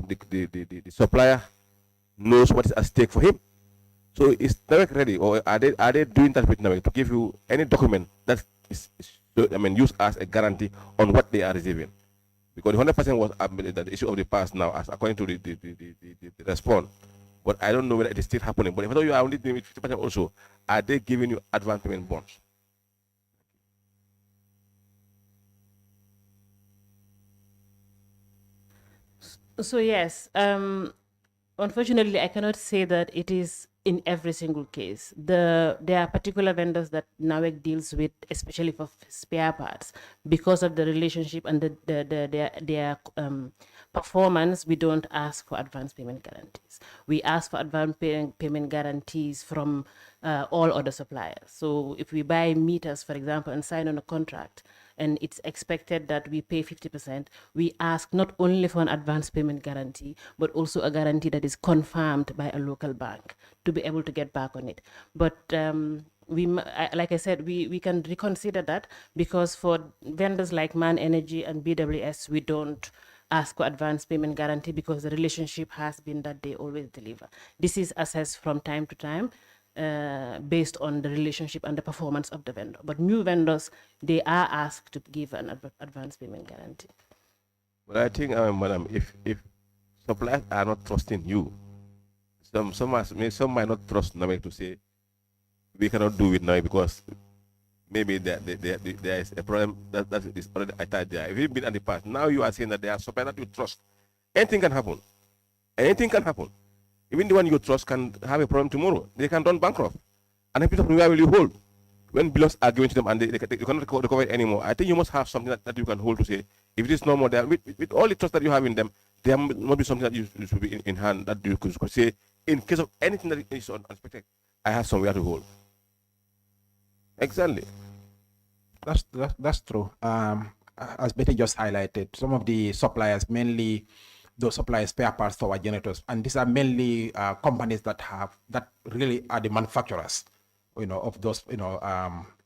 supplier knows what is at stake for him. So is NAWEC ready, or are they doing that with NAWEC to give you any document that is used as a guarantee on what they are receiving? Because the 100% was the issue of the past now, as according to the response. But I don't know whether it is still happening. But if I know you are only doing it 50% also, are they giving you advance payment bonds? So yes, unfortunately, I cannot say that it is in every single case. There are particular vendors that NAWEC deals with, especially for spare parts, because of the relationship and their performance. We don't ask for advance payment guarantees. We ask for advance payment guarantees from all other suppliers. So if we buy meters, for example, and sign on a contract, and it's expected that we pay 50%, we ask not only for an advance payment guarantee, but also a guarantee that is confirmed by a local bank to be able to get back on it. But like I said, we can reconsider that, because for vendors like Man Energy and BWS, we don't ask for advance payment guarantee, because the relationship has been that they always deliver. This is assessed from time to time, based on the relationship and the performance of the vendor. But new vendors, they are asked to give an advance payment guarantee. But I think, madam, if suppliers are not trusting you, some might not trust NAWEC to say we cannot do it now, because maybe there is a problem that is already attached there. If you've been in the past, now you are saying that there are suppliers that you trust. Anything can happen. Anything can happen. Even the one you trust can have a problem tomorrow. They can run bankrupt. And where will you hold? When bills are given to them and they cannot recover it anymore, I think you must have something that you can hold to say, if it is no more there, with all the trust that you have in them, there must be something that you should be in hand, that you could say, in case of anything that is unexpected, I have somewhere to hold. Exactly. That's true. As Betty just highlighted, some of the suppliers, mainly those supply spare parts for our generators, and these are mainly companies that really are the manufacturers, of those,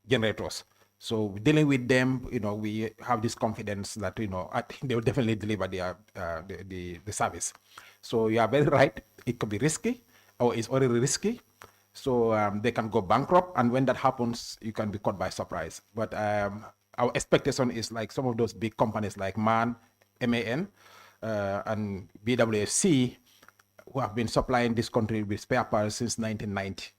generators. So dealing with them, we have this confidence that, I think they will definitely deliver the service. So you are very right. It could be risky, or it's already risky. So they can go bankrupt, and when that happens, you can be caught by surprise. But our expectation is like some of those big companies like MAN, and BWFC, who have been supplying this country with spare parts since 1990.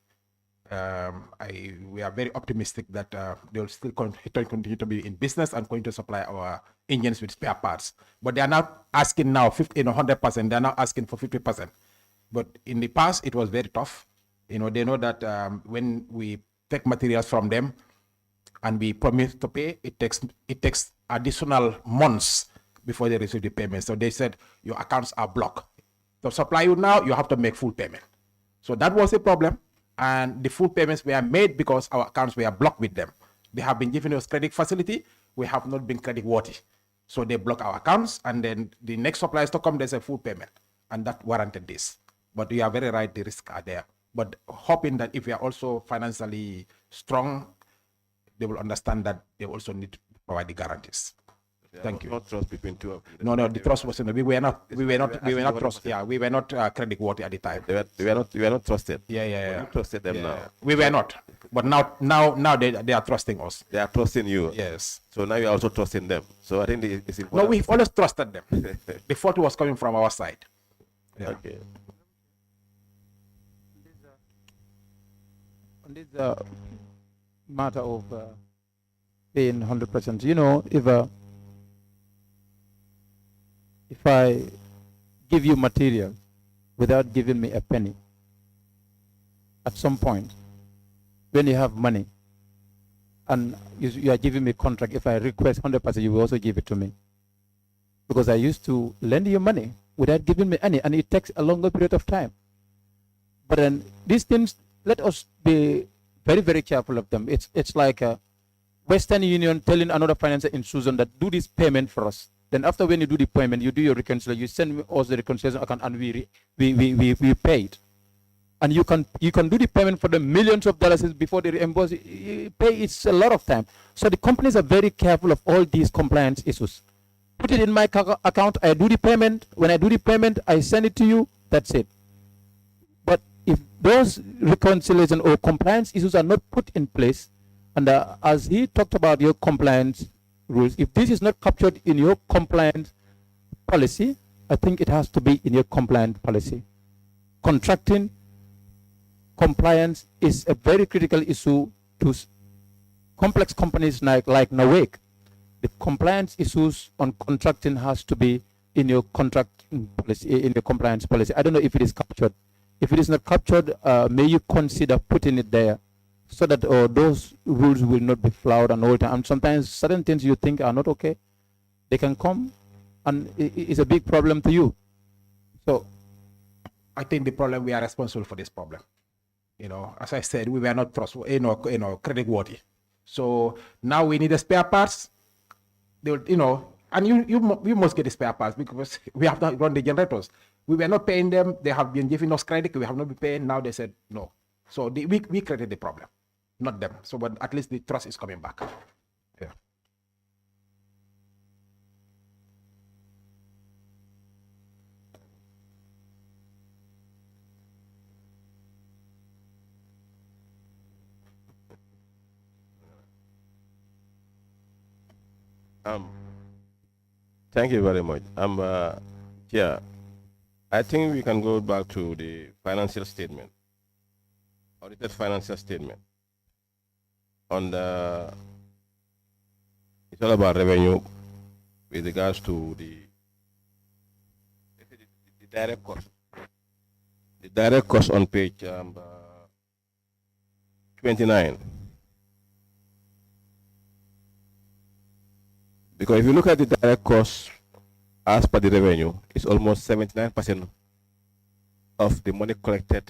We are very optimistic that they will still continue to be in business and going to supply our engines with spare parts. But they are not asking now 100%. They are now asking for 50%. But in the past, it was very tough. They know that when we take materials from them and we promise to pay, it takes additional months before they receive the payment. So they said, your accounts are blocked. To supply you now, you have to make full payment. So that was a problem. And the full payments were made because our accounts were blocked with them. They have been giving us credit facility. We have not been credit worthy. So they block our accounts, and then the next suppliers to come, there's a full payment. And that warranted this. But you are very right, the risks are there. But hoping that if we are also financially strong, they will understand that they also need to provide the guarantees. Thank you. Not trust between two of them. No, the trust wasn't. We were not trust. Yeah, we were not credit worthy at the time. We were not trusted. Yeah. You trusted them now. We were not, but now they are trusting us. They are trusting you. Yes. So now you are also trusting them. So I think it's important. No, we've always trusted them. The fault was coming from our side. Yeah. Okay. On this matter of paying 100%, if I give you material without giving me a penny, at some point, when you have money, and you are giving me contract, if I request 100%, you will also give it to me. Because I used to lend you money without giving me any, and it takes a longer period of time. But then these things, let us be very, very careful of them. It's like a Western Union telling another financial institution that do this payment for us. Then after when you do the payment, you do your reconciliation, you send us the reconciliation account, and we pay it. And you can do the payment for the millions of dollars before they reimburse. You pay, it's a lot of time. So the companies are very careful of all these compliance issues. Put it in my account, I do the payment. When I do the payment, I send it to you. That's it. But if those reconciliation or compliance issues are not put in place, and as he talked about your compliance rules, if this is not captured in your compliance policy, I think it has to be in your compliance policy. Contracting compliance is a very critical issue to complex companies like NAWEC. The compliance issues on contracting has to be in your contract policy, in your compliance policy. I don't know if it is captured. If it is not captured, may you consider putting it there, so that those rules will not be flouted and all the time. And sometimes certain things you think are not okay, they can come, and it's a big problem to you. So, I think the problem, we are responsible for this problem. As I said, we were not trustworthy, credit worthy. So now we need the spare parts. They will, and you must get the spare parts because we have to run the generators. We were not paying them. They have been giving us credit. We have not been paying. Now they said no. So we created the problem, not them. So, but at least the trust is coming back. Yeah. Thank you very much. Yeah, I think we can go back to the financial statement, audited financial statement. It's all about revenue with regards to the direct cost. The direct cost on page 29. Because if you look at the direct cost as per the revenue, it's almost 79% of the money collected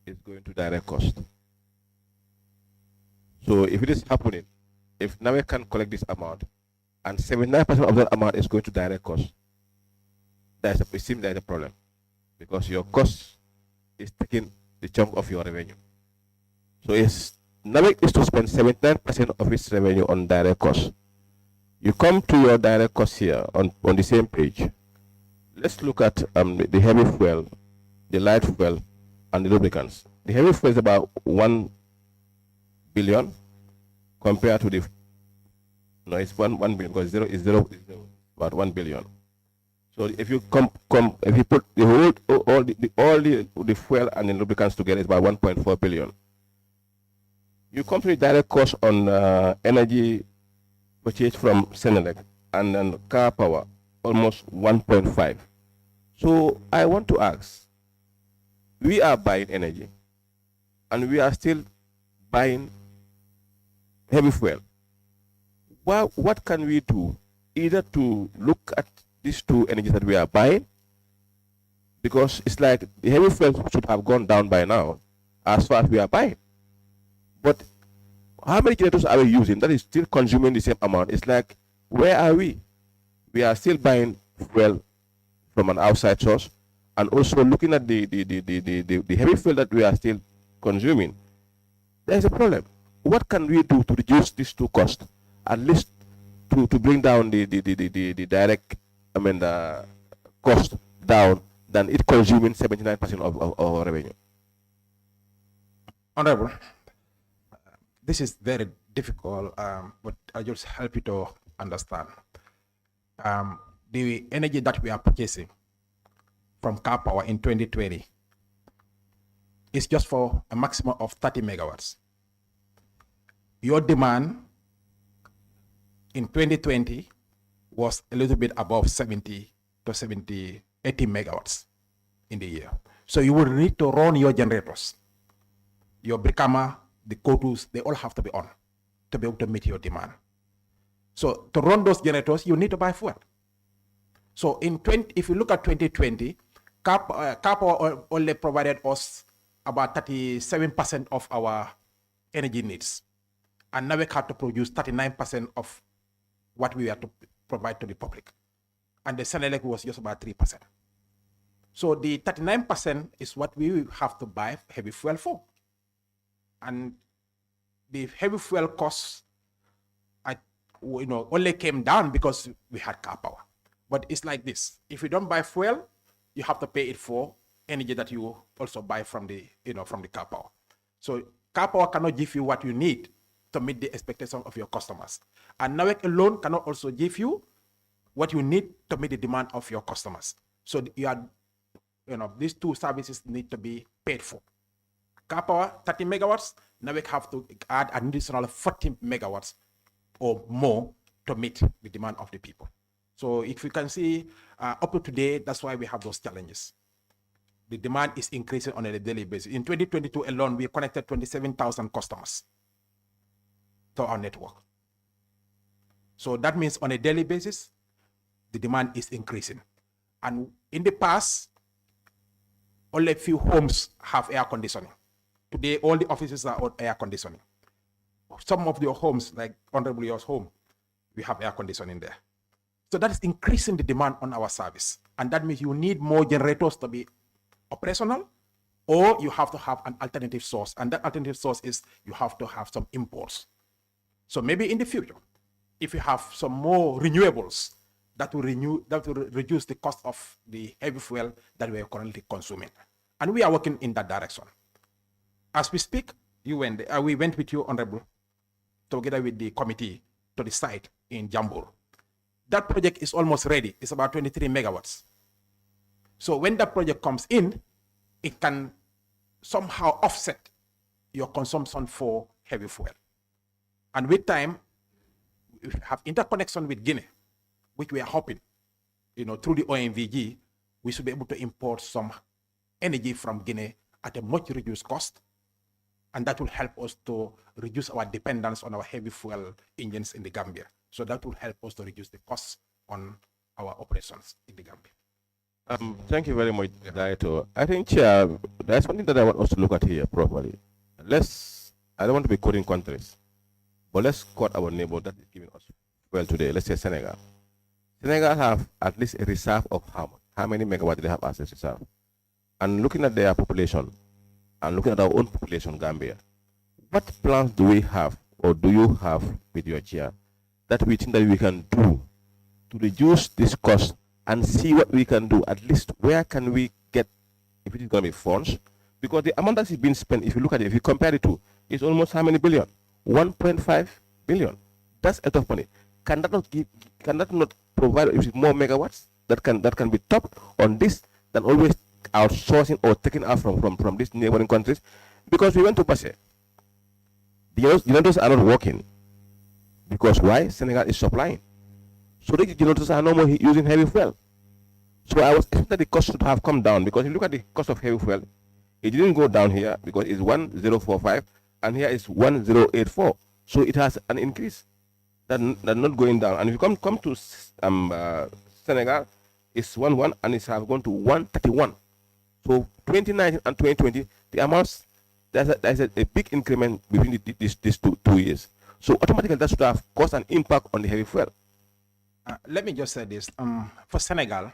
is going to direct cost. So if it is happening, if NAWEC can collect this amount, and 79% of that amount is going to direct cost, it seems there's a problem, because your cost is taking the chunk of your revenue. So NAWEC is to spend 79% of its revenue on direct cost. You come to your direct cost here on the same page. Let's look at the heavy fuel, the light fuel, and the lubricants. the heavy fuel is about 1 billion compared to the, no, it's 1 billion because zero is about 1 billion. So if you if you put the whole all the fuel and the lubricants together, it's about 1.4 billion. You come to the direct cost on energy purchased from Senelec and then car power, almost 1.5. So I want to ask, we are buying energy and we are still buying heavy fuel. Well, what can we do either to look at these two energies that we are buying? Because it's like the heavy fuel should have gone down by now as far as we are buying. But how many generators are we using that is still consuming the same amount? It's like, where are we? We are still buying fuel from an outside source, and also looking at the heavy fuel that we are still consuming. There's a problem. What can we do to reduce these two costs, at least to bring down the direct, the cost down than it consuming 79% of our revenue? Honorable, this is very difficult, but I'll just help you to understand. The energy that we are purchasing from car power in 2020 is just for a maximum of 30 megawatts. Your demand in 2020 was a little bit above 80 megawatts in the year. So you will need to run your generators. Your Brikama, the Kotus, they all have to be on to be able to meet your demand. So to run those generators, you need to buy fuel. So if you look at 2020, car power only provided us about 37% of our energy needs. And NAWEC had to produce 39% of what we had to provide to the public. And the Senelec was just about 3%. So the 39% is what we have to buy heavy fuel for. And the heavy fuel costs only came down because we had car power. But it's like this: if you don't buy fuel, you have to pay it for energy that you also buy from the car power. So car power cannot give you what you need to meet the expectation of your customers. And NAWEC alone cannot also give you what you need to meet the demand of your customers. So these two services need to be paid for. Car power, 30 megawatts, NAWEC have to add an additional 40 megawatts or more to meet the demand of the people. So if you can see, up to today, that's why we have those challenges. The demand is increasing on a daily basis. In 2022 alone, we connected 27,000 customers to our network. So that means on a daily basis, the demand is increasing. And in the past, only a few homes have air conditioning. Today, all the offices are on air conditioning. Some of your homes, like Honorable Yours home, we have air conditioning there. So that is increasing the demand on our service. And that means you need more generators to be operational, or you have to have an alternative source. And that alternative source is you have to have some imports. So maybe in the future, if you have some more renewables, that will reduce the cost of the heavy fuel that we are currently consuming. And we are working in that direction. As we speak, we went with you, Honorable, together with the committee to the site in Jambur. That project is almost ready. It's about 23 megawatts. So when that project comes in, it can somehow offset your consumption for heavy fuel. And with time, if you have interconnection with Guinea, which we are hoping, through the OMVG, we should be able to import some energy from Guinea at a much reduced cost. And that will help us to reduce our dependence on our heavy fuel engines in the Gambia. So that will help us to reduce the costs on our operations in the Gambia. Thank you very much, Director. I think, Chair, there's something that I want us to look at here properly. I don't want to be quoting countries, but let's quote our neighbor that is giving us fuel today. Let's say Senegal. Senegal have at least a reserve of how much? How many megawatts do they have as a reserve? And looking at their population, and looking at our own population, Gambia, what plans do we have, or do you have with your chair, that we think that we can do to reduce this cost and see what we can do? At least where can we get, if it is going to be funds, Because the amount that is being spent, if you look at it, if you compare the two, it's almost how many billion? 1.5 billion. That's a lot of money. Can that not provide more megawatts that can be topped on this than always outsourcing or taking out from these neighboring countries? Because we went to Basse. The generators are not working. Because why? Senegal is supplying. So the generators are no more using heavy fuel. So I was expecting that the cost should have come down, because if you look at the cost of heavy fuel, it didn't go down here because it's 1045 and here is 1084. So it has an increase that not going down. And if you come to Senegal, it's 11 and it's have gone to 131. So 2019 and 2020, the amounts, there's a big increment between these two years. So automatically that should have caused an impact on the heavy fuel. Let me just say this. For Senegal,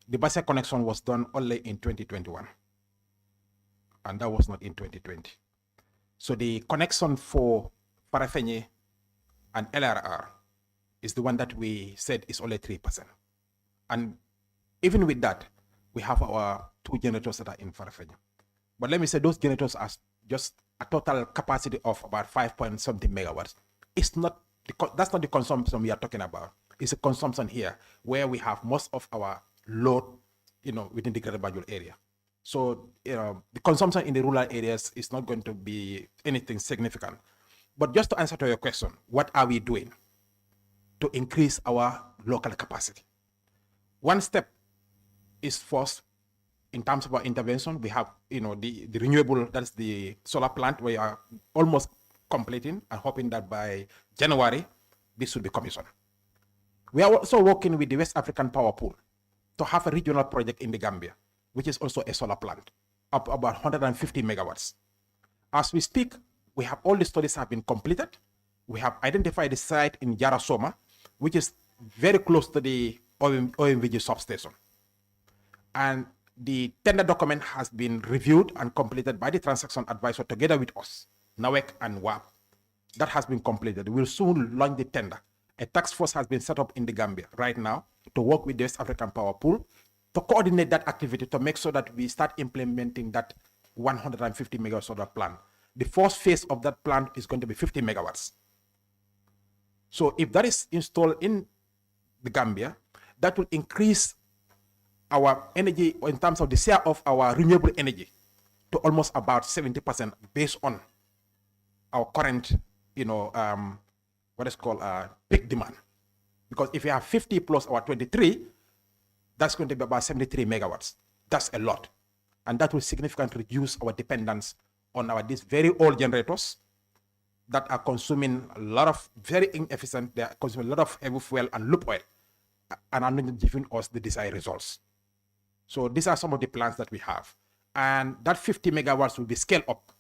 the Basse connection was done only in 2021. And that was not in 2020. So the connection for Farafenni and LRR is the one that we said is only 3%. And even with that, we have our 2 generators that are in Farafenni. But let me say those generators are just a total capacity of about 5-point-something megawatts. It's not that's not the consumption we are talking about. It's a consumption here where we have most of our load, within the Greater Banjul area. So, the consumption in the rural areas is not going to be anything significant. But just to answer to your question, what are we doing to increase our local capacity? One step is first, in terms of our intervention, we have, the renewable, that's the solar plant we are almost completing and hoping that by January, this will be commissioned. We are also working with the West African Power Pool to have a regional project in the Gambia, which is also a solar plant, up about 150 megawatts. As we speak, we have all the studies have been completed. We have identified the site in Jarasoma, which is very close to the OMVG substation. And the tender document has been reviewed and completed by the transaction advisor together with us, NAWEC and WAP. That has been completed. We'll soon launch the tender. A task force has been set up in the Gambia right now to work with the West African Power Pool to coordinate that activity to make sure that we start implementing that 150 megawatt solar plant. The first phase of that plant is going to be 50 megawatts. So if that is installed in the Gambia, that will increase our energy in terms of the share of our renewable energy to almost about 70% based on our current, what is called peak demand. Because if you have 50 plus our 23, that's going to be about 73 megawatts. That's a lot. And that will significantly reduce our dependence on these very old generators that are consuming a lot of very inefficient, they are consuming a lot of heavy fuel and loop oil and are not giving us the desired results. So these are some of the plans that we have. And that 50 megawatts will be scaled up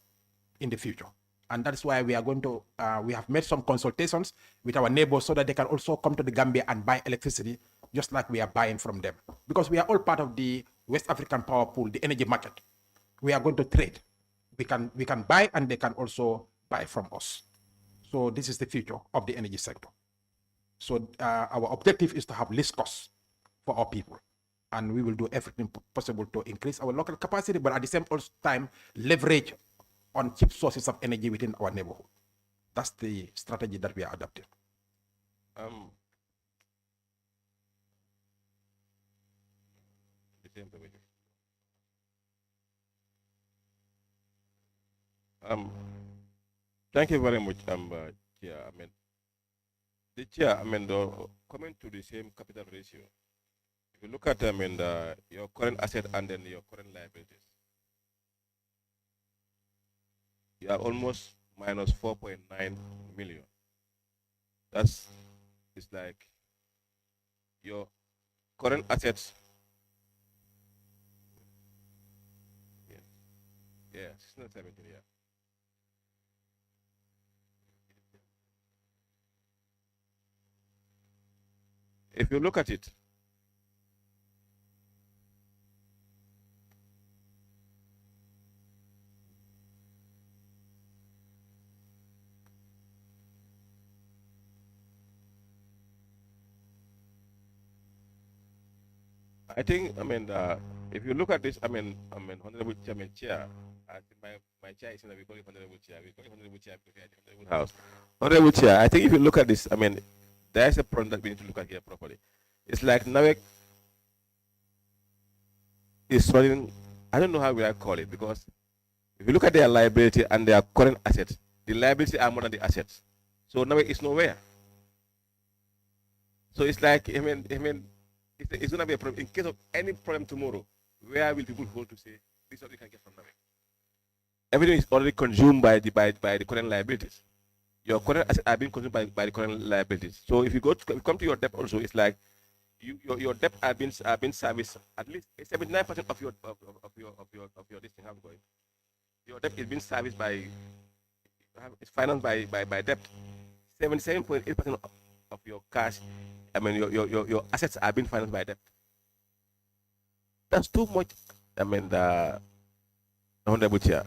in the future. And that's why we are going to, we have made some consultations with our neighbors so that they can also come to the Gambia and buy electricity just like we are buying from them. Because we are all part of the West African Power Pool, the energy market. We are going to trade. We can buy and they can also buy from us. So this is the future of the energy sector. So our objective is to have least costs for our people. And we will do everything possible to increase our local capacity, but at the same time, leverage on cheap sources of energy within our neighborhood. That's the strategy that we are adopting. Thank you very much, Chair. The Chair, coming to the same capital ratio, if you look at your current asset and then your current liabilities, you are almost minus 4.9 million. It's like your current assets. Yeah, 17, yeah. If you look at it, I think, if you look at this, Honorable Chairman Chair, I think my chair is we call it Honorable Chair. We call it Honorable Chair because we are the Honorable House. Honorable Chair, I think if you look at this, there is a problem that we need to look at here properly. It's like NAWEC is running, I don't know how we call it, because if you look at their liability and their current assets, the liability are more than the assets. So NAWEC is nowhere. So it's like, it's going to be a problem. In case of any problem tomorrow, where will people hold to say, this is what we can get from NAWEC? Everything is already consumed by the current liabilities. Your current assets are being consumed by the current liabilities. So if you come to your debt also, it's like your debt are being serviced at least 79% of your this thing have going. Your debt is being serviced by, it's financed by debt. 77.8% of your cash, your assets are being financed by debt. That's too much. The Honorable Chair.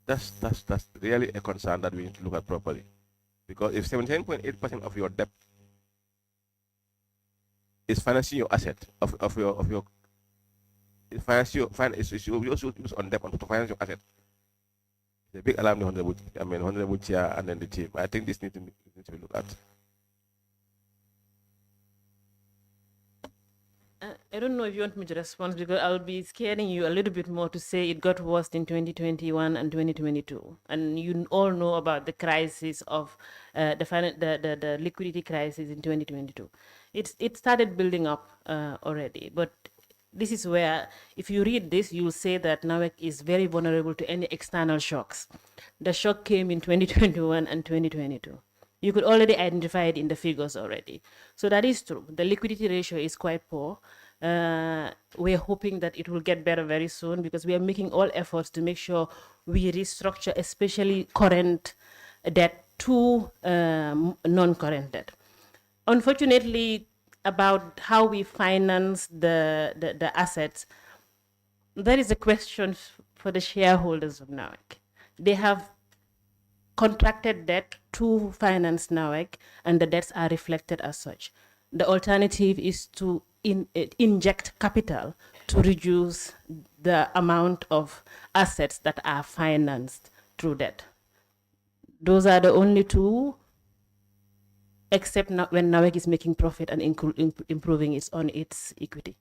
That's really a concern that we need to look at properly. Because if 77.8% of your debt is financing your asset of your you also use on debt to finance your asset. It's a big alarm, the Honorable Chair and then the team. I think this needs to be looked at. I don't know if you want me to respond because I'll be scaring you a little bit more to say it got worse in 2021 and 2022. And you all know about the crisis of the liquidity crisis in 2022. It started building up already, but this is where, if you read this, you'll say that NAWEC is very vulnerable to any external shocks. The shock came in 2021 and 2022. You could already identify it in the figures already. So that is true. The liquidity ratio is quite poor. We're hoping that it will get better very soon because we are making all efforts to make sure we restructure, especially current debt to non-current debt. Unfortunately, about how we finance the assets, that is a question for the shareholders of NAWEC. They have contracted debt to finance NAWEC, and the debts are reflected as such. The alternative is to inject capital to reduce the amount of assets that are financed through debt. Those are the only two, except when NAWEC is making profit and improving its equity.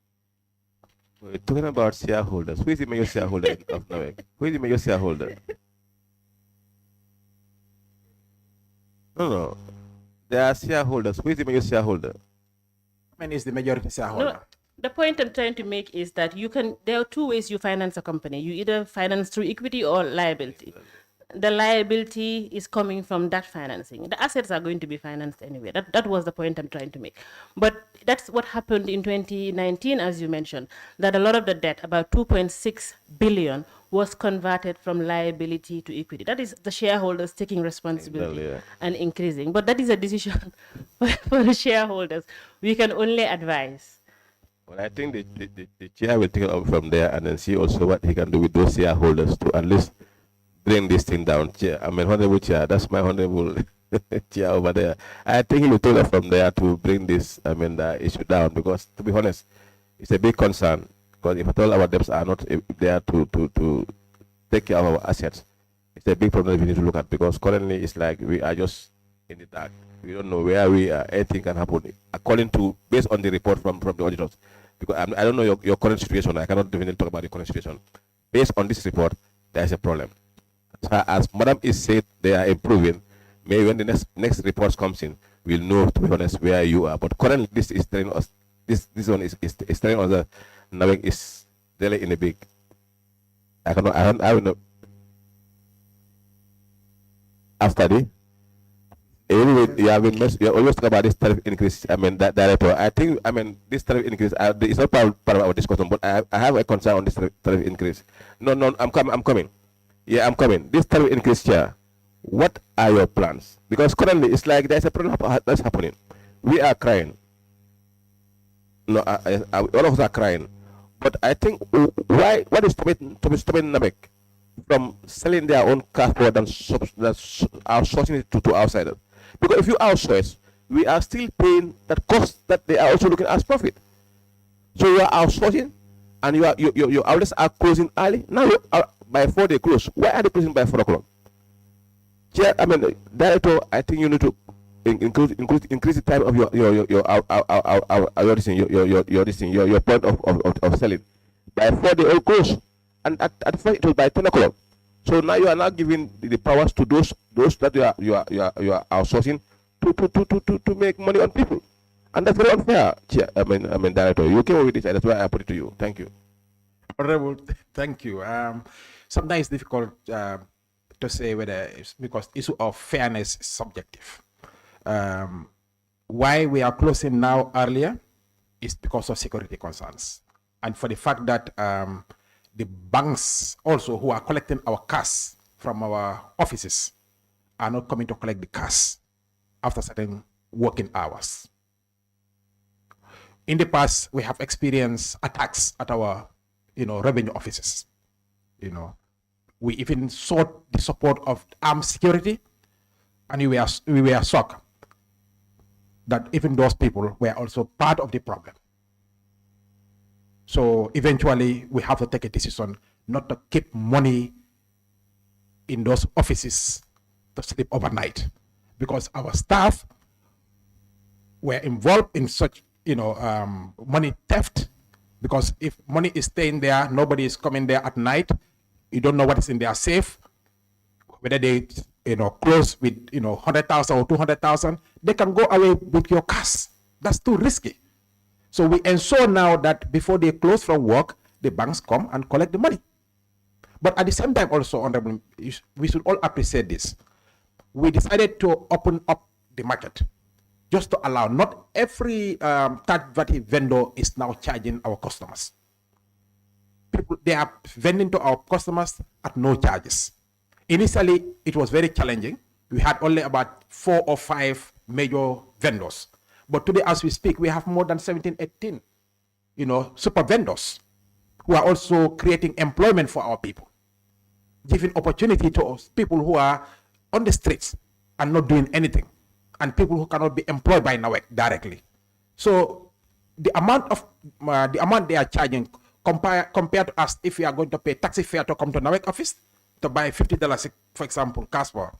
We're talking about shareholders. Who is the major shareholder of NAWEC? Who is the major shareholder? No. There are shareholders. Who is the major shareholder? When is the majority shareholder? No, the point I'm trying to make is that there are two ways you finance a company. You either finance through equity or liability. The liability is coming from that financing. The assets are going to be financed anyway. That was the point I'm trying to make. But that's what happened in 2019, as you mentioned, that a lot of the debt, about 2.6 billion, was converted from liability to equity. That is the shareholders taking responsibility and increasing. But that is a decision for the shareholders. We can only advise. Well, I think the chair will take it up from there and then see also what he can do with those shareholders to at least bring this thing down. Chair, Honorable Chair, that's my Honorable Chair over there. I think he will take it from there to bring this, the issue down, because to be honest, it's a big concern. Because if at all our debts are not there to take care of our assets, it's a big problem that we need to look at, because currently it's like we are just in the dark. We don't know where we are. Anything can happen based on the report from the auditors. Because I don't know your current situation. I cannot definitely talk about the current situation. Based on this report, there is a problem. As Madam is said, they are improving. Maybe when the next report comes in, we'll know, to be honest, where you are. But currently, this is telling us, this one is telling us that NAWEC is really in a big. I don't know. After the, you always talk about this tariff increase. That director. I think, this tariff increase. It's not part of our discussion, but I have a concern on this tariff increase. No, I'm coming. Yeah, I'm coming. This tariff increase, Chair, what are your plans? Because currently it's like there's a problem that's happening. We are crying. No, all of us are crying. But I think what is stopping NAWEC from selling their own car for than outsourcing it to outsiders? Because if you outsource, we are still paying that cost that they are also looking as profit. So you are outsourcing and your outlets are closing early. Now by 4 they close. Why are they closing by 4 o'clock? Chair, I mean, Director, I think you need to increase the time of your point of selling. By 4 they all close, and at first it was by 10 o'clock. So now you are now giving the powers to those that you are outsourcing to make money on people, and that's very unfair. Chair, I mean, Director, you came up with this, and that's why I put it to you. Thank you. Honorable, thank you. Sometimes it's difficult to say whether it's because issue of fairness is subjective. Why we are closing now earlier is because of security concerns, and for the fact that the banks also who are collecting our cash from our offices are not coming to collect the cash after certain working hours. In the past, we have experienced attacks at our, revenue offices. We even sought the support of armed security, and we were shocked that even those people were also part of the problem. So eventually, we have to take a decision not to keep money in those offices to sleep overnight, because our staff were involved in such, money theft. Because if money is staying there, nobody is coming there at night. You don't know what is in their safe. Whether they, close with, 100,000 or 200,000, they can go away with your cash. That's too risky. So we ensure now that before they close from work, the banks come and collect the money. But at the same time also, Honorable, we should all appreciate this. We decided to open up the market just to allow, not every third-party vendor is now charging our customers. People, they are vending to our customers at no charges. Initially, it was very challenging. We had only about 4 or 5 major vendors. But today, as we speak, we have more than 17, 18, super vendors who are also creating employment for our people, giving opportunity to people who are on the streets and not doing anything, and people who cannot be employed by NAWEC directly. So the amount they are charging compared to us, if we are going to pay taxi fare to come to NAWEC office to buy $50, for example, Casper,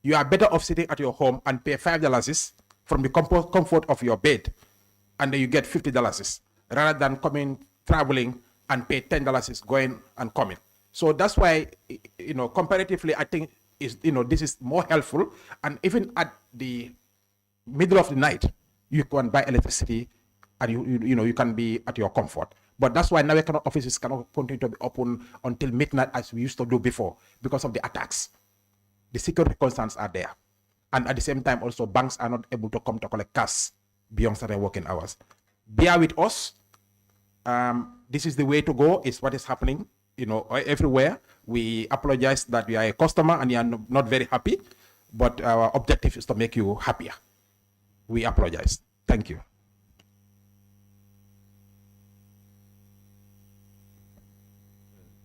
you are better off sitting at your home and pay $5 from the comfort of your bed, and then you get $50 rather than traveling and pay $10 going and coming. So that's why, comparatively, I think this is more helpful. And even at the middle of the night, you can buy electricity, and you can be at your comfort. But that's why NAWEC offices cannot continue to be open until midnight as we used to do before because of the attacks. The security concerns are there. And at the same time, also, banks are not able to come to collect cash beyond certain working hours. Bear with us. This is the way to go. It's what is happening, everywhere. We apologize that we are a customer and you are not very happy, but our objective is to make you happier. We apologize. Thank you.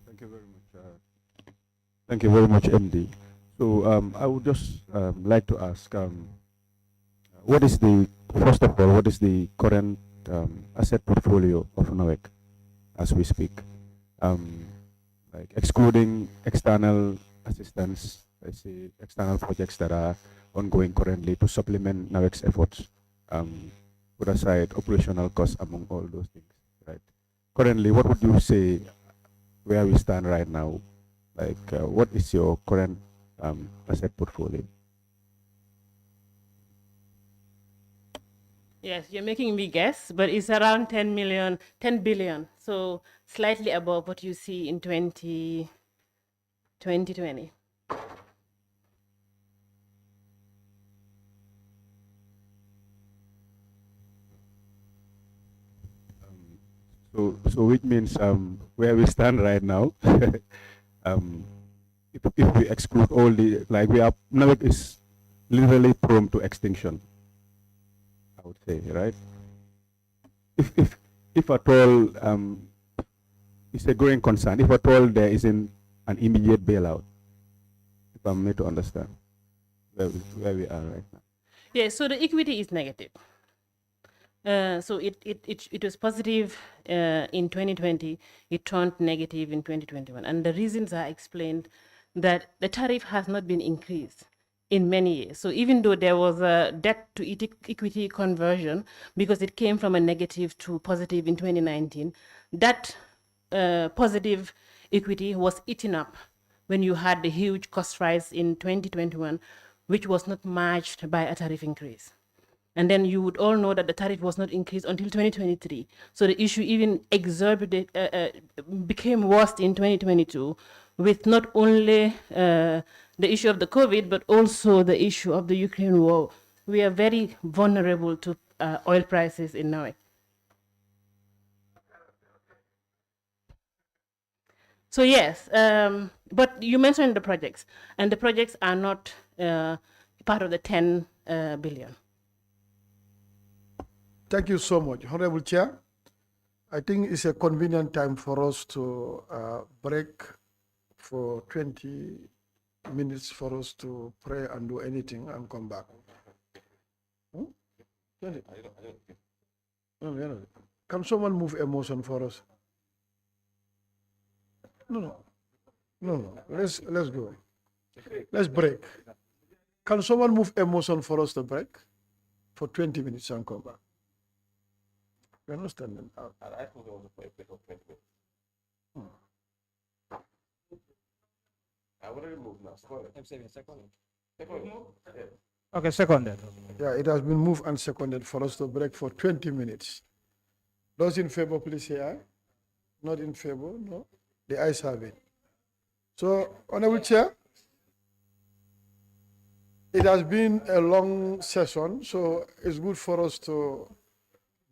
Thank you very much. Thank you very much, MD. So I would just like to ask, first of all, what is the current asset portfolio of NAWEC as we speak? Like excluding external assistance, I see external projects that are ongoing currently to supplement NAWEC's efforts, put aside operational costs among all those things, right? Currently, what would you say where we stand right now? Like, what is your current asset portfolio? Yes, you're making me guess, but it's around 10 billion. So slightly above what you see in 2020. So which means where we stand right now, if we exclude all the, like, NAWEC is literally prone to extinction, I would say, right? If at all, it's a growing concern, if at all there isn't an immediate bailout, if I'm made to understand where we are right now. Yeah, so the equity is negative. So it was positive in 2020, it turned negative in 2021. And the reasons are explained that the tariff has not been increased in many years. So even though there was a debt to equity conversion, because it came from a negative to positive in 2019, that positive equity was eaten up when you had the huge cost rise in 2021, which was not matched by a tariff increase. And then you would all know that the tariff was not increased until 2023. So the issue even became worse in 2022, with not only the issue of the COVID, but also the issue of the Ukraine war. We are very vulnerable to oil prices in NAWEC. So yes, but you mentioned the projects, and the projects are not part of the 10 billion. Thank you so much, Honorable Chair. I think it's a convenient time for us to break for 20 minutes for us to pray and do anything and come back. Can someone move a motion for us? No. Let's go. Let's break. Can someone move a motion for us to break for 20 minutes and come back? You understand? I thought there was a break of 20 minutes. I already moved now. Okay, seconded. Yeah, it has been moved and seconded for us to break for 20 minutes. Those in favor, please say aye. Not in favor, no. The ayes have it. So, Honorable Chair, it has been a long session, so it's good for us to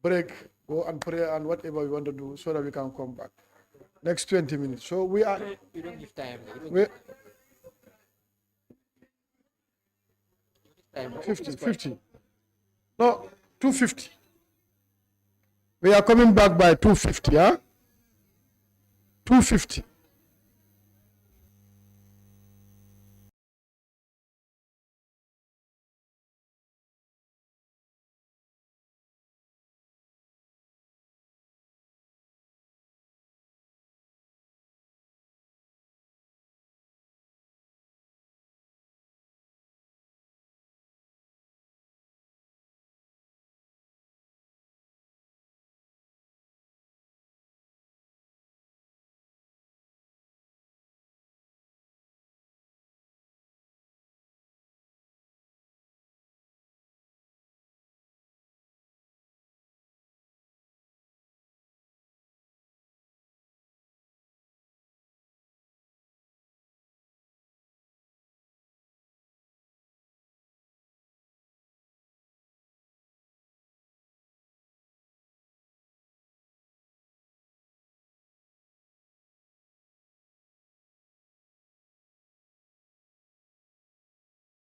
break, go and pray and whatever we want to do so that we can come back. Next 20 minutes. So we are... You don't give time. 50. No, 250. We are coming back by 250, huh? 250.